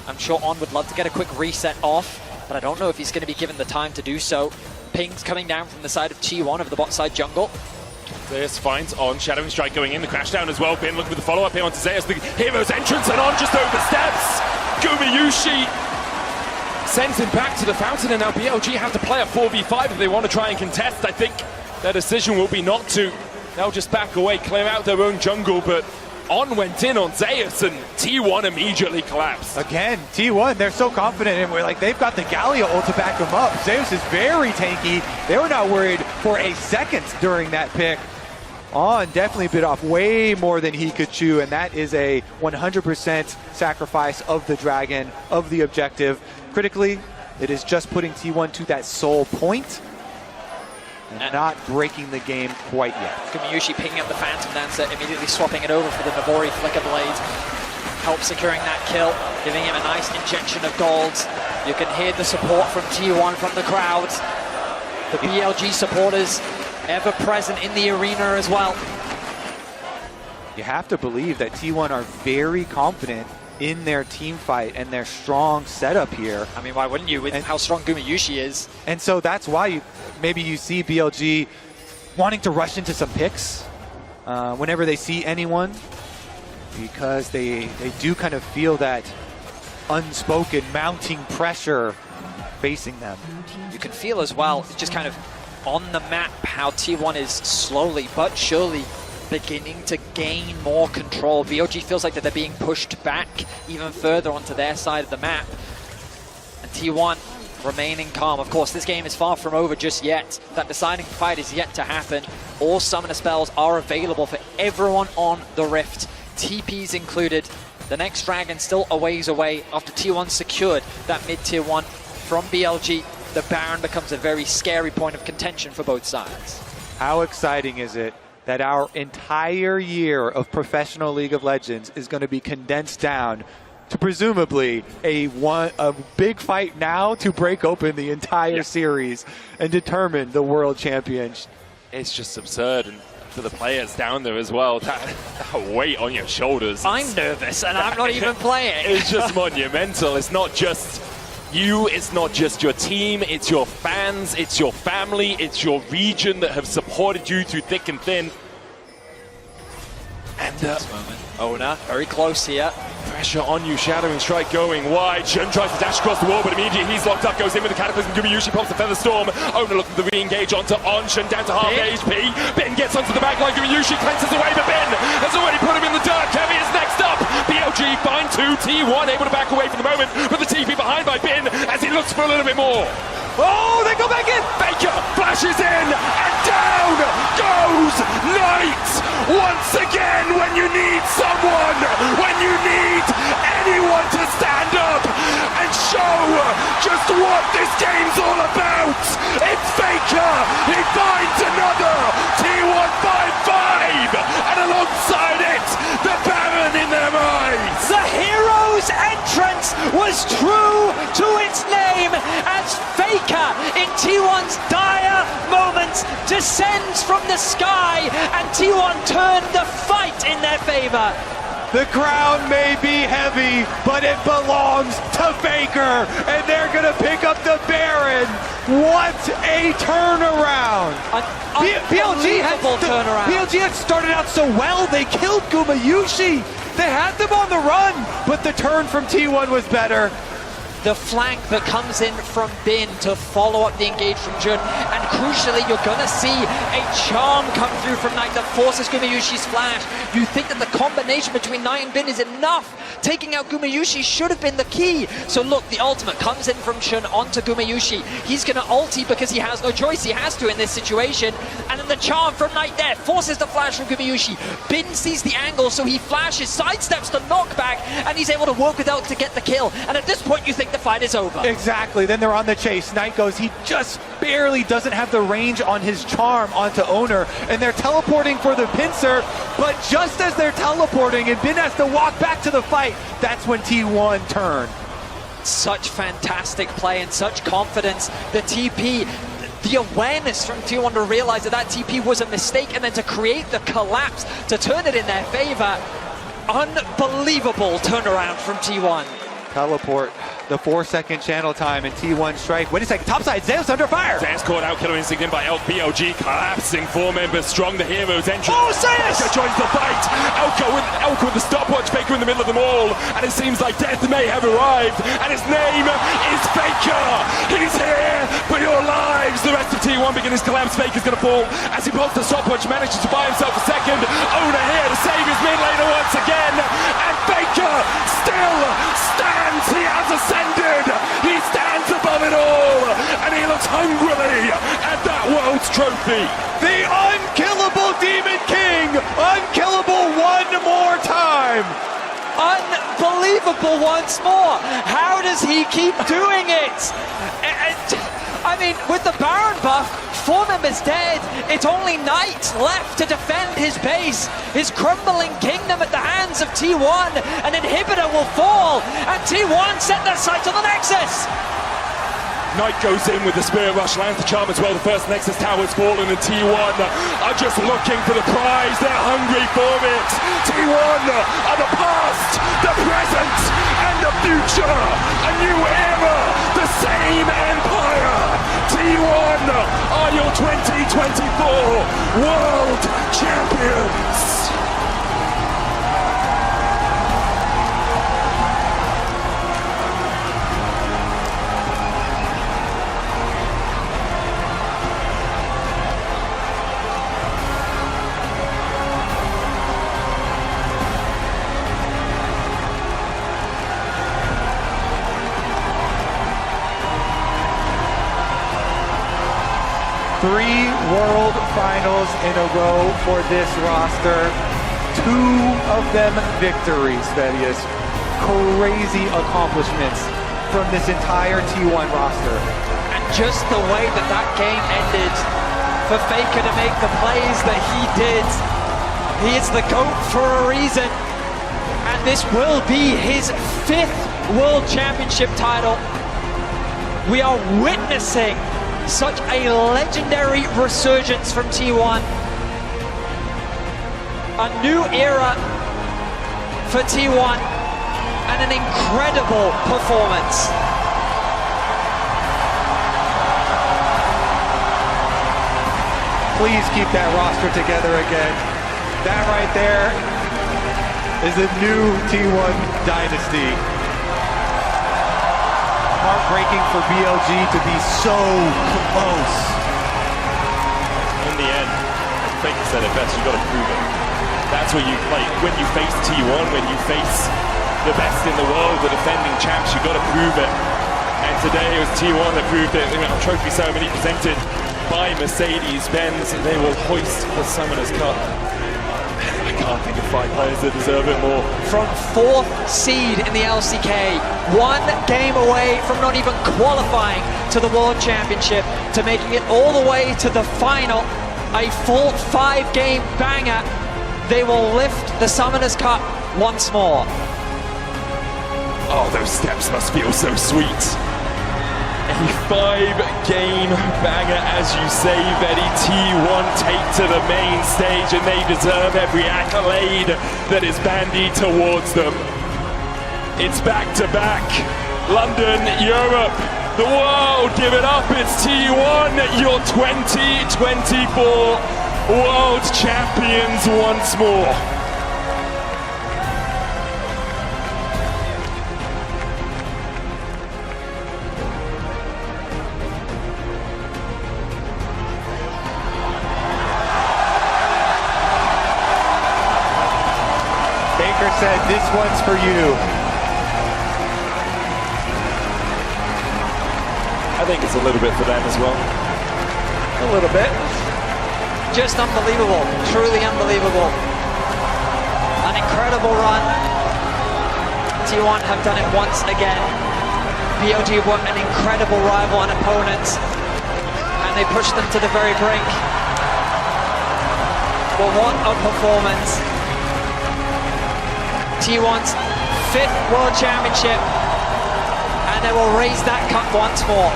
I'm sure On would love to get a quick reset off, but I don't know if he's going to be given the time to do so. Pings coming down from the side of T1 of the bot side jungle. Zeus finds On, Shadowing Strike going in, the crash down as well. Bin looking for the follow-up here onto Zeus, the hero's entrance, and On just oversteps. Gumayusi sends him back to the fountain, and now BLG have to play a 4v5 if they want to try and contest. I think their decision will be not to. They'll just back away, clear out their own jungle, but On went in on Zeus, and T1 immediately collapsed. Again, T1, they're so confident, and we're like, they've got the Gallia ult to back them up. Zeus is very tanky. They were not worried for a second during that pick. On definitely bit off way more than he could chew, and that is a 100% sacrifice of the dragon, of the objective. Critically, it is just putting T1 to that soul point and not breaking the game quite yet. Gumayusi picking up the Phantom Dancer, immediately swapping it over for the Navori Flicker Blade. Help securing that kill, giving him a nice injection of gold. You can hear the support from T1 from the crowd. The BLG supporters ever present in the arena as well. You have to believe that T1 are very confident in their team fight and their strong setup here. I mean, why wouldn't you with how strong Gumayusi is? And so that's why maybe you see BLG wanting to rush into some picks whenever they see anyone, because they do kind of feel that unspoken mounting pressure facing them. You can feel as well, just kind of on the map, how T1 is slowly but surely beginning to gain more control. BLG feels like that they're being pushed back even further onto their side of the map. And T1 remaining calm. Of course, this game is far from over just yet. That deciding fight is yet to happen. All summoner spells are available for everyone on the Rift, TPs included. The next dragon still a ways away after T1 secured that mid-tier 1 from BLG. The Baron becomes a very scary point of contention for both sides. How exciting is it that our entire year of professional League of Legends is going to be condensed down to presumably a big fight now to break open the entire series and determine the world champion. It's just absurd, and for the players down there as well, that weight on your shoulders. I'm nervous, and I'm not even playing. It's just monumental. It's not just you, it's not just your team, it's your fans, it's your family, it's your region that have supported you through thick and thin. And Ona, very close here. Pressure on you, Shadowing Strike going wide. Shun tries to dash across the wall, but immediately he's locked up, goes in with the Cataclysm. Gumayushi pops the Feather Storm. Owner looking to re-engage onto Shun down to half HP. Bin gets onto the back line. Gumayushi cleanses away, but Bin has already put him in the dirt. Kevy is next up. BLG find 2, T1 able to back away for the moment, but the TP behind by Bin as he looks for a little bit more. Oh, they go back in! Faker flashes in, and down goes Knight! Once again, when you need someone, when you need anyone to stand up and show just what this game's all about, it's Faker! He finds another T1 5-5, and alongside it, the Baron in their minds! The hero's entrance was true to its name as Faker in T1's dire moments descends from the sky, and T1 turned the fight in their favor. The crown may be heavy, but it belongs to Faker, and they're gonna pick up the Baron. What a turnaround! PLG had started out so well. They killed Gumayushi. They had them on the run, but the turn from T1 was better. The flank that comes in from Bin to follow up the engage from Jun, and crucially you're gonna see a charm come through from Knight that forces Gumayushi's flash. You think that the combination between Knight and Bin is enough. Taking out Gumayushi should have been the key. So look, the ultimate comes in from Shun onto Gumayushi. He's gonna ulti because he has no choice, he has to in this situation, and then the charm from Knight there forces the flash from Gumayushi. Bin sees the angle, so he flashes, sidesteps the knockback, and he's able to work with ult to get the kill. And at this point you think the fight is over. Exactly, then they're on the chase. Knight goes, he just barely doesn't have the range on his charm onto Owner, and they're teleporting for the pincer, but just as they're teleporting and Bin has to walk back to the fight, that's when T1 turned. Such fantastic play and such confidence. The TP, the awareness from T1 to realize that that TP was a mistake, and then to create the collapse to turn it in their favor. Unbelievable turnaround from T1. Teleport, the 4-second channel time, and T1 strike. Wait a second, topside, Zeus under fire! Zeus caught out, killer instinct in by Elk. BLG collapsing, 4 members strong, the hero's entrance. Oh, Zeus! Faker joins the fight! Elk with the stopwatch, Faker in the middle of them all, and it seems like death may have arrived, and his name is Faker! He's here for your lives! The rest of T1 begin his collapse. Faker's gonna fall as he pulls the stopwatch, manages to buy himself a second. Owner here to save his mid laner once again, and Faker still stands! He has ascended! He stands above it all! And he looks hungrily at that world's trophy! The unkillable Demon King! Unkillable one more time! Unbelievable once more! How does he keep doing it? I mean, with the Baron buff, 4 members dead, it's only Knight left to defend his base. His crumbling kingdom at the hands of T1. An inhibitor will fall, and T1 set their sights on the Nexus. Knight goes in with the Spirit Rush, lands the charm as well. The first Nexus tower's fallen, and T1 are just looking for the prize. They're hungry for it. T1 are the past, the present, and the future. A new era, the same empire. T1 are your 2024 World Champions. Three World Finals in a row for this roster. 2 of them victories, Vedius. Crazy accomplishments from this entire T1 roster. And just the way that that game ended, for Faker to make the plays that he did. He is the GOAT for a reason. And this will be his 5th World Championship title. We are witnessing such a legendary resurgence from T1. A new era for T1 and an incredible performance. Please keep that roster together again. That right there is a new T1 dynasty. Heartbreaking for BLG to be so close. In the end, Faker said it best, you've got to prove it. That's what you like when you face T1, when you face the best in the world, the defending champs, you've got to prove it. And today it was T1 that proved it. A trophy ceremony presented by Mercedes-Benz, and they will hoist the Summoners Cup. I can't think of 5 players that deserve it more. From 4th seed in the LCK, 1 game away from not even qualifying to the World Championship, to making it all the way to the final, a full 5-game banger. They will lift the Summoners Cup once more. Oh, those steps must feel so sweet. A 5-game banger, as you say, Betty. T1 take to the main stage, and they deserve every accolade that is bandied towards them. It's back-to-back. London, Europe, the world, give it up. It's T1, your 2024 world champions once more. Baker said, "This one's for you." I think it's a little bit for them as well. A little bit. Just unbelievable, truly unbelievable. An incredible run. T1 have done it once again. BLG were an incredible rival and opponent, and they pushed them to the very brink. But what a performance. T1's 5th World Championship, and they will raise that cup once more.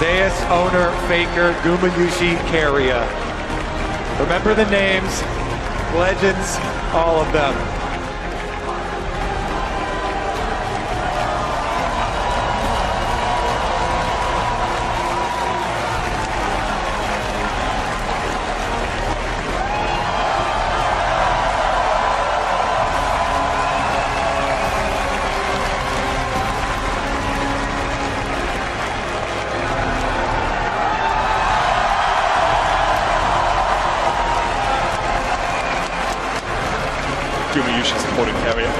Zeus, Owner, Faker, Gumayushi, Keria. Remember the names, legends, all of them. Gumayushi supporting Keria.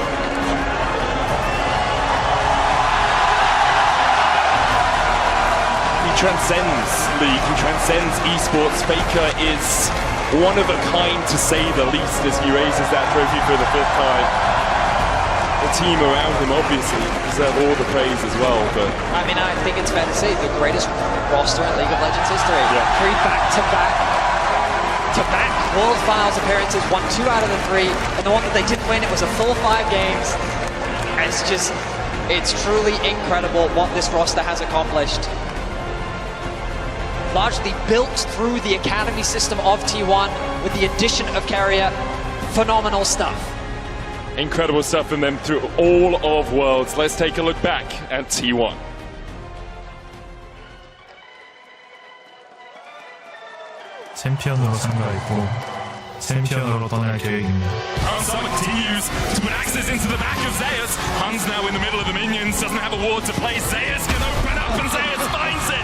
He transcends League, he transcends esports. Faker is one of a kind, to say the least, as he raises that trophy for the 5th time. The team around him obviously deserve all the praise as well, but I mean, I think it's fair to say the greatest roster in League of Legends history. Yeah. 3 back-to-back World Finals appearances, won 2 out of the 3, and the one that they didn't win, it was a full 5 games. It's truly incredible what this roster has accomplished. Largely built through the academy system of T1 with the addition of Keria. Phenomenal stuff. incredible stuff from them through all of Worlds. Let's take a look back at T1. 챔피언으로 참가했고 챔피언으로 떠날 계획입니다. Summer continues to put axes into the back of Zeus. Hun's now in the middle of the minions, doesn't have a ward to play. Zeus can open up and Zeus finds it.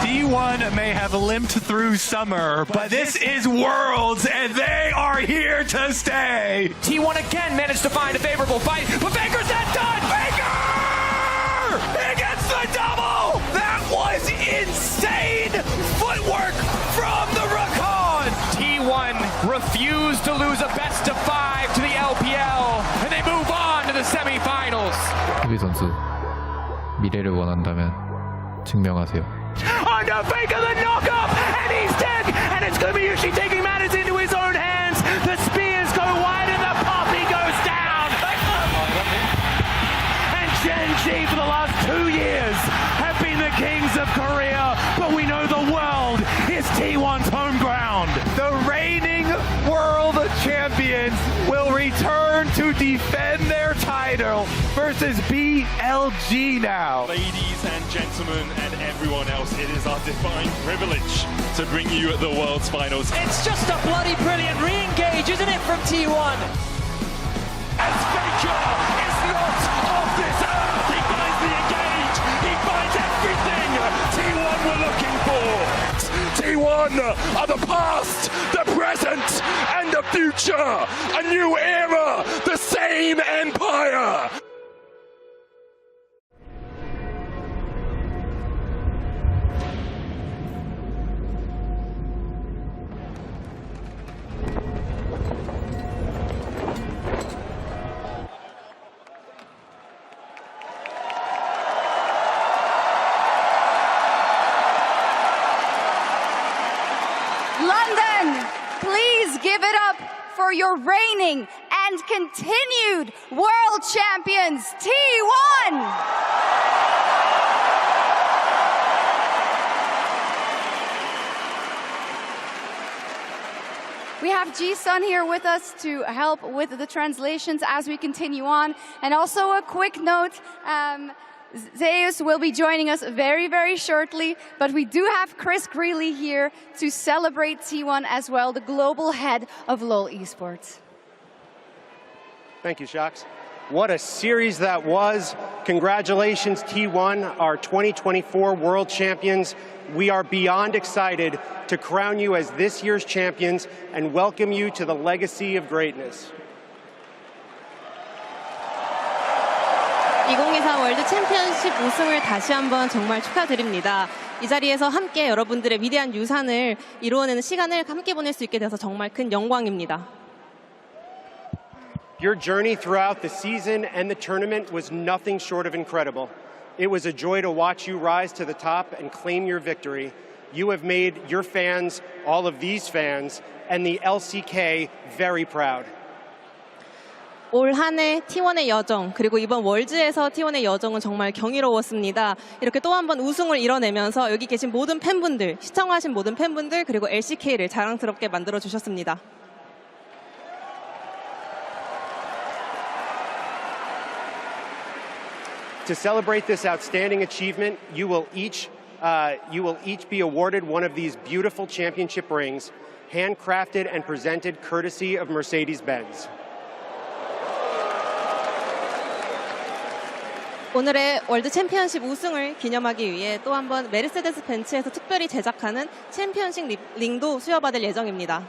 D1 may have limped through summer, but this is Worlds, and they are here to stay. T1 again managed to find a favorable fight, but Faker's not done! Faker! He gets the double! That was insane footwork from the Rakan! T1 refused to lose a best of 5 to the LPL, and they move on to the semifinals. 수비 선수, 미래를 원한다면 증명하세요. Under Faker, the knock-up, and he's dead! And it's Gumayushi taking matters into his own hands. The spears go wide and the poppy goes down. And Gen G for the last 2 years have been the kings of Korea, but we know the world is T1's home ground. The reigning world champions will return to defend their title. title versus BLG now. Ladies and gentlemen and everyone else, it is our divine privilege to bring you the World's Finals. It's just a bloody brilliant re-engage, isn't it, from T1? As Faker is not of this earth, he finds the engage, he finds everything T1 were looking for. T1 are the past, the present, and the future. A new era, the same empire. London, please give it up for your reigning and continued world champions, T1! We have Ji-sun here with us to help with the translations as we continue on. And also a quick note, Zeus will be joining us very, very shortly, but we do have Chris Greeley here to celebrate T1 as well, the global head of LoL Esports. Thank you, Shax. What a series that was. Congratulations, T1, our 2024 World Champions. We are beyond excited to crown you as this year's champions and welcome you to the legacy of greatness. 2024 월드 챔피언십 우승을 다시 한번 정말 축하드립니다. 이 자리에서 함께 여러분들의 위대한 유산을 이루어내는 시간을 함께 보낼 수 있게 돼서 정말 큰 영광입니다. Your journey throughout the season and the tournament was nothing short of incredible. It was a joy to watch you rise to the top and claim your victory. You have made your fans, all of these fans, and the LCK very proud. 올 한 해 T1의 여정, 그리고 이번 월즈에서 T1의 여정은 정말 경이로웠습니다. 이렇게 또 한 번 우승을 이뤄내면서 여기 계신 모든 팬분들, 시청하신 모든 팬분들, 그리고 LCK를 자랑스럽게 만들어 주셨습니다. To celebrate this outstanding achievement, you will each be awarded one of these beautiful championship rings, handcrafted and presented courtesy of Mercedes-Benz. 오늘의 월드 챔피언십 우승을 기념하기 위해 또 한 번 메르세데스 벤츠에서 특별히 제작하는 챔피언십 링도 수여받을 예정입니다.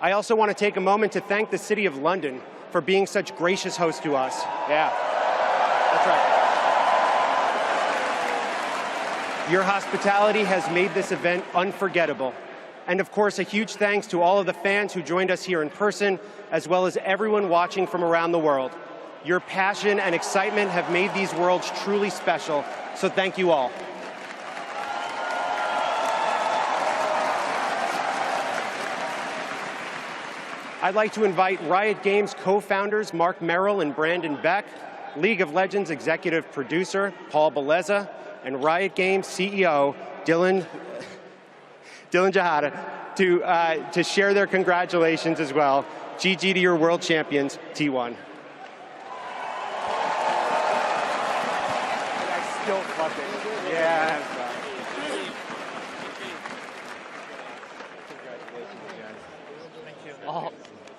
I also want to take a moment to thank the City of London for being such gracious hosts to us. Yeah, that's right. Your hospitality has made this event unforgettable. And of course, a huge thanks to all of the fans who joined us here in person, as well as everyone watching from around the world. Your passion and excitement have made these worlds truly special, so thank you all. I'd like to invite Riot Games co-founders Mark Merrill and Brandon Beck, League of Legends executive producer Paul Beleza, and Riot Games CEO Dylan Jahada to share their congratulations as well. GG to your world champions, T1. I still fucking, yeah. Oh,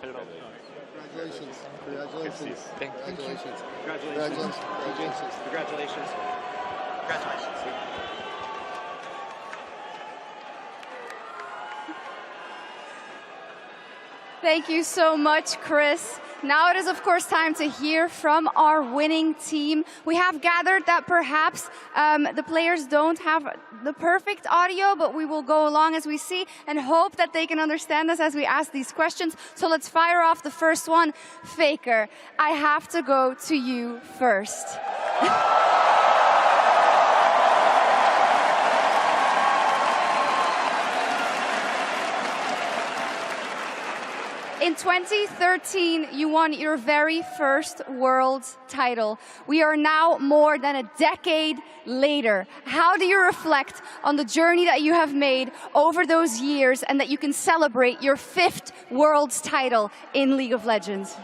hello. Congratulations. Congratulations. Thank you. Congratulations. Congratulations. Congratulations. Congratulations. Congratulations. Thank you so much, Chris. Now it is, of course, time to hear from our winning team. We have gathered that perhaps the players don't have the perfect audio, but we will go along as we see and hope that they can understand us as we ask these questions. So let's fire off the first one. Faker, I have to go to you first. In in 2013, you won your very first world title. We are now more than a decade later. How do you reflect on the journey that you have made over those years and that you can celebrate your 5th world title in League of Legends?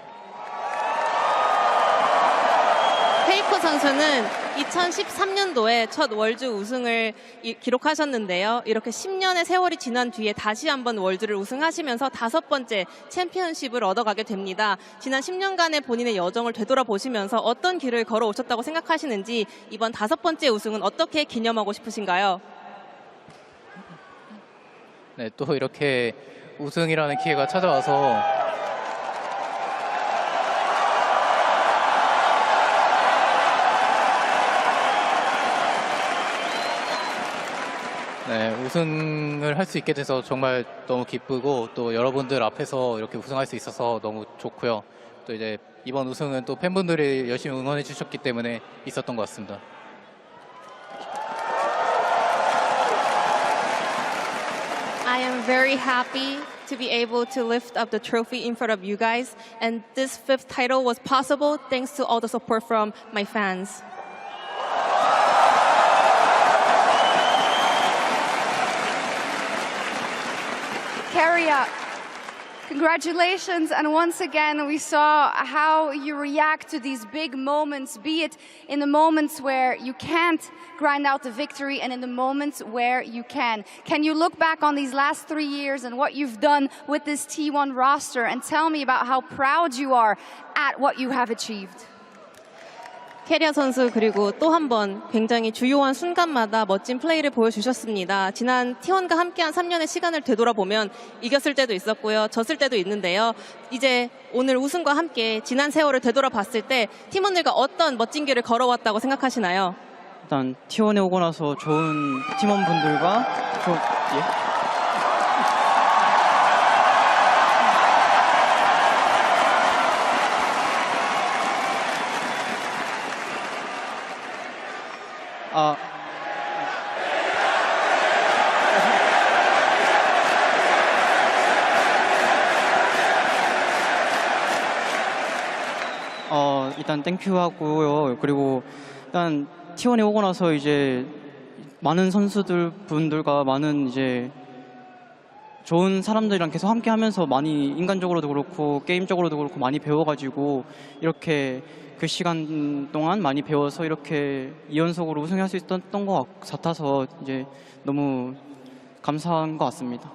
페이커 선수는 2013년도에 첫 월즈 우승을 기록하셨는데요. 이렇게 10년의 세월이 지난 뒤에 다시 한번 월즈를 우승하시면서 5번째 챔피언십을 얻어가게 됩니다. 지난 10년간의 본인의 여정을 되돌아보시면서 어떤 길을 걸어오셨다고 생각하시는지 이번 5번째 우승은 어떻게 기념하고 싶으신가요? 네, 또 이렇게 우승이라는 기회가 찾아와서 네, 우승을 할 수 있게 돼서 정말 너무 기쁘고 또 여러분들 앞에서 이렇게 우승할 수 있어서 너무 좋고요. 또 이제 이번 우승은 또 팬분들이 열심히 응원해 주셨기 때문에 있었던 것 같습니다. I am very happy to be able to lift up the trophy in front of you guys, and this 5th title was possible thanks to all the support from my fans. Keria, congratulations, and once again we saw how you react to these big moments, be it in the moments where you can't grind out the victory and in the moments where you can. Can you look back on these last 3 years and what you've done with this T1 roster and tell me about how proud you are at what you have achieved? 캐리어 선수 그리고 또 한 번 굉장히 주요한 순간마다 멋진 플레이를 보여주셨습니다. 지난 T1과 함께한 3년의 시간을 되돌아보면 이겼을 때도 있었고요. 졌을 때도 있는데요. 이제 오늘 우승과 함께 지난 세월을 되돌아봤을 때 팀원들과 어떤 멋진 길을 걸어왔다고 생각하시나요? 일단 T1에 오고 나서 좋은 팀원분들과 일단 땡큐 하고요. 그리고 일단 T1에 오고 나서 이제 많은 선수들 분들과 많은 이제 좋은 사람들이랑 계속 함께 하면서 많이 인간적으로도 그렇고 게임적으로도 그렇고 많이 배워가지고 이렇게 그 시간 동안 많이 배워서 이렇게 2연속으로 우승할 수 있었던 것 같아서 이제 너무 감사한 것 같습니다.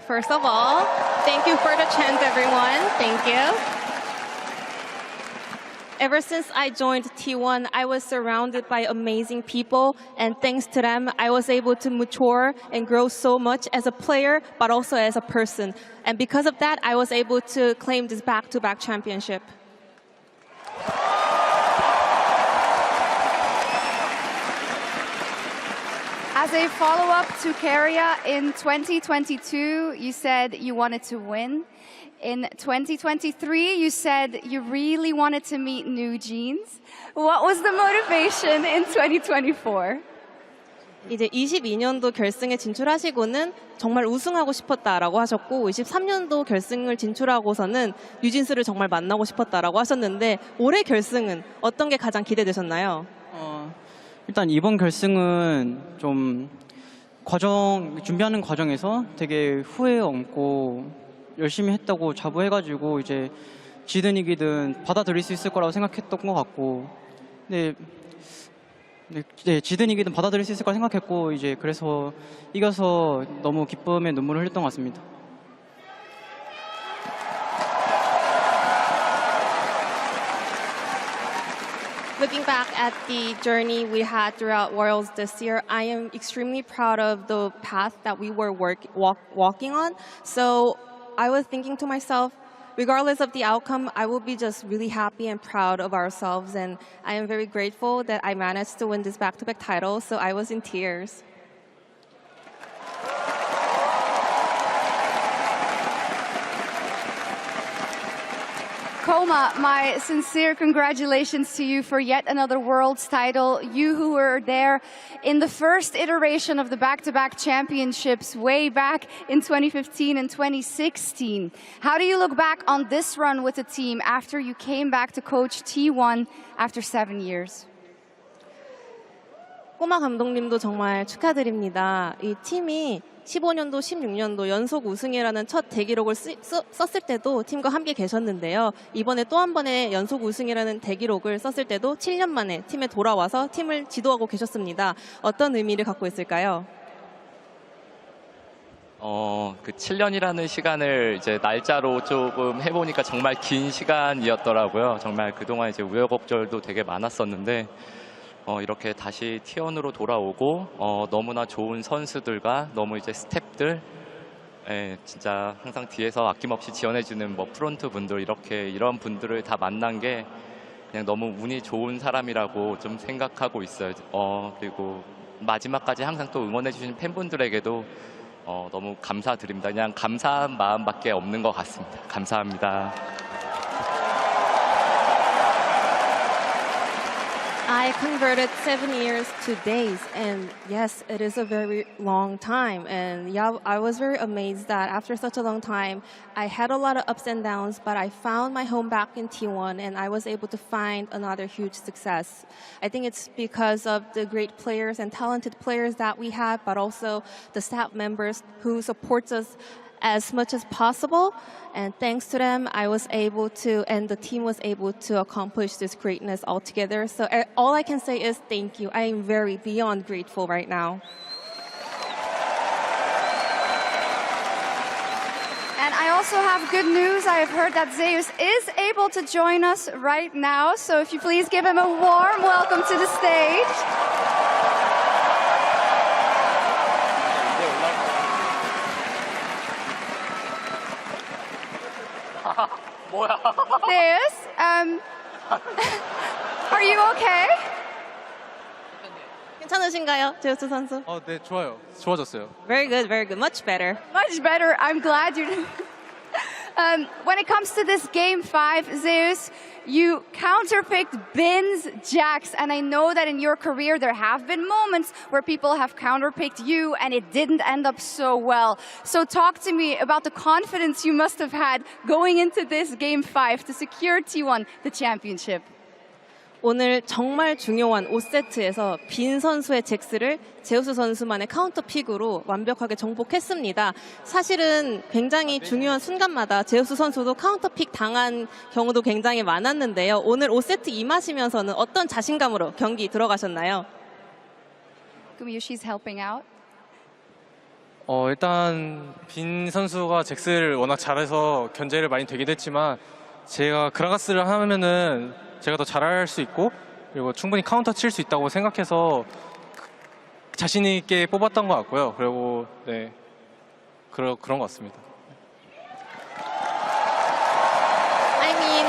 First of all, thank you for the chance, everyone. Thank you. Ever since I joined T1, I was surrounded by amazing people, and thanks to them, I was able to mature and grow so much as a player, but also as a person. And because of that, I was able to claim this back-to-back championship. As a follow-up to Keria, in 2022, you said you wanted to win. In 2023, you said you really wanted to meet New Jeans. What was the motivation in 2024? 이제 22년도 결승에 진출하시고는 정말 우승하고 싶었다라고 하셨고 23년도 결승을 진출하고서는 뉴진스를 정말 만나고 싶었다라고 하셨는데 올해 결승은 어떤 게 가장 기대되셨나요? 일단 이번 결승은 좀 준비하는 과정에서 되게 후회 없고 열심히 했다고 자부해가지고 이제 지든 이기든 받아들일 수 있을 거라고 생각했던 것 같고, 네, 지든 이기든 받아들일 수 있을 거라 생각했고 이제 그래서 이겨서 너무 기쁨의 눈물을 흘렸던 것 같습니다. Looking back at the journey we had throughout Worlds this year, I am extremely proud of the path that we were walking on. So I was thinking to myself, regardless of the outcome, I will be just really happy and proud of ourselves. And I am very grateful that I managed to win this back-to-back title. So I was in tears. Koma, my sincere congratulations to you for yet another Worlds title. You who were there in the first iteration of the back-to-back championships way back in 2015 and 2016. How do you look back on this run with the team after you came back to coach T1 after 7 years? 꼬마 감독님도 정말 축하드립니다. 이 팀이 15년도, 16년도 연속 우승이라는 첫 대기록을 썼을 때도 팀과 함께 계셨는데요. 이번에 또 한 번의 연속 우승이라는 대기록을 썼을 때도 7년 만에 팀에 돌아와서 팀을 지도하고 계셨습니다. 어떤 의미를 갖고 있을까요? 그 7년이라는 시간을 이제 날짜로 조금 해보니까 정말 긴 시간이었더라고요. 정말 그동안 이제 우여곡절도 되게 많았었는데, 이렇게 다시 T1으로 돌아오고 너무나 좋은 선수들과 너무 이제 스태프들, 진짜 항상 뒤에서 아낌없이 지원해주는 뭐 프론트 분들 이런 분들을 다 만난 게 그냥 너무 운이 좋은 사람이라고 좀 생각하고 있어요. 그리고 마지막까지 항상 또 응원해주신 팬분들에게도 너무 감사드립니다. 그냥 감사한 마음밖에 없는 것 같습니다. 감사합니다. I converted 7 years to days, and yes, it is a very long time. And yeah, I was very amazed that after such a long time, I had a lot of ups and downs, but I found my home back in T1, and I was able to find another huge success. I think it's because of the great players and talented players that we have, but also the staff members who supports us as much as possible, and thanks to them I was able to, and the team was able to accomplish this greatness all together. So all I can say is thank you. I am very beyond grateful right now. And I also have good news. I have heard that Zeus is able to join us right now, so if you please give him a warm welcome to the stage. Zeus, are you okay? 괜찮으신가요, 제우스 선수? 네, 좋아요. 좋아졌어요. Very good, very good. Much better. Much better. I'm glad you. When it comes to this game 5, Zeus, you counterpicked Bin's Jax, and I know that in your career there have been moments where people have counterpicked you and it didn't end up so well. So talk to me about the confidence you must have had going into this game 5 to secure T1 the championship. 오늘 정말 중요한 5세트에서 빈 선수의 잭스를 제우스 선수만의 카운터 픽으로 완벽하게 정복했습니다. 사실은 굉장히 중요한 순간마다 제우스 선수도 카운터 픽 당한 경우도 굉장히 많았는데요. 오늘 5세트 임하시면서는 어떤 자신감으로 경기 들어가셨나요? She's helping out. 일단 빈 선수가 잭스를 워낙 잘해서 견제를 많이 되긴 했지만 제가 그라가스를 하면은 제가 더 잘할 수 있고 그리고 충분히 카운터 칠 수 있다고 생각해서 자신 있게 뽑았던 것 같고요. 그리고 네 그런 것 같습니다. I mean,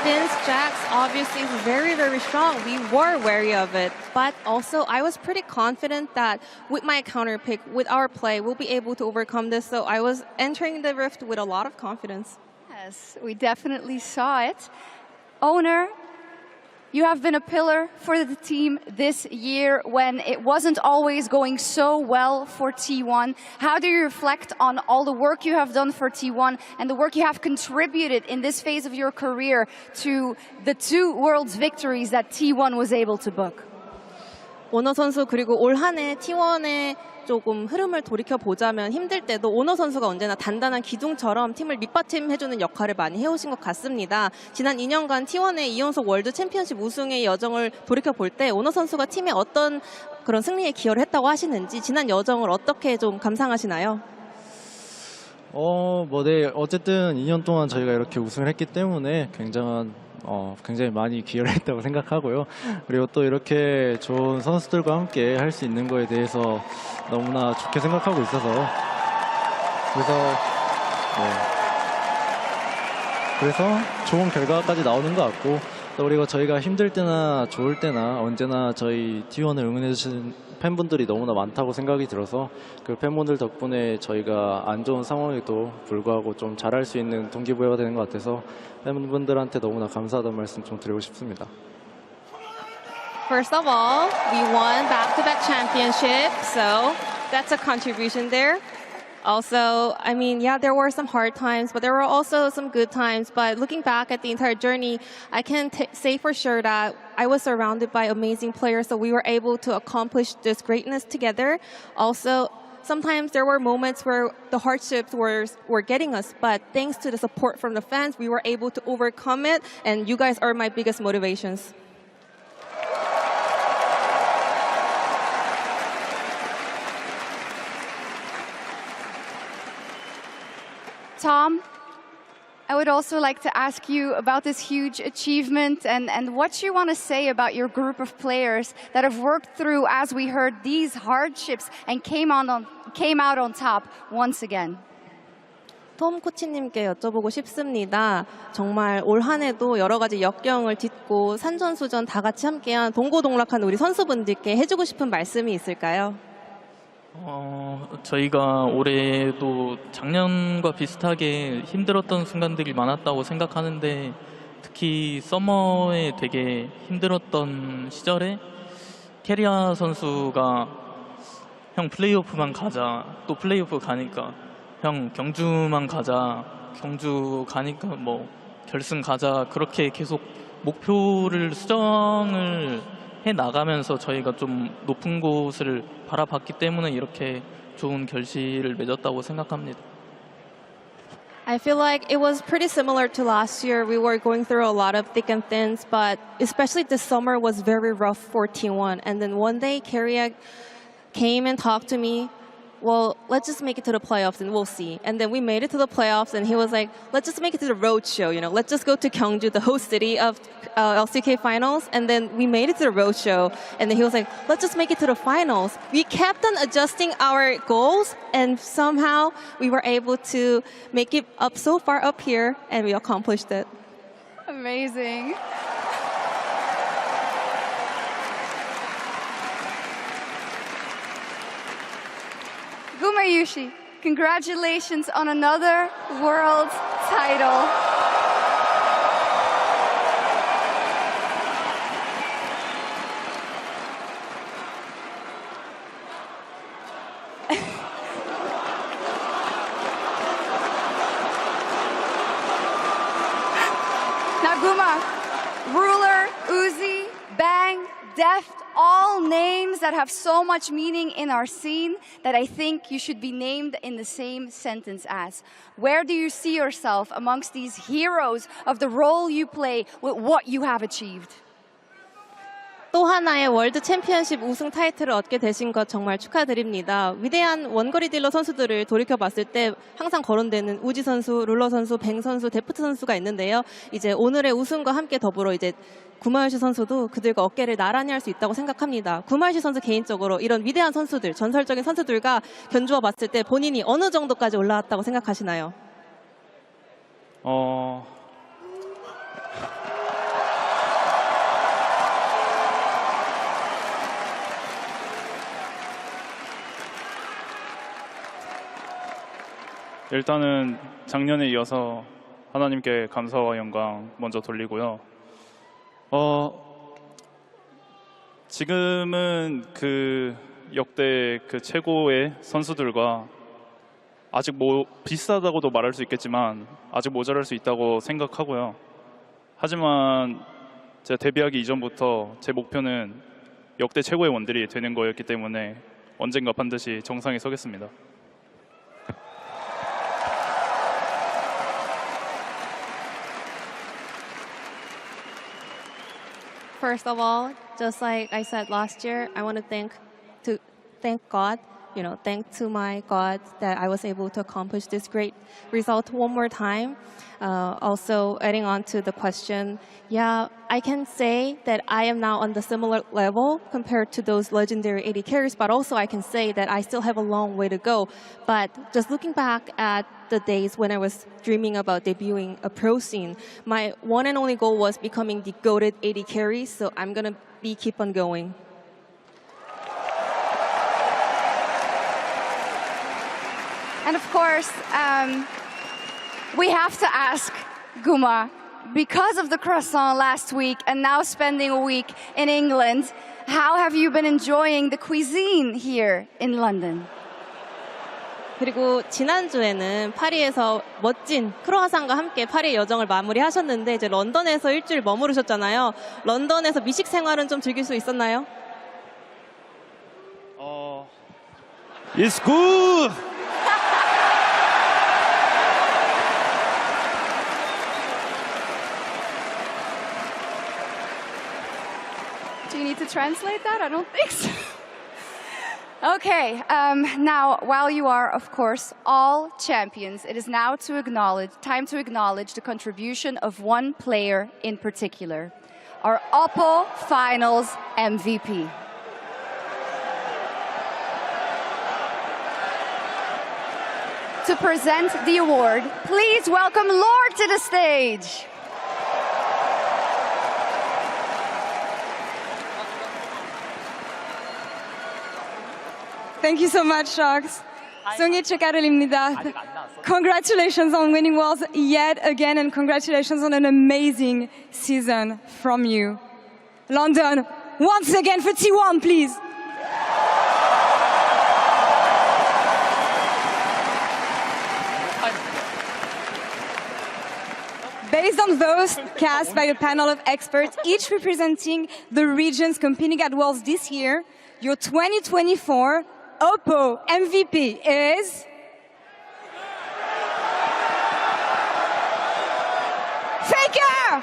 Vince Jax obviously is very, very strong. We were wary of it, but also I was pretty confident that with my counter pick, with our play, we'll be able to overcome this. So I was entering the rift with a lot of confidence. Yes, we definitely saw it. Owner, you have been a pillar for the team this year when it wasn't always going so well for T1. How do you reflect on all the work you have done for T1 and the work you have contributed in this phase of your career to the 2 Worlds victories that T1 was able to book? 오너 선수 그리고 올 한 해 T1의 조금 흐름을 돌이켜 보자면 힘들 때도 오너 선수가 언제나 단단한 기둥처럼 팀을 밑받침해주는 역할을 많이 해오신 것 같습니다. 지난 2년간 T1의 2연속 월드 챔피언십 우승의 여정을 돌이켜 볼 때 오너 선수가 팀에 어떤 그런 승리에 기여를 했다고 하시는지 지난 여정을 어떻게 좀 감상하시나요? 네. 어쨌든 2년 동안 저희가 이렇게 우승을 했기 때문에 굉장히 많이 기여를 했다고 생각하고요. 그리고 또 이렇게 좋은 선수들과 함께 할 수 있는 거에 대해서 너무나 좋게 생각하고 있어서 그래서 좋은 결과까지 나오는 것 같고 또 그리고 저희가 힘들 때나 좋을 때나 언제나 저희 T1을 응원해주신 팬분들이 너무나 많다고 생각이 들어서 그 팬분들 덕분에 저희가 안 좋은 상황에도 불구하고 좀 잘할 수 있는 동기부여가 되는 것 같아서 팬분들한테 너무나 감사하다는 말씀 좀 드리고 싶습니다. First of all, we won back-to-back championship, so that's a contribution there. Also, I mean, yeah, there were some hard times, but there were also some good times. But looking back at the entire journey, I can say for sure that I was surrounded by amazing players, so we were able to accomplish this greatness together. Also, sometimes there were moments where the hardships were getting us, but thanks to the support from the fans, we were able to overcome it, and you guys are my biggest motivations. Tom, I would also like to ask you about this huge achievement and what you want to say about your group of players that have worked through, as we heard, these hardships and came out on top once again. 톰 코치님께 여쭤보고 싶습니다. 정말 올 한 해도 여러 가지 역경을 딛고 산전수전 다 같이 함께한 동고동락한 우리 선수분들께 해주고 싶은 말씀이 있을까요? 저희가 올해도 작년과 비슷하게 힘들었던 순간들이 많았다고 생각하는데 특히 서머에 되게 힘들었던 시절에 캐리아 선수가 형 플레이오프만 가자, 또 플레이오프 가니까 형 경주만 가자, 경주 가니까 뭐 결승 가자, 그렇게 계속 목표를 수정을 해 나가면서 저희가 좀 높은 곳을 바라봤기 때문에 이렇게 좋은 결실을 맺었다고 생각합니다. I feel like it was pretty similar to last year. We were going through a lot of thick and thins, but especially this summer was very rough for T1. And then one day, Carrie came and talked to me. Well, let's just make it to the playoffs and we'll see. And then we made it to the playoffs and he was like, let's just make it to the road show, you know, let's just go to Gyeongju, the host city of LCK finals. And then we made it to the road show. And then he was like, let's just make it to the finals. We kept on adjusting our goals and somehow we were able to make it up so far up here and we accomplished it. Amazing. Gumayushi, congratulations on another world title. Now, Guma, Ruler, Uzi, Bang, Deft, all names that have so much meaning in our scene that I think you should be named in the same sentence as. Where do you see yourself amongst these heroes of the role you play with what you have achieved? 또 하나의 월드 챔피언십 우승 타이틀을 얻게 되신 것 정말 축하드립니다. 위대한 원거리 딜러 선수들을 돌이켜봤을 때 항상 거론되는 우지 선수, 룰러 선수, 뱅 선수, 데프트 선수가 있는데요. 이제 오늘의 우승과 함께 더불어 이제 구마요시 선수도 그들과 어깨를 나란히 할 수 있다고 생각합니다. 구마요시 선수 개인적으로 이런 위대한 선수들, 전설적인 선수들과 견주어 봤을 때 본인이 어느 정도까지 올라왔다고 생각하시나요? 일단은 작년에 이어서 하나님께 감사와 영광 먼저 돌리고요. 지금은 그 역대 그 최고의 선수들과 아직 비슷하다고도 말할 수 있겠지만 아직 모자랄 수 있다고 생각하고요. 하지만 제가 데뷔하기 이전부터 제 목표는 역대 최고의 원딜이 되는 거였기 때문에 언젠가 반드시 정상에 서겠습니다. First of all, just like I said last year, I want to thank God thank to my God that I was able to accomplish this great result one more time. Also, adding on to the question, yeah, I can say that I am now on the similar level compared to those legendary 80 carries, but also I can say that I still have a long way to go. But just looking back at the days when I was dreaming about debuting a pro scene, my one and only goal was becoming the goated 80 carries, so I'm going to keep on going. And of course, we have to ask Guma, because of the croissant last week and now spending a week in England, how have you been enjoying the cuisine here in London? 그리고 지난주에는 파리에서 멋진 크로아상과 함께 파리의 여정을 마무리하셨는데 이제 런던에서 일주일 머무르셨잖아요. 런던에서 미식 생활은 좀 즐길 수 있었나요? It's good. Do you need to translate that? I don't think so. Okay, now, while you are, of course, all champions, it is now time to acknowledge the contribution of one player in particular, our Oppo Finals MVP. To present the award, please welcome Lord to the stage. Thank you so much, Sharks. 송이 축하드립니다. Congratulations on winning Worlds yet again, and congratulations on an amazing season from you. London, once again for T1, please. Based on votes cast by a panel of experts, each representing the regions competing at Worlds this year, your 2024 Oppo MVP is Faker!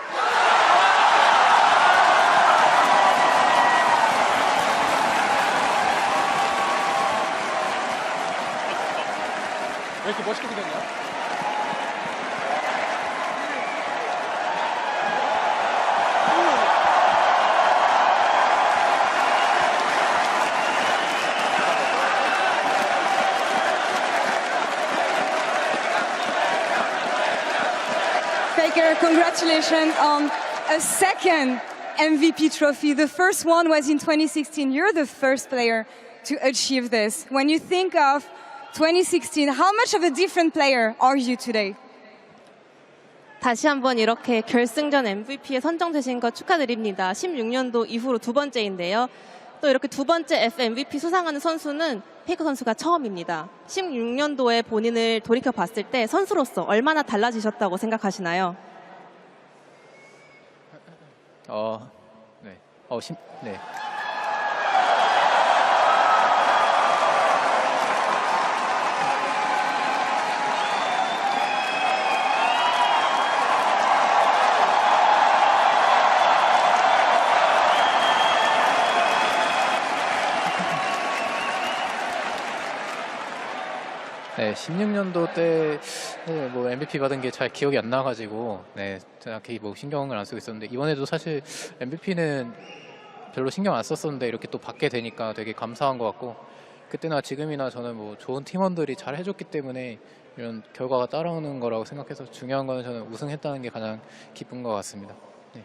왜 이렇게 멋있게 생겼냐? Faker, congratulations on a second MVP trophy. The first one was in 2016. You're the first player to achieve this. When you think of 2016, how much of a different player are you today? 다시 한번 이렇게 결승전 MVP에 선정되신 것 축하드립니다. 16년도 이후로 두 번째인데요. 또 이렇게 두 번째 FMVP 수상하는 선수는 페이커 선수가 처음입니다. 16년도에 본인을 돌이켜 봤을 때 선수로서 얼마나 달라지셨다고 생각하시나요? 네. 네, 16년도 때 뭐 MVP 받은 게 잘 기억이 안 나가지고 정확히 뭐 신경을 안 쓰고 있었는데 이번에도 사실 MVP는 별로 신경 안 썼었는데 이렇게 또 받게 되니까 되게 감사한 것 같고 그때나 지금이나 저는 뭐 좋은 팀원들이 잘 해줬기 때문에 이런 결과가 따라오는 거라고 생각해서 중요한 거는 저는 우승했다는 게 가장 기쁜 것 같습니다. 네.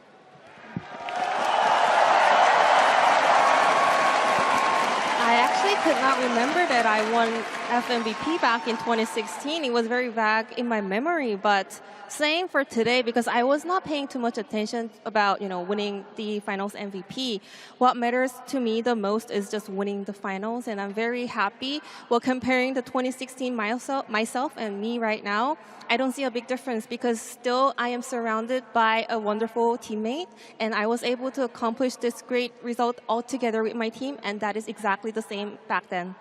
I actually could not remember that I won FMVP back in 2016. It was very vague in my memory, but same for today because I was not paying too much attention about, winning the finals MVP. What matters to me the most is just winning the finals, and I'm very happy. Well, comparing the 2016 myself and me right now, I don't see a big difference because still I am surrounded by a wonderful teammate, and I was able to accomplish this great result all together with my team, and that is exactly the same back then.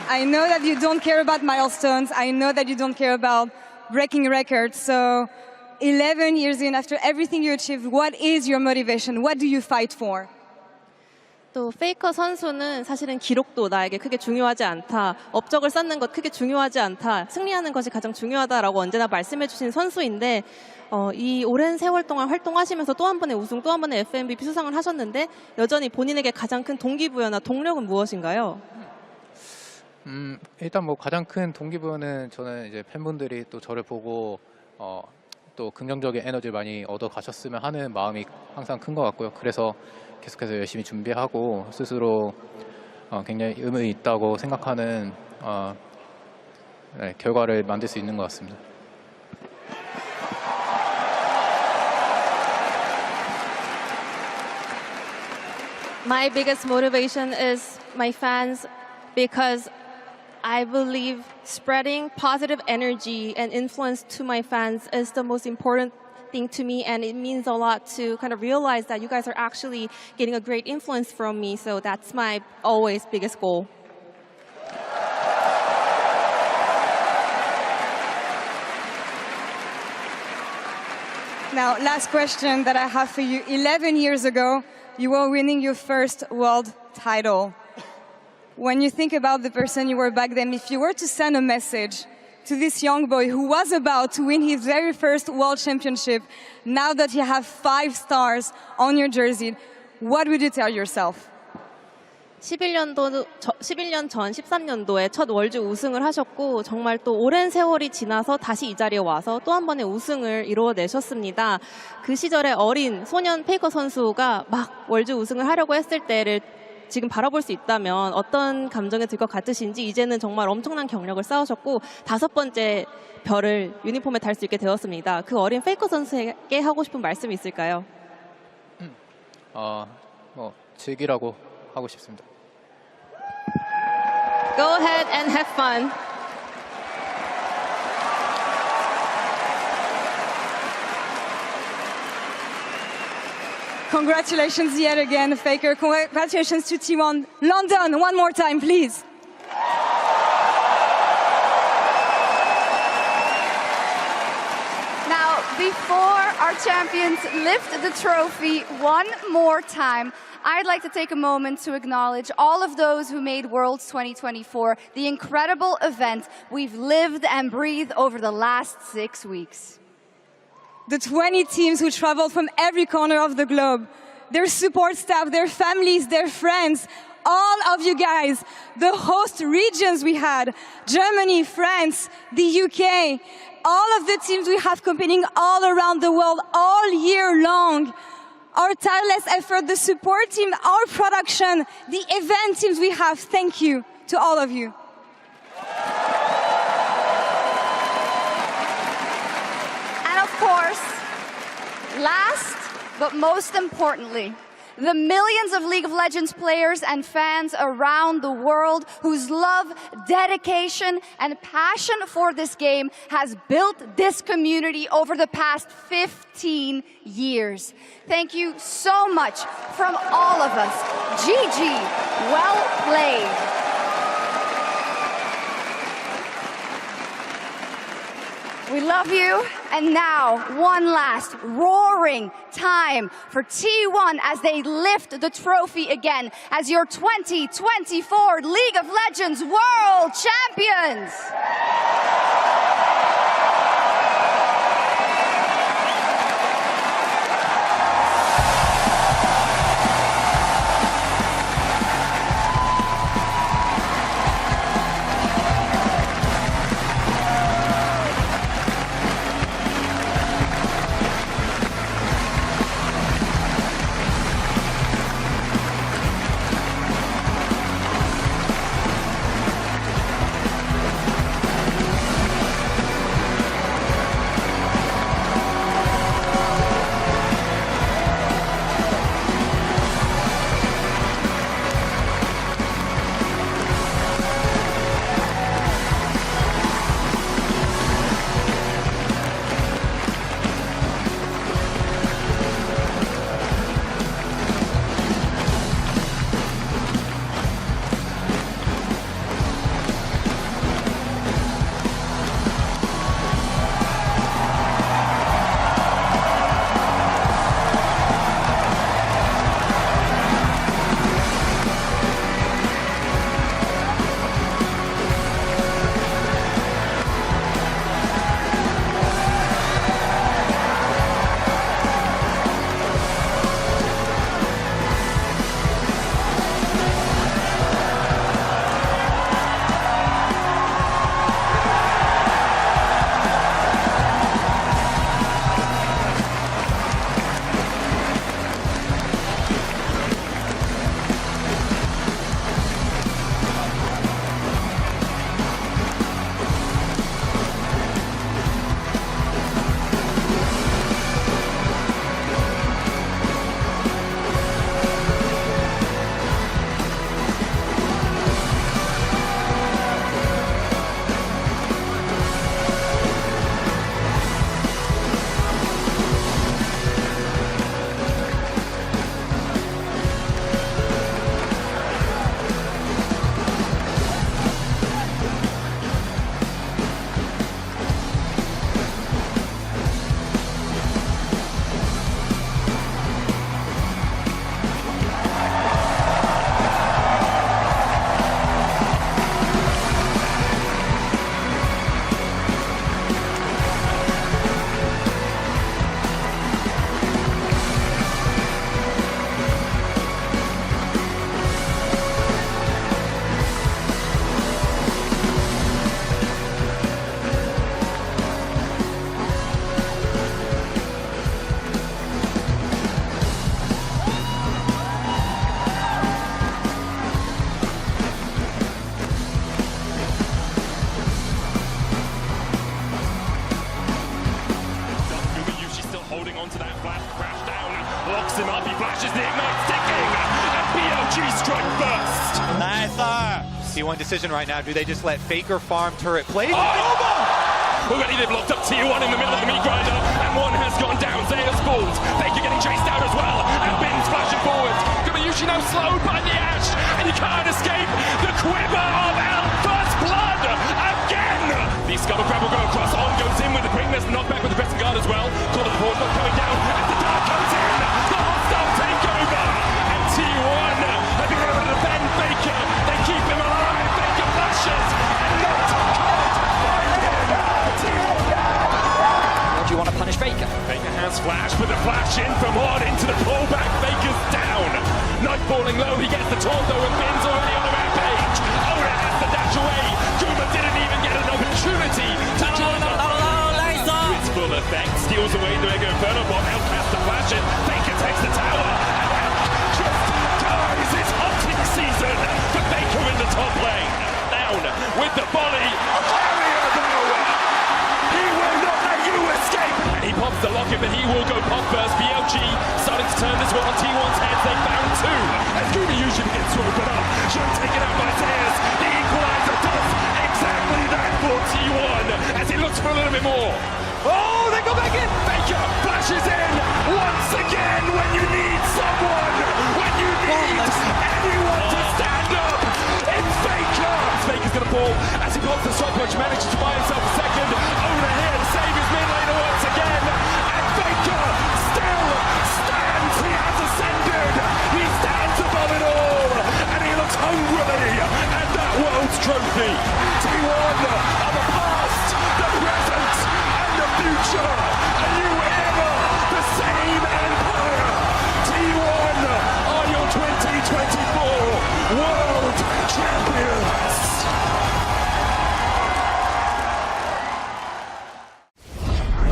I know that you don't care about milestones. I know that you don't care about breaking records. So 11 years in, after everything you achieved, what is your motivation? What do you fight for? 또 페이커 선수는 사실은 기록도 나에게 크게 중요하지 않다. 업적을 쌓는 것 크게 중요하지 않다. 승리하는 것이 가장 중요하다라고 언제나 말씀해 주신 선수인데 이 오랜 세월 동안 활동하시면서 또 한 번의 우승, 또 한 번의 FMVP 수상을 하셨는데 여전히 본인에게 가장 큰 동기부여나 동력은 무엇인가요? 일단 뭐 가장 큰 동기부여는 저는 이제 팬분들이 또 저를 보고 또 긍정적인 에너지를 많이 얻어 가셨으면 하는 마음이 항상 큰 것 같고요. 그래서 계속해서 열심히 준비하고 스스로 굉장히 의미 있다고 생각하는 결과를 만들 수 있는 것 같습니다. My biggest motivation is my fans because I believe spreading positive energy and influence to my fans is the most important thing to me, and it means a lot to kind of realize that you guys are actually getting a great influence from me. So that's my always biggest goal. Now, last question that I have for you. 11 years ago, you were winning your first world title. When you think about the person you were back then, if you were to send a message to this young boy who was about to win his very first world championship, now that you have 5 stars on your jersey, what would you tell yourself? 11년 전 13년도에 첫 월드 우승을 하셨고 정말 또 오랜 세월이 지나서 다시 이 자리에 와서 또 한 번의 우승을 이루어내셨습니다. 그 시절의 어린 소년 페이커 선수가 막 월드 우승을 하려고 했을 때를 지금 바라볼 수 있다면 어떤 감정이 들 것 같으신지, 이제는 정말 엄청난 경력을 쌓으셨고 5번째 별을 유니폼에 달 수 있게 되었습니다. 그 어린 페이커 선수에게 하고 싶은 말씀이 있을까요? 뭐 즐기라고 하고 싶습니다. Go ahead and have fun. Congratulations yet again, Faker. Congratulations to T1 London. One more time, please. Now, before our champions lift the trophy one more time, I'd like to take a moment to acknowledge all of those who made Worlds 2024 the incredible event we've lived and breathed over the last 6 weeks. The 20 teams who traveled from every corner of the globe, their support staff, their families, their friends, all of you guys, the host regions we had, Germany, France, the UK, all of the teams we have competing all around the world all year long. Our tireless effort, the support team, our production, the event teams we have, thank you to all of you. And of course, last but most importantly, the millions of League of Legends players and fans around the world whose love, dedication, and passion for this game has built this community over the past 15 years. Thank you so much from all of us. GG, well played. We love you. And now, one last roaring time for T1 as they lift the trophy again as your 2024 League of Legends World Champions. onto that flash, crash down, locks him up, he flashes the ignite, sticking, and BLG strike first. Nice. T1 decision right now. Do they just let Faker farm turret plays? Already they've locked up T1 in the middle of the meat grinder, and one has gone down. Zeus falls. Faker getting chased out as well, and Bin's flashing forward. Gumayushi now slowed by the Ash, and you can't escape the quiver of First Blood again. The Scuttle Crab will go across. On goes in with the quickness, knockback with the pressing guard as well. Call of the board not coming down, and the dart comes in. The hostile takeover, and T1 have been able to defend Faker. They keep him alive. Faker flashes, and not can't find him. Do you want to punish Faker? Faker has flash, but the flash in from Horde into the pullback. Faker's down. Knight falling low, he gets the taunt though, and Bin's already on the rampage. Oda has to dash away. Guma didn't even get an opportunity to join up. It's full effect, steals away the Mega Inferno Bomb. Elk has to flash it. Faker takes the tower, and Elk just dies. It's hunting season for Faker in the top lane. Down with the volley. Carrier though. He will not let you escape. And he pops the locket, but he will go pop first. BLG starting to turn this one on T1's heads. They found two. As Gumayushi begins to open up. Should taken out by Tears. The equalizer does exactly that for T1 as he looks for a little bit more. Oh, they go back in. Faker flashes in once again when you need someone. When you need anyone to stand up. It's Faker. Faker's going to fall as he pops the stopwatch, manages to buy himself a second. Oda here to save his mid laner once again. And Faker still stands. He has ascended. He stands above it all. And he looks hungrily at that world's trophy. T1 of the past, the present, and the future. A new era, the same empire. T1 are your 2024 world champions.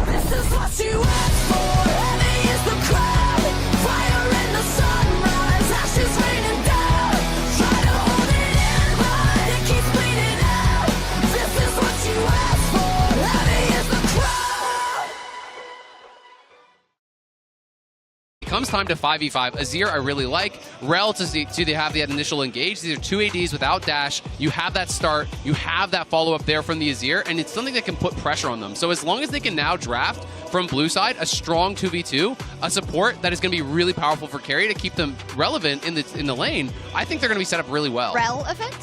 This is what you asked for. Heavy is the crowd. Fire in the sunrise. Ashes raining down. Try to hold it in, but it keeps bleeding out. This is what you asked for. Heavy is the crowd. It comes time to 5v5. Azir I really like. Rel to have that initial engage. These are two ADs without dash. You have that start. You have that follow-up there from the Azir, and it's something that can put pressure on them. So as long as they can now draft from blue side a strong 2v2, a support that is going to be really powerful for carry to keep them relevant in the lane, I think they're going to be set up really well. Relevant?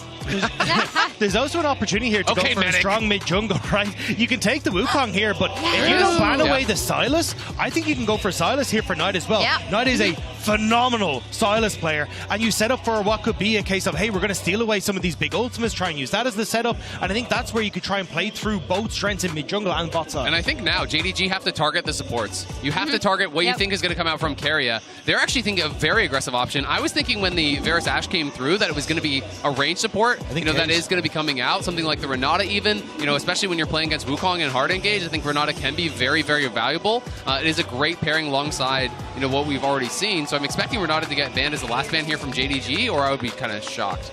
There's also an opportunity here to go for a strong mid jungle, right? You can take the Wukong here, but if you don't ban away the Sylas, I think you can go for Sylas here for Knight as well. Knight is a phenomenal Sylas player, and you set up for what could be a case of, hey, we're going to steal away some of these big ultimates, try and use that as the setup, and I think that's where you could try and play through both strengths in mid jungle and bot side. And I think now JDG have to target the supports. You have to target what you think is going to come out from Keria. They're actually thinking a very aggressive option. I was thinking when the Varus Ashe came through that it was going to be a range support. I think that is going to be coming out. Something like the Renata even, especially when you're playing against Wukong and hard engage, I think Renata can be very, very valuable. It is a great pairing alongside, what we've already seen. So I'm expecting Renata to get banned as the last ban here from JDG, or I would be kind of shocked.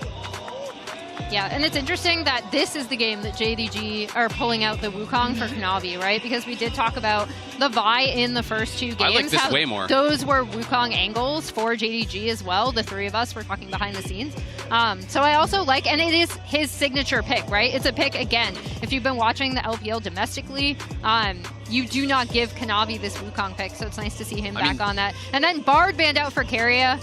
Yeah, and it's interesting that this is the game that JDG are pulling out the Wukong for Kanavi, right? Because we did talk about the Vi in the first two games. I like this way more. Those were Wukong angles for JDG as well. The three of us were talking behind the scenes. So I also like, and it is his signature pick, right? It's a pick, again, if you've been watching the LPL domestically, you do not give Kanavi this Wukong pick, so it's nice to see him back on that. And then Bard banned out for Keria.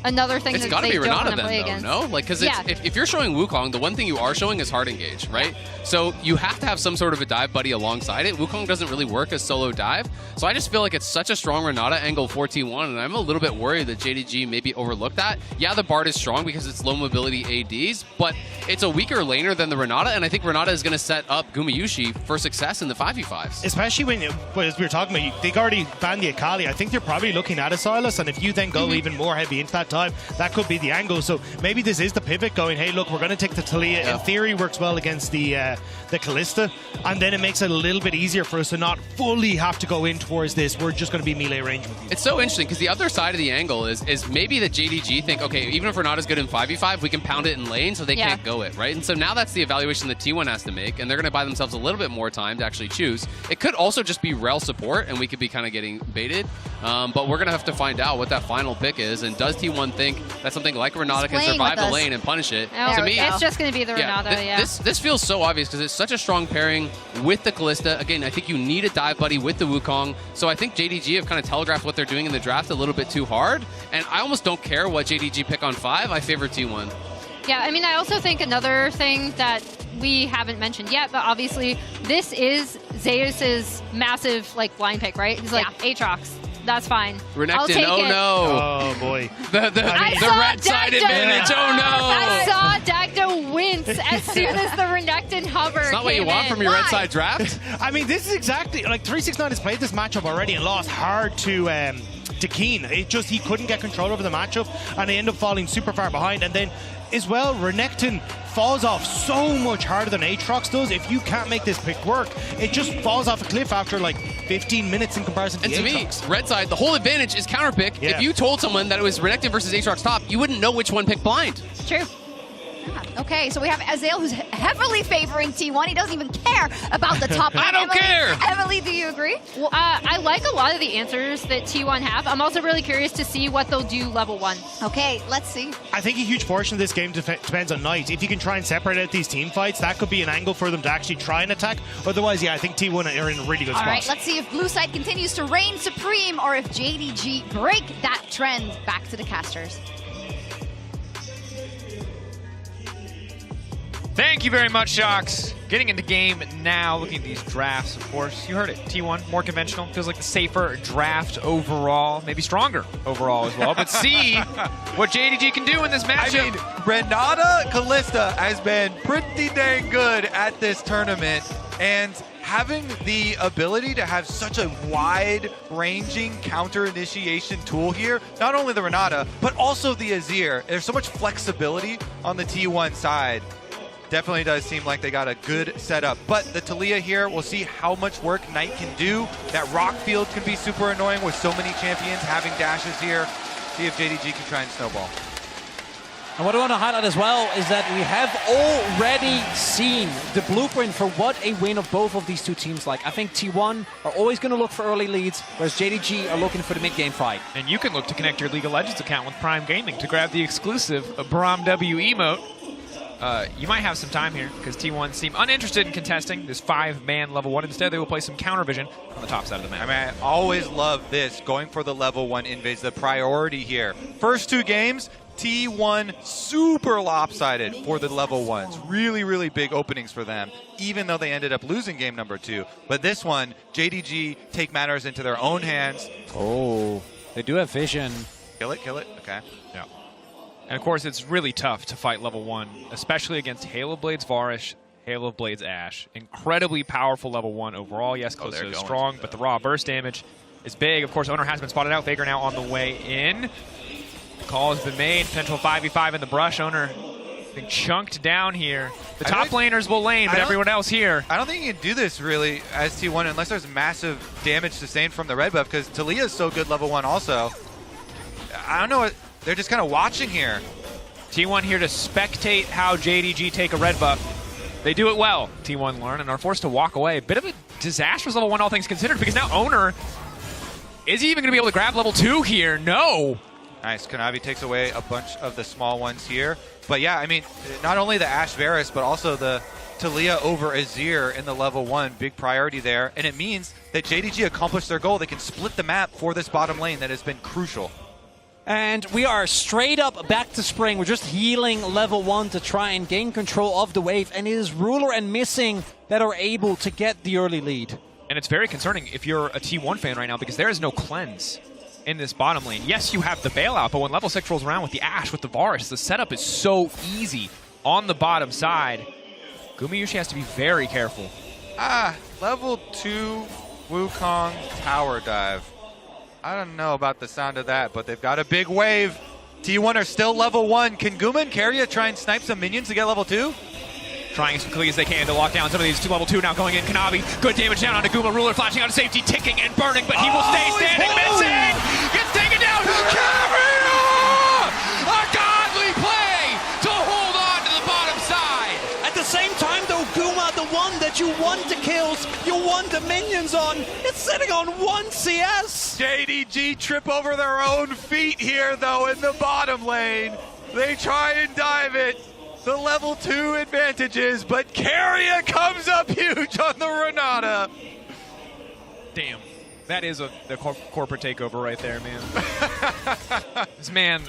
Another thing it's that got to they be don't Renata want to play then, against. though, no? Like, because if you're showing Wukong, the one thing you are showing is hard engage, right? So you have to have some sort of a dive buddy alongside it. Wukong doesn't really work as solo dive. So I just feel like it's such a strong Renata angle for T1, and I'm a little bit worried that JDG maybe overlooked that. Yeah, the Bard is strong because it's low mobility ADs, but it's a weaker laner than the Renata, and I think Renata is going to set up Gumayushi for success in the 5v5s. Especially when, as we were talking about, they already banned the Akali. I think they're probably looking at a Sylas, and if you then go even more heavy into that, that time. That could be the angle. So maybe this is the pivot going, hey, look, we're going to take the Taliyah. In theory, works well against the Kalista. And then it makes it a little bit easier for us to not fully have to go in towards this. We're just going to be melee range with you. It's so interesting because the other side of the angle is maybe the JDG think, okay, even if we're not as good in 5v5, we can pound it in lane so they can't go it, right? And so now that's the evaluation that T1 has to make, and they're going to buy themselves a little bit more time to actually choose. It could also just be rel support, and we could be kind of getting baited. But we're going to have to find out what that final pick is, and does T1 think that something like Renata can survive the lane and punish it? Oh, to me, it's just going to be the Renata, This feels so obvious because it's such a strong pairing with the Kalista. Again, I think you need a dive buddy with the Wukong, so I think JDG have kind of telegraphed what they're doing in the draft a little bit too hard, and I almost don't care what JDG pick on 5. I favor T1. Yeah, I mean, I also think another thing that we haven't mentioned yet, but obviously this is Zeus's massive blind pick, right? He's like, Aatrox. That's fine. Renekton, oh no. Oh boy. The red-side advantage, oh no. I saw Dagda wince as soon as the Renekton hover It's not what you want from your red side draft. I mean, this is exactly, 369 has played this matchup already and lost hard to Keen. It just, he couldn't get control over the matchup and they end up falling super far behind. And then as well, Renekton falls off so much harder than Aatrox does. If you can't make this pick work, it just falls off a cliff after 15 minutes in comparison to And to Aatrox. me, red side, the whole advantage is counter pick. Yeah. If you told someone that it was Renekton versus Aatrox top, you wouldn't know which one picked blind. True. Okay, so we have Azael who's heavily favoring T1. He doesn't even care about the top lane. I don't care! Emily, do you agree? Well, I like a lot of the answers that T1 have. I'm also really curious to see what they'll do level 1. Okay, let's see. I think a huge portion of this game depends on Knight. If you can try and separate out these team fights, that could be an angle for them to actually try and attack. Otherwise, I think T1 are in a really good spot. All right, let's see if blue side continues to reign supreme or if JDG break that trend. Back to the casters. Thank you very much, Shocks. Getting into game now, looking at these drafts, of course. You heard it, T1, more conventional. Feels like the safer draft overall. Maybe stronger overall as well. But see what JDG can do in this matchup. I mean, Renata Kalista has been pretty dang good at this tournament. And having the ability to have such a wide-ranging counter-initiation tool here, not only the Renata, but also the Azir. There's so much flexibility on the T1 side. Definitely does seem like they got a good setup. But the Taliyah here, we'll see how much work Knight can do. That rock field can be super annoying with so many champions having dashes here. See if JDG can try and snowball. And what I want to highlight as well is that we have already seen the blueprint for what a win of both of these two teams like. I think T1 are always going to look for early leads, whereas JDG are looking for the mid-game fight. And you can look to connect your League of Legends account with Prime Gaming to grab the exclusive Braum W emote. You might have some time here because T1 seem uninterested in contesting this 5-man level 1. Instead, they will play some counter vision on the top side of the map. I mean, I always love this, going for the level 1 invades, the priority here. First 2 games, T1 super lopsided for the level 1s. Really, really big openings for them, even though they ended up losing game number 2. But this one, JDG take matters into their own hands. Oh, they do have vision. Kill it, okay. Yeah. And of course, it's really tough to fight level 1, especially against Hail of Blades Varish, Hail of Blades Ashe. Incredibly powerful level 1 overall. Yes, Kalista is strong, but the raw burst damage is big. Of course, Owner has been spotted out. Faker now on the way in. The call has been made. Potential 5v5 in the brush. Owner being chunked down here. The top laners will lane, but everyone else here. I don't think you can do this really as T1 unless there's massive damage sustained from the red buff, because Taliyah is so good level 1 also. I don't know what. They're just kind of watching here. T1 here to spectate how JDG take a red buff. They do it well, T1 learn, and are forced to walk away. Bit of a disastrous level 1, all things considered, because now Owner, is he even going to be able to grab level 2 here? No. Nice. Konavi takes away a bunch of the small ones here. But yeah, I mean, not only the Ashe Varus, but also the Taliyah over Azir in the level 1. Big priority there. And it means that JDG accomplished their goal. They can split the map for this bottom lane that has been crucial. And we are straight up back to spring. We're just healing level 1 to try and gain control of the wave. And it is Ruler and Missing that are able to get the early lead. And it's very concerning if you're a T1 fan right now, because there is no cleanse in this bottom lane. Yes, you have the bailout, but when level 6 rolls around with the Ashe, with the Varus, the setup is so easy on the bottom side. Gumayushi has to be very careful. Level 2 Wukong tower dive. I don't know about the sound of that, but they've got a big wave. T1 are still level 1. Can Guma and Keria try and snipe some minions to get level 2? Trying as quickly as they can to lock down some of these level 2 now going in. Kanavi, good damage down onto Guma. Ruler flashing out of safety, ticking and burning, but he will stay standing, missing! Gets taken down! Keria! A godly play to hold on to the bottom side! At the same time, though, Guma, the one that you want the kills, you want the minions on, it's sitting on 1 CS! JDG trip over their own feet here, though, in the bottom lane. They try and dive it. The level 2 advantages, but Keria comes up huge on the Renata. Damn. That is the corporate takeover right there, man. This man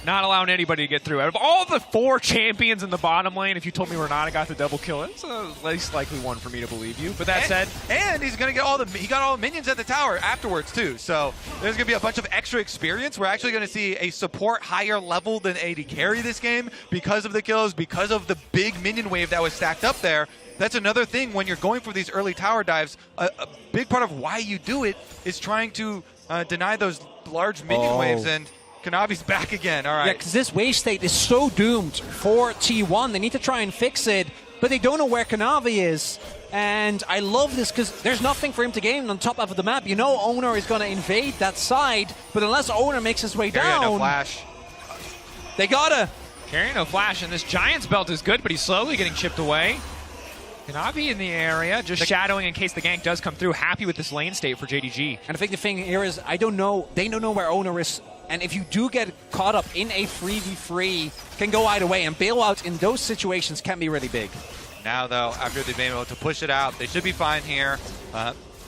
not allowing anybody to get through. Out of all the 4 champions in the bottom lane, if you told me Renata got the double kill, it's the least likely one for me to believe you. But that said, and he's gonna get he got all the minions at the tower afterwards too. So there's gonna be a bunch of extra experience. We're actually gonna see a support higher level than AD carry this game because of the kills, because of the big minion wave that was stacked up there. That's another thing when you're going for these early tower dives. A big part of why you do it is trying to deny those large minion waves, and Kanavi's back again. All right. Yeah, because this wave state is so doomed for T1. They need to try and fix it, but they don't know where Kanavi is. And I love this because there's nothing for him to gain on top of the map. You know Owner is going to invade that side, but unless Owner makes his way down... no flash. They gotta... Carrying no flash, and this Giant's Belt is good, but he's slowly getting chipped away. Kanavi in the area, just shadowing in case the gank does come through. Happy with this lane state for JDG. And I think the thing here is, I don't know, they don't know where Owner is. And if you do get caught up in a 3v3, can go either way. And bailouts in those situations can be really big. Now, though, after they've been able to push it out, they should be fine here.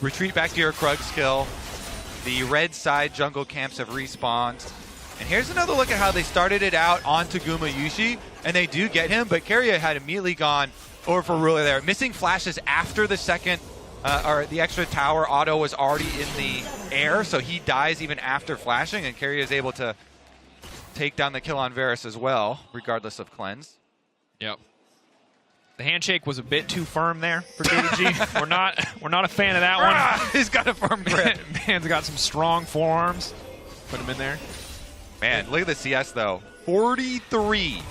Retreat back to your Krug skill. The red side jungle camps have respawned. And here's another look at how they started it out onto Guma Yushi. And they do get him, but Keria had immediately gone over for Ruler there. Missing flashes after the second, or the extra tower auto was already in the air, so he dies even after flashing, and Keria is able to take down the kill on Varus as well, regardless of cleanse. Yep. The handshake was a bit too firm there for JDG. we're not a fan of that one. He's got a firm grip. Man's got some strong forearms. Put him in there. Man, look at the CS though. 43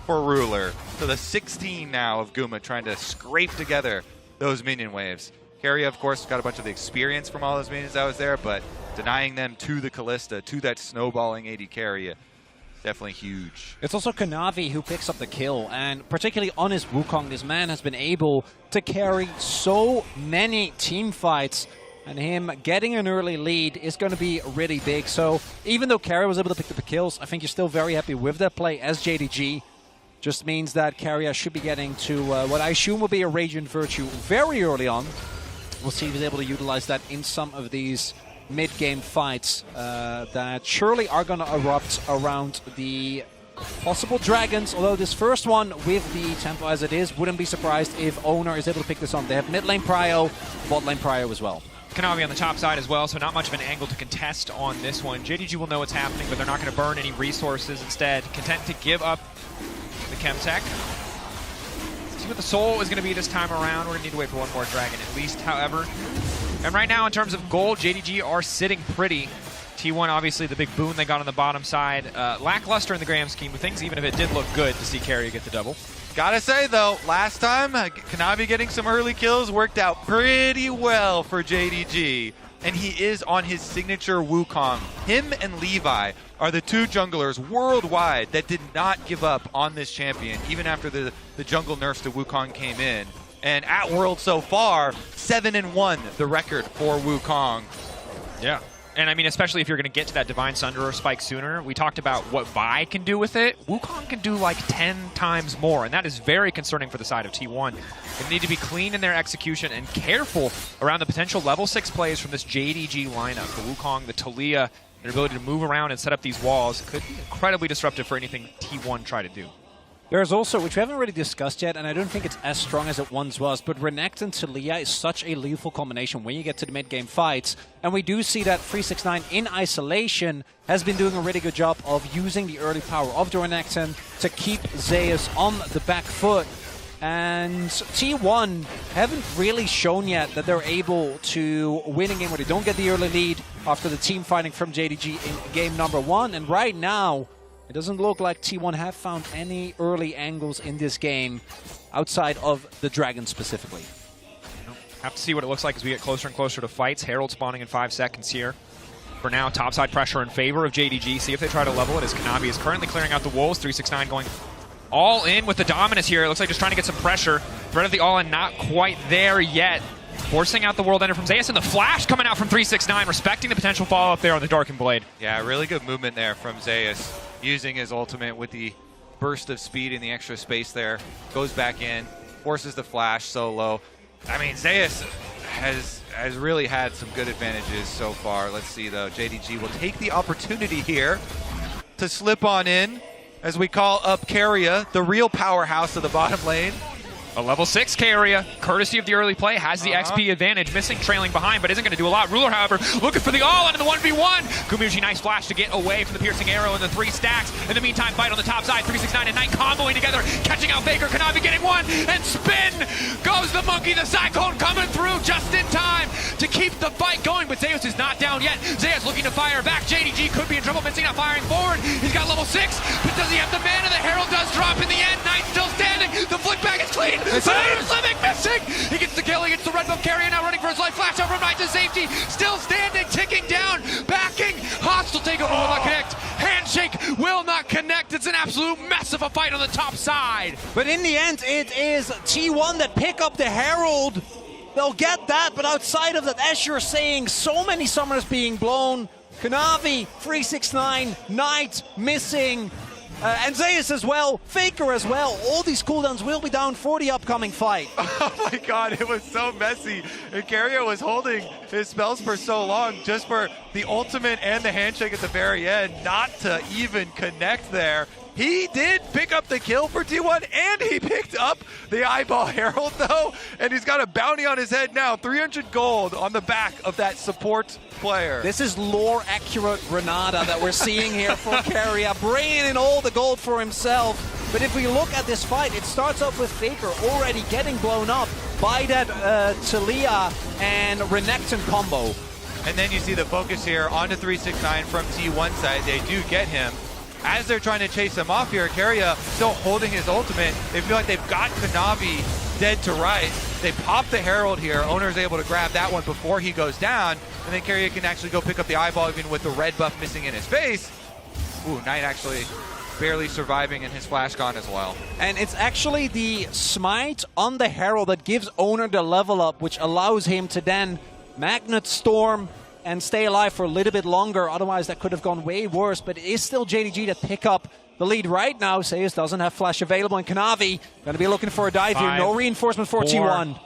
for Ruler to the 16 now of Guma trying to scrape together those minion waves. Keria, of course, got a bunch of the experience from all those minions that was there, but denying them to the Kalista, to that snowballing AD Keria, definitely huge. It's also Kanavi who picks up the kill, and particularly on his Wukong, this man has been able to carry so many team fights, and him getting an early lead is going to be really big. So even though Keria was able to pick up the kills, I think you're still very happy with that play as JDG. Just means that Keria should be getting to what I assume will be a Radiant Virtue very early on. We'll see if he's able to utilize that in some of these mid-game fights that surely are going to erupt around the possible dragons. Although this first one with the tempo as it is, wouldn't be surprised if Owner is able to pick this on. They have mid lane prio, bot lane prio as well. Kanavi on the top side as well, so not much of an angle to contest on this one. JDG will know what's happening, but they're not going to burn any resources. Instead, content to give up the Chemtech. See what the soul is going to be this time around. We're going to need to wait for one more dragon at least, however. And right now, in terms of gold, JDG are sitting pretty. T1, obviously, the big boon they got on the bottom side. Lackluster in the grand scheme of things, even if it did look good to see Keria get the double. Gotta say, though, last time, Kanavi getting some early kills worked out pretty well for JDG. And he is on his signature Wukong. Him and Levi are the 2 junglers worldwide that did not give up on this champion, even after the jungle nerfs to Wukong came in. And at World so far, 7-1, the record for Wukong. Yeah. And I mean, especially if you're going to get to that Divine Sunderer spike sooner. We talked about what Vi can do with it. Wukong can do like 10 times more, and that is very concerning for the side of T1. They need to be clean in their execution and careful around the potential level 6 plays from this JDG lineup. The Wukong, the Talia, their ability to move around and set up these walls could be incredibly disruptive for anything T1 try to do. There's also, which we haven't really discussed yet, and I don't think it's as strong as it once was, but Renekton Talia is such a lethal combination when you get to the mid-game fights. And we do see that 369 in isolation has been doing a really good job of using the early power of the Renekton to keep Zeus on the back foot. And T1 haven't really shown yet that they're able to win a game where they don't get the early lead after the team fighting from JDG in game number 1. And right now, It doesn't look like T1 have found any early angles in this game outside of the Dragon specifically. Have to see what it looks like as we get closer and closer to fights. Herald spawning in 5 seconds here. For now, topside pressure in favor of JDG. See if they try to level it as Kanavi is currently clearing out the wolves. 369 going all in with the dominus here. It looks like just trying to get some pressure. Threat of the all-in not quite there yet. Forcing out the world ender from Zeus, and the flash coming out from 369, respecting the potential follow-up there on the Darkened Blade. Yeah, really good movement there from Zeus, using his ultimate with the burst of speed and the extra space there. Goes back in, forces the flash solo. I mean, Zeus has really had some good advantages so far. Let's see, though. JDG will take the opportunity here to slip on in as we call up Keria, the real powerhouse of the bottom lane. A level 6 Keria, courtesy of the early play, has the XP advantage, missing trailing behind, but isn't going to do a lot. Ruler, however, looking for the all-in in the 1v1. Kumuji, nice flash to get away from the piercing arrow and the 3 stacks. In the meantime, fight on the top side, 369 and Knight comboing together, catching out Faker. Kanavi getting one, and spin goes the monkey. The Cyclone coming through just in time to keep the fight going, but Zeus is not down yet. Zeus looking to fire back. JDG could be in trouble, missing out firing forward. He's got level 6, but does he have the mana? The Herald does drop in the end. Knight still standing. The flick back is clean. Living missing. He gets the kill. He gets the red buff carrier now running for his life. Flash out from Knight to safety. Still standing, ticking down, backing. Hostile takeover will not connect. Handshake will not connect. It's an absolute mess of a fight on the top side. But in the end, it is T1 that pick up the Herald. They'll get that, but outside of that, as you're saying, so many summoners being blown. Kanavi, 369, Knight missing. And Zeus as well, Faker as well. All these cooldowns will be down for the upcoming fight. Oh my god, it was so messy. And Keria was holding his spells for so long just for the ultimate and the handshake at the very end not to even connect there. He did pick up the kill for T1, and he picked up the Eyeball Herald, though, and he's got a bounty on his head now. 300 gold on the back of that support player. This is lore-accurate Granada that we're seeing here for Keria, bringing in all the gold for himself. But if we look at this fight, it starts off with Faker already getting blown up by that Talia and Renekton combo. And then you see the focus here onto 369 from T1 side. They do get him. As they're trying to chase him off here, Keria still holding his ultimate. They feel like they've got Kanavi dead to rights. They pop the Herald here. Owner's able to grab that one before he goes down. And then Keria can actually go pick up the eyeball even with the red buff missing in his face. Ooh, Knight actually barely surviving and his flash gone as well. And it's actually the smite on the Herald that gives Owner the level up, which allows him to then Magnet Storm and stay alive for a little bit longer. Otherwise, that could have gone way worse. But it is still JDG that pick up the lead right now. Zeus doesn't have flash available, and Kanavi going to be looking for a dive here. No reinforcement for T1.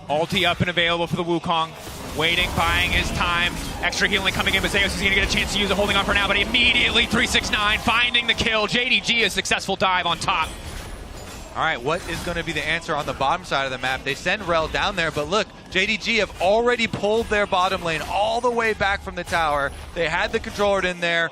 Ulti up and available for the Wukong. Waiting, buying his time. Extra healing coming in, but Zeus is going to get a chance to use it, holding on for now. But immediately 369 finding the kill. JDG a successful dive on top. All right, what is going to be the answer on the bottom side of the map? They send Rel down there, but look, JDG have already pulled their bottom lane all the way back from the tower. They had the controller in there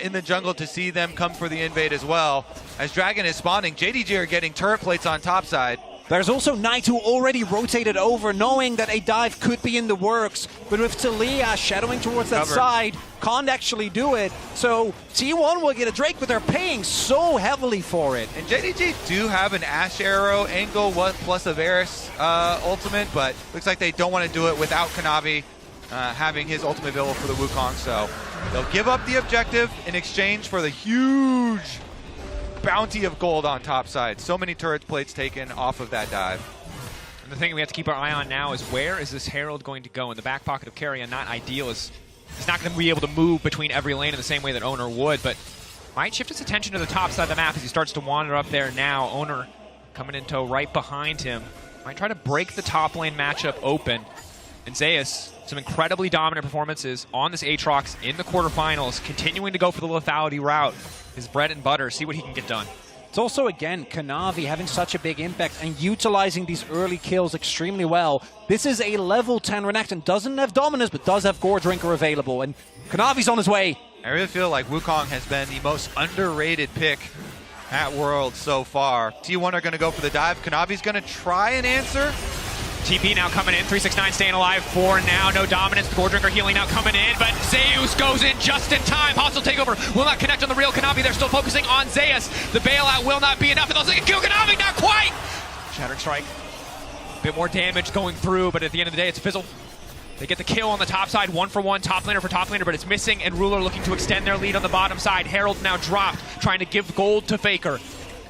in the jungle to see them come for the invade as well. As Dragon is spawning, JDG are getting turret plates on top side. There's also Knight who already rotated over, knowing that a dive could be in the works. But with Talia shadowing towards that side, can't actually do it. So T1 will get a Drake, but they're paying so heavily for it. And JDG do have an Ash Arrow angle plus a Varus ultimate, but looks like they don't want to do it without Kanavi having his ultimate available for the Wukong. So they'll give up the objective in exchange for the huge bounty of gold on top side. So many turret plates taken off of that dive. And the thing we have to keep our eye on now is where is this Herald going to go? In the back pocket of Keria, not ideal. He's not going to be able to move between every lane in the same way that Owner would, but might shift his attention to the top side of the map as he starts to wander up there now. Owner coming in tow right behind him. Might try to break the top lane matchup open. And Zeus, some incredibly dominant performances on this Aatrox in the quarterfinals, continuing to go for the lethality route. His bread and butter, see what he can get done. It's also, again, Kanavi having such a big impact and utilizing these early kills extremely well. This is a level 10 Renekton. Doesn't have Dominus, but does have Gore Drinker available. And Kanavi's on his way. I really feel like Wukong has been the most underrated pick at Worlds so far. T1 are going to go for the dive. Kanavi's going to try and answer. TP now coming in, 369 staying alive for now. No dominance, the Gore Drinker healing now coming in, but Zeus goes in just in time. Hostile takeover will not connect on the real Kanavi. They're still focusing on Zeus. The bailout will not be enough, and they'll say kill Kanavi, not quite! Shattering Strike, a bit more damage going through, but at the end of the day, it's Fizzle. They get the kill on the top side, 1-for-1, top laner for top laner, but it's missing, and Ruler looking to extend their lead on the bottom side. Herald now dropped, trying to give gold to Faker.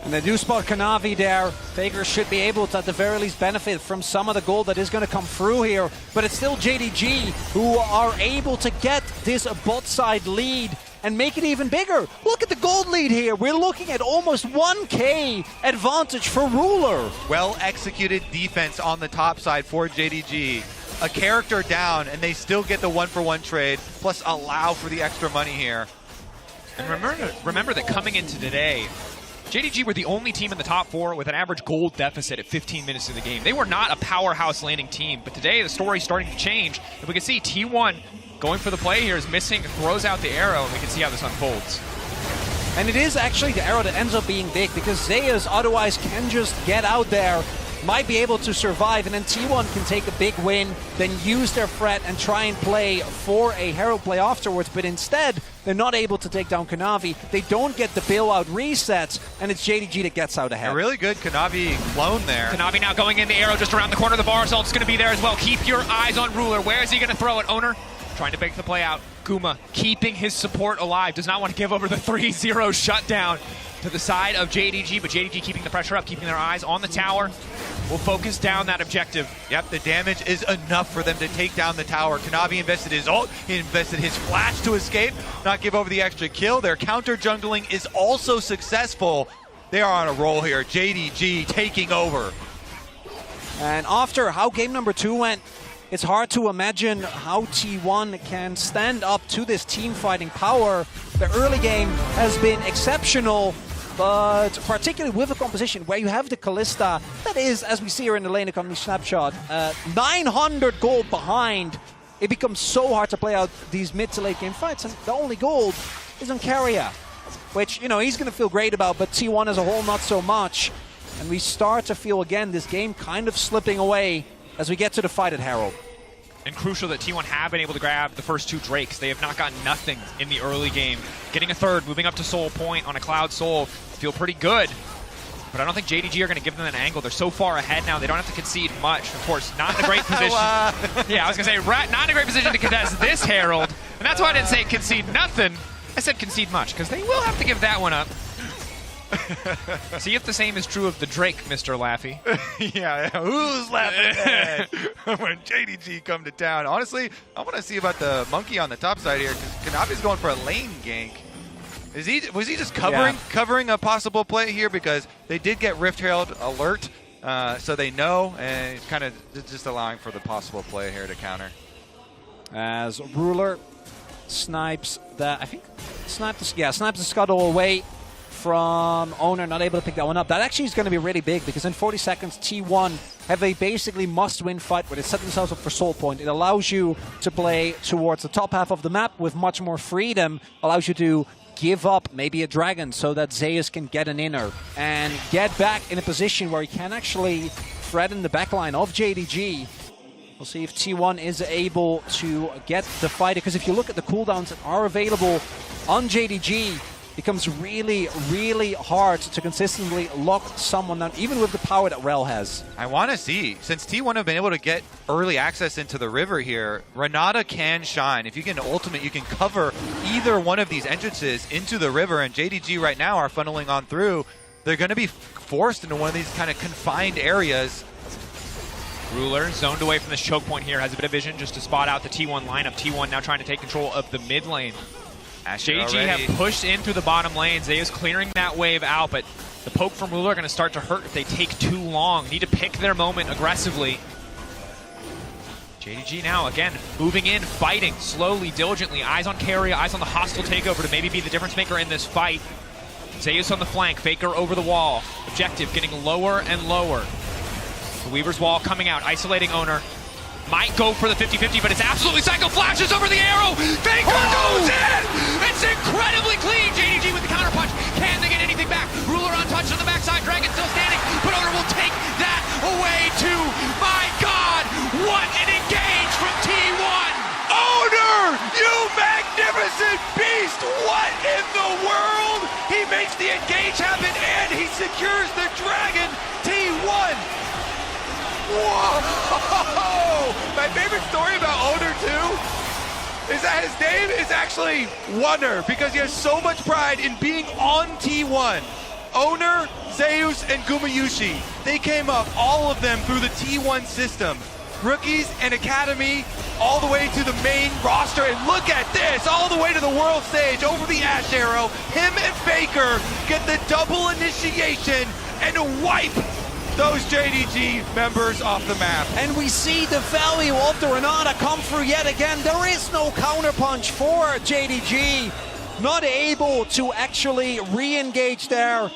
And they do spot Kanavi there. Faker should be able to, at the very least, benefit from some of the gold that is going to come through here. But it's still JDG who are able to get this bot side lead and make it even bigger. Look at the gold lead here. We're looking at almost 1K advantage for Ruler. Well executed defense on the top side for JDG. A character down, and they still get the 1-for-1 trade, plus allow for the extra money here. And remember that coming into today, JDG were the only team in the top 4 with an average gold deficit at 15 minutes in the game. They were not a powerhouse landing team, but today the story's starting to change. And we can see T1 going for the play here is missing, throws out the arrow, and we can see how this unfolds. And it is actually the arrow that ends up being big because Zeus otherwise can just get out there, might be able to survive, and then T1 can take a big win, then use their threat and try and play for a Herald play afterwards, but instead, they're not able to take down Kanavi. They don't get the bailout resets, and it's JDG that gets out ahead. A really good Kanavi clone there. Kanavi now going in the arrow just around the corner. The bar assault's going to be there as well. Keep your eyes on Ruler. Where is he going to throw it? Owner trying to make the play out. Guma keeping his support alive. Does not want to give over the 3-0 shutdown to the side of JDG, but JDG keeping the pressure up, keeping their eyes on the tower. Will focus down that objective. Yep, the damage is enough for them to take down the tower. Kanavi invested his ult, he invested his flash to escape, not give over the extra kill. Their counter jungling is also successful. They are on a roll here. JDG taking over. And after how game number 2 went, it's hard to imagine how T1 can stand up to this team fighting power. The early game has been exceptional, but particularly with a composition where you have the Kalista, that is, as we see here in the lane economy snapshot, 900 gold behind, it becomes so hard to play out these mid to late game fights, and the only gold is on Keria, which, you know, he's going to feel great about, but T1 as a whole not so much. And we start to feel, again, this game kind of slipping away as we get to the fight at Herald. And crucial that T1 have been able to grab the first 2 Drakes. They have not gotten nothing in the early game. Getting a third, moving up to Soul Point on a Cloud Soul, feel pretty good. But I don't think JDG are going to give them an angle. They're so far ahead now, they don't have to concede much. Of course, not in a great position. Yeah, I was going to say, not in a great position to contest this Herald. And that's why I didn't say concede nothing. I said concede much, because they will have to give that one up. See if the same is true of the Drake, Mr. Laffy. Yeah, who's laughing when JDG come to town? Honestly, I want to see about the monkey on the top side here, because Kanavi's going for a lane gank. Was he just covering a possible play here? Because they did get Rift Herald alert, so they know, and it's kind of just allowing for the possible play here to counter. As Ruler snipes the, snipes the scuttle away from Owner, not able to pick that one up. That actually is going to be really big because in 40 seconds, T1 have a basically must-win fight where they set themselves up for Soul Point. It allows you to play towards the top half of the map with much more freedom, allows you to give up maybe a dragon so that Zeus can get an inner and get back in a position where he can actually threaten the backline of JDG. We'll see if T1 is able to get the fighter, because if you look at the cooldowns that are available on JDG, it becomes really, really hard to consistently lock someone down, even with the power that Rel has. I want to see, since T1 have been able to get early access into the river here, Renata can shine. If you get an ultimate, you can cover either one of these entrances into the river, and JDG right now are funneling on through. They're going to be forced into one of these kind of confined areas. Ruler zoned away from this choke point here, has a bit of vision just to spot out the T1 lineup. T1 now trying to take control of the mid lane. JDG have pushed in through the bottom lane. Zeus clearing that wave out, but the poke from Ruler are going to start to hurt if they take too long. Need to pick their moment aggressively. JDG now, again, moving in, fighting slowly, diligently. Eyes on Keria, eyes on the hostile takeover to maybe be the difference maker in this fight. Zeus on the flank, Faker over the wall. Objective getting lower and lower. The Weaver's Wall coming out, isolating Owner. Might go for the 50-50, but it's absolutely Psycho flashes over the arrow. Faker goes in! It's incredibly clean. JDG with the counter punch. Can they get anything back? Ruler untouched on the backside. Dragon still standing, but Owner will take that away too. My God! Ghost, what in the world? He makes the engage happen and he secures the Dragon. T1. Whoa! My favorite story about Owner too is that his name is actually Wonder because he has so much pride in being on T1. Owner, Zeus, and Gumayushi. They came up, all of them, through the T1 system. Rookies and Academy, all the way to the main roster. And look at this, all the way to the world stage, over the Ash Arrow. Him and Faker get the double initiation and wipe those JDG members off the map. And we see the value of the Renata come through yet again. There is no counterpunch for JDG. Not able to actually re-engage there.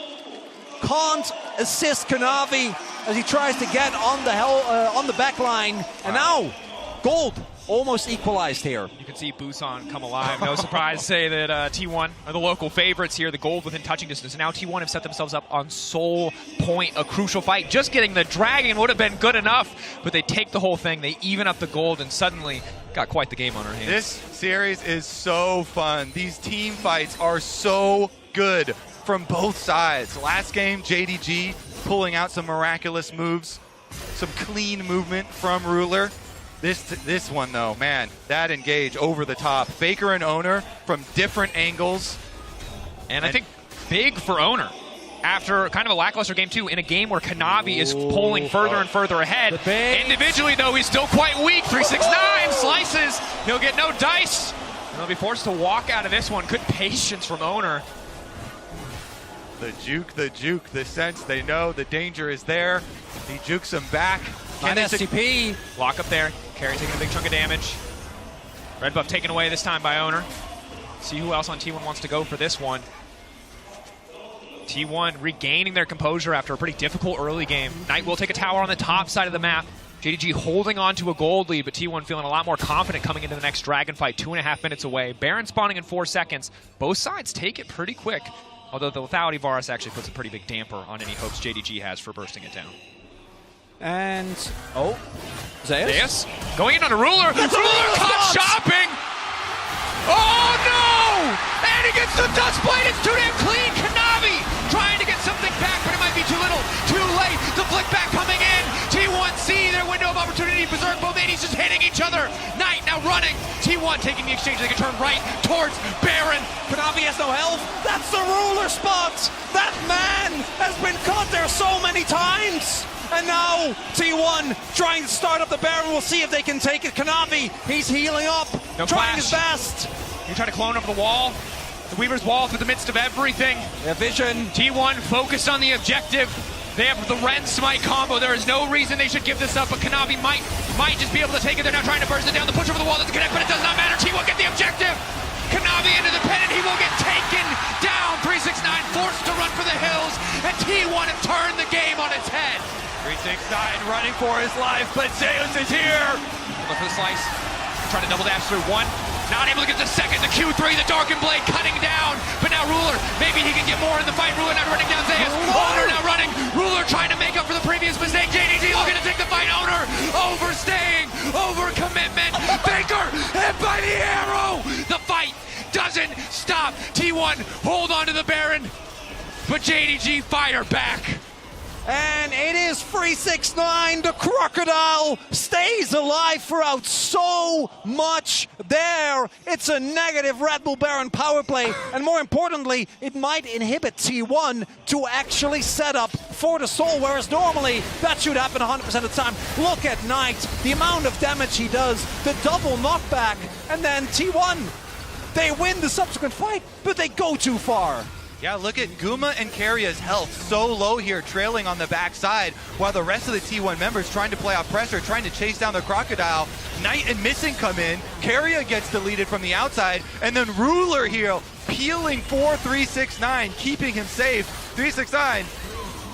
Can't assist Kanavi as he tries to get on the back line. And now, gold almost equalized here. You can see Busan come alive. No surprise to say that T1 are the local favorites here. The gold within touching distance. And now T1 have set themselves up on Soul Point, a crucial fight. Just getting the Dragon would have been good enough, but they take the whole thing. They even up the gold and suddenly got quite the game on our hands. This series is so fun. These team fights are so good from both sides. Last game, JDG pulling out some miraculous moves, some clean movement from Ruler. This one though, man, that engage over the top. Faker and Owner from different angles. And I think big for Owner. After kind of a lackluster game two, in a game where Kanavi is pulling further and further ahead. Individually though, he's still quite weak. 369 slices, he'll get no dice. And they'll be forced to walk out of this one. Good patience from Owner. The juke, the sense they know the danger is there. He jukes him back. Can SCP. Lock up there. Carry taking a big chunk of damage. Red buff taken away this time by Owner. See who else on T1 wants to go for this one. T1 regaining their composure after a pretty difficult early game. Knight will take a tower on the top side of the map. JDG holding on to a gold lead, but T1 feeling a lot more confident coming into the next Dragon fight. 2.5 minutes away. Baron spawning in 4 seconds. Both sides take it pretty quick. Although the lethality Varus actually puts a pretty big damper on any hopes JDG has for bursting it down. And, Zeus? Going in on a Ruler. Ruler caught shopping! Oh no! And he gets the dust blade. It's too damn clean. Kanavi trying to get something back, but it might be too little. Too late. The flick back coming in. T1 see their window of opportunity. Berserk, both 80s just hitting each other. Knight now running. T1 taking the exchange. They can turn right towards Baron. Kanavi has no health. That's the Ruler spot. That man has been caught there so many times. And now T1 trying to start up the Baron. We'll see if they can take it. Kanavi, he's healing up, trying his best. You try to clone over the wall. The Weaver's wall through the midst of everything. Yeah, vision. T1 focused on the objective. They have the Ren Smite combo. There is no reason they should give this up, but Kanavi might just be able to take it. They're now trying to burst it down. The push over the wall doesn't connect, but it does not matter. T1 get the objective. Kanavi into the pennant. He will get taken down. 369 forced to run for the hills, and T1 have turned the game on its head. 369 running for his life, but Zeus is here. Look for the slice. Trying to double dash through one. Not able to get the second. The Q3, the Darkened Blade cutting down. But now Ruler, maybe he can get more in the fight. Ruler now running down Zeus. Owner now running. Ruler trying to make up for the previous mistake. JDG looking to take the fight. Owner overstaying, over commitment. Faker hit by the arrow. The fight doesn't stop. T1 hold on to the Baron, but JDG fire back. And it is 369. The Crocodile stays alive throughout so much there. It's a negative Red Bull Baron power play. And more importantly, it might inhibit T1 to actually set up for the Soul, whereas normally that should happen 100% of the time. Look at Knight, the amount of damage he does, the double knockback, and then T1, they win the subsequent fight, but they go too far. Yeah, look at Guma and Karya's health so low here, trailing on the backside, while the rest of the T1 members trying to play off pressure, trying to chase down the Crocodile. Knight and Missing come in, Karya gets deleted from the outside, and then Ruler here, peeling for 369, keeping him safe. 369,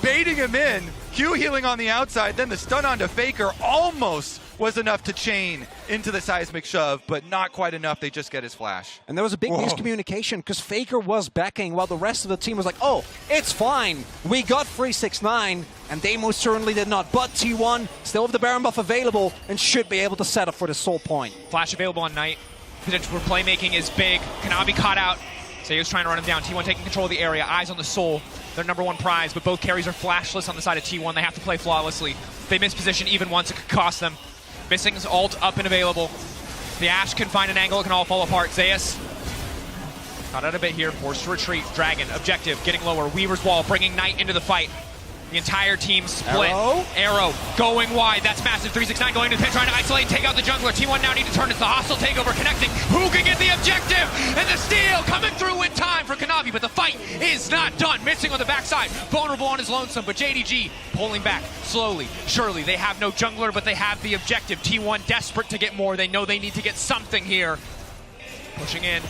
baiting him in, Q healing on the outside, then the stun onto Faker almost was enough to chain into the seismic shove, but not quite enough. They just get his flash. And there was a big miscommunication because Faker was backing while the rest of the team was like, oh, it's fine. We got 369, and they most certainly did not. But T1 still have the Baron buff available and should be able to set up for the Soul Point. Flash available on Knight. Potential for playmaking is big. Kanavi caught out. Zeus trying to run him down. T1 taking control of the area. Eyes on the Soul. Their #1 prize, but both carries are flashless on the side of T1. They have to play flawlessly. If they miss position even once, it could cost them. Missing's ult up and available. The Ashe can find an angle. It can all fall apart. Zeus caught out a bit here. Forced to retreat. Dragon, objective, getting lower. Weaver's Wall bringing Knight into the fight. The entire team split. Arrow going wide. That's massive. 369 going to the pit, trying to isolate and take out the jungler. T1 now need to turn. It's the hostile takeover connecting. Who can get the objective? And the steal coming through in time for Kanavi, but the fight is not done. Missing on the backside. Vulnerable on his lonesome, but JDG pulling back slowly. Surely they have no jungler, but they have the objective. T1 desperate to get more. They know they need to get something here. Pushing in.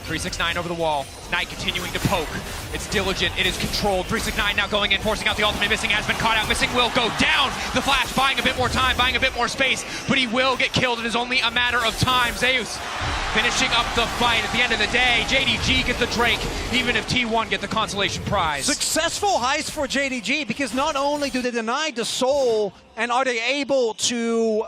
369 over the wall. Knight continuing to poke. It's diligent. It is controlled. 369 now going in, forcing out the ultimate. Missing has been caught out. Missing will go down. The Flash buying a bit more time, buying a bit more space, but he will get killed. It is only a matter of time. Zeus finishing up the fight. At the end of the day, JDG get the Drake, even if T1 get the consolation prize. Successful heist for JDG, because not only do they deny the Soul, and are they able to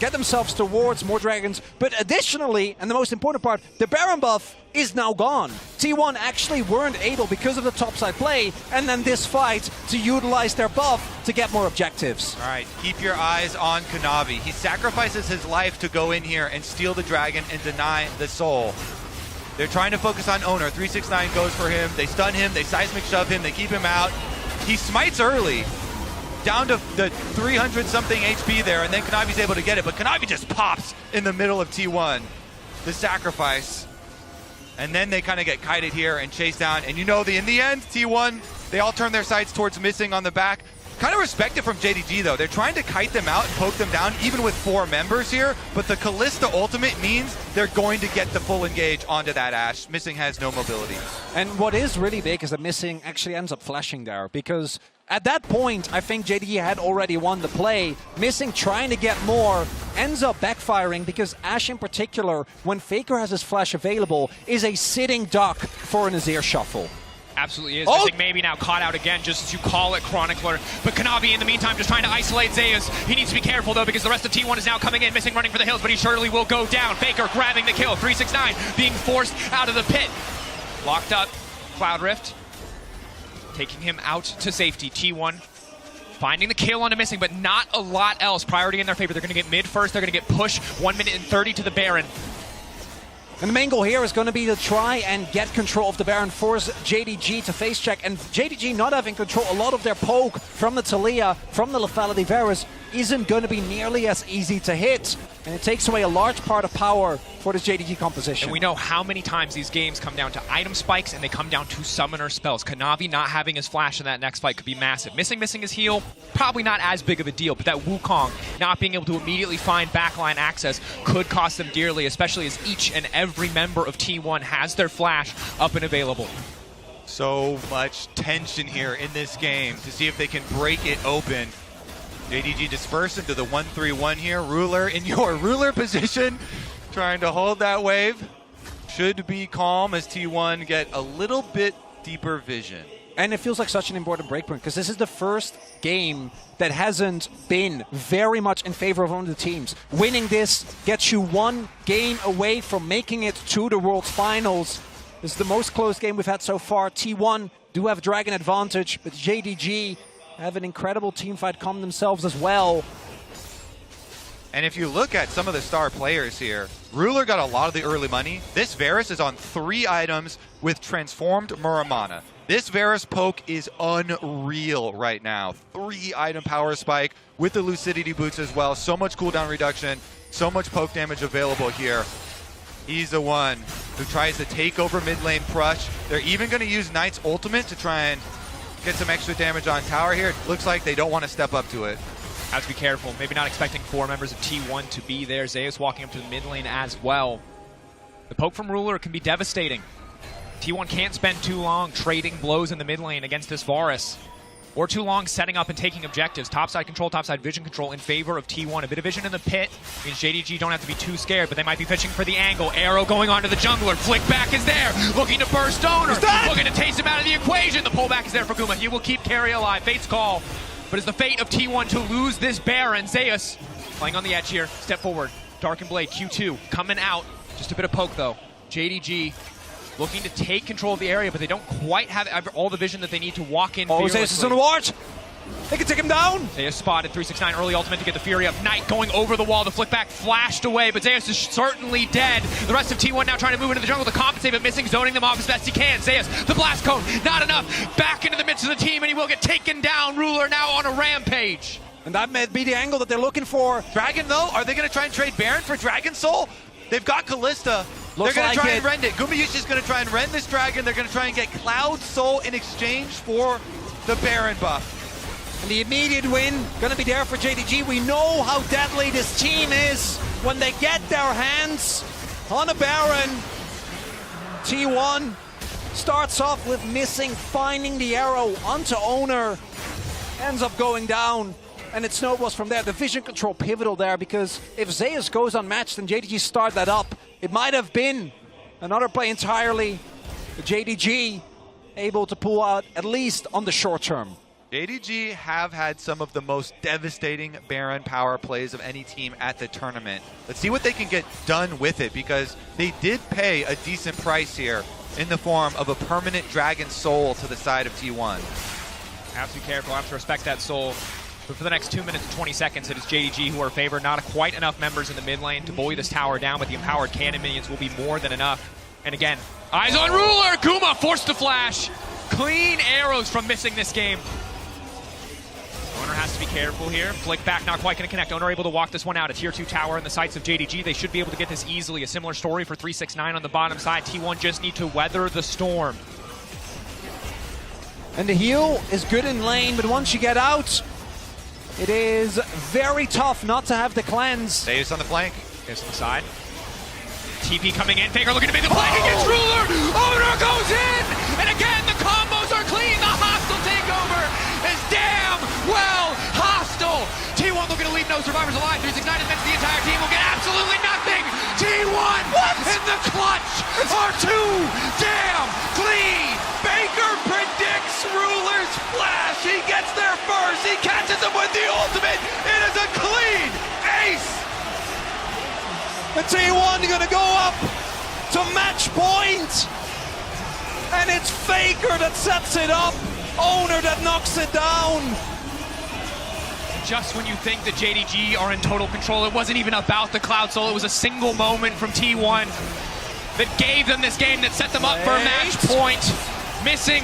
get themselves towards more dragons, but additionally, and the most important part, the Baron buff is now gone. T1 actually weren't able, because of the topside play, and then this fight, to utilize their buff to get more objectives. All right, keep your eyes on Kanavi. He sacrifices his life to go in here and steal the dragon and deny the Soul. They're trying to focus on Owner. 369 goes for him. They stun him. They seismic shove him. They keep him out. He smites early, down to the 300-something HP there, and then Kanavi's able to get it, but Kanavi just pops in the middle of T1. The sacrifice. And then they kind of get kited here and chased down. And you know, in the end, T1, they all turn their sights towards Missing on the back. Kind of respect it from JDG, though. They're trying to kite them out and poke them down, even with 4 members here. But the Kalista ultimate means they're going to get the full engage onto that Ashe. Missing has no mobility. And what is really big is that Missing actually ends up flashing there, because at that point, I think JDG had already won the play. Missing trying to get more, ends up backfiring, because Ashe in particular, when Faker has his flash available, is a sitting duck for an Azir shuffle. Absolutely is. Missing maybe now caught out again, just as you call it, Chronicler. But Kanavi in the meantime just trying to isolate Zeus. He needs to be careful though, because the rest of T1 is now coming in. Missing running for the hills, but he surely will go down. Faker grabbing the kill. 369 being forced out of the pit. Locked up. Cloud Rift taking him out to safety. T1 finding the kill onto Missing, but not a lot else. Priority in their favor. They're going to get mid first. They're going to get push. 1 minute and 30 to the Baron. And the main goal here is going to be to try and get control of the Baron, force JDG to face check. And JDG not having control, a lot of their poke from the Taliyah, from the Lethality Varus, isn't going to be nearly as easy to hit. And it takes away a large part of power for this JDG composition. And we know how many times these games come down to item spikes and they come down to summoner spells. Kanavi not having his flash in that next fight could be massive. Missing his heal, probably not as big of a deal, but that Wukong not being able to immediately find backline access could cost them dearly, especially as each and every member of T1 has their flash up and available. So much tension here in this game to see if they can break it open. JDG dispersed into the 1-3-1 here. Ruler in your ruler position, trying to hold that wave. Should be calm as T1 get a little bit deeper vision. And it feels like such an important breakpoint, because this is the first game that hasn't been very much in favor of one of the teams. Winning this gets you 1 game away from making it to the World Finals. This is the most close game we've had so far. T1 do have Dragon advantage, but JDG have an incredible team fight come themselves as well. And if you look at some of the star players here, Ruler got a lot of the early money. This Varus is on 3 items with transformed Muramana. This Varus poke is unreal right now. 3 item power spike with the Lucidity boots as well. So much cooldown reduction, so much poke damage available here. He's the one who tries to take over mid lane Prush. They're even going to use Knight's ultimate to try and get some extra damage on tower here. It looks like they don't want to step up to it. Have to be careful. Maybe not expecting 4 members of T1 to be there. Zeus walking up to the mid lane as well. The poke from Ruler can be devastating. T1 can't spend too long trading blows in the mid lane against this Varus, or too long setting up and taking objectives. Topside control, topside vision control in favor of T1. A bit of vision in the pit means JDG don't have to be too scared, but they might be fishing for the angle. Arrow going onto the jungler. Flick back is there, looking to burst Owner, looking to taste him out of the equation. The pullback is there for Guma. He will keep Carry alive. Fate's call. But it's the fate of T1 to lose this Baron. Zeus playing on the edge here. Step forward. Darken Blade, Q2 coming out. Just a bit of poke though. JDG looking to take control of the area, but they don't quite have all the vision that they need to walk in. Oh, Zeus is on the watch. They can take him down. Zeus spotted 369 early ultimate to get the Fury up. Knight going over the wall. The flick back flashed away, but Zeus is certainly dead. The rest of T1 now trying to move into the jungle to compensate, but missing, zoning them off as best he can. Zeus, the blast cone, not enough. Back into the midst of the team, and he will get taken down. Ruler now on a rampage. And that may be the angle that they're looking for. Dragon, though, are they going to try and trade Baron for Dragon Soul? They've got Callista. They're going to try and rend it. Gumayushi is going to try and rend this Dragon. They're going to try and get Cloud Soul in exchange for the Baron buff. And the immediate win going to be there for JDG. We know how deadly this team is when they get their hands on a Baron. T1 starts off with missing, finding the arrow onto Owner, ends up going down, and it snowballs from there. The vision control pivotal there, because if Zeus goes unmatched and JDG start that up, it might have been another play entirely. JDG able to pull out at least on the short term. JDG have had some of the most devastating Baron power plays of any team at the tournament. Let's see what they can get done with it, because they did pay a decent price here in the form of a permanent Dragon Soul to the side of T1. Have to be careful, have to respect that soul. But for the next 2 minutes and 20 seconds, it is JDG who are favored. Not quite enough members in the mid lane to bully this tower down, but the empowered cannon minions will be more than enough. And again, eyes on Ruler! Kuma forced to flash. Clean arrows from missing this game. Owner has to be careful here. Flick back, not quite going to connect. Owner able to walk this one out. A tier 2 tower in the sights of JDG. They should be able to get this easily. A similar story for 369 on the bottom side. T1 just need to weather the storm. And the heal is good in lane, but once you get out, it is very tough not to have the cleanse. Zeus on the flank. Zeus on the side. TP coming in. Faker looking to make the play against Ruler. Owner goes in! And again, the combos are clean. The hostile takeover is damn well hostile. T1 looking to leave no survivors alive. 369 admits the entire team will get absolutely nothing. T1 in the clutch are too damn clean. Baker predicts Ruler's flash. He gets there first. He catches him with the ultimate. It is a clean ace. The T1 gonna go up to match point. And it's Faker that sets it up. Owner that knocks it down. Just when you think that JDG are in total control, it wasn't even about the Cloud Soul. It was a single moment from T1 that gave them this game, that set them up for a match point. Missing,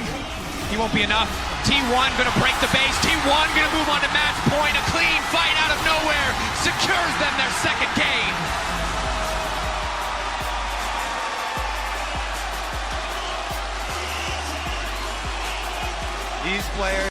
he won't be enough. T1 gonna break the base. T1 gonna move on to match point. A clean fight out of nowhere secures them their second game. These players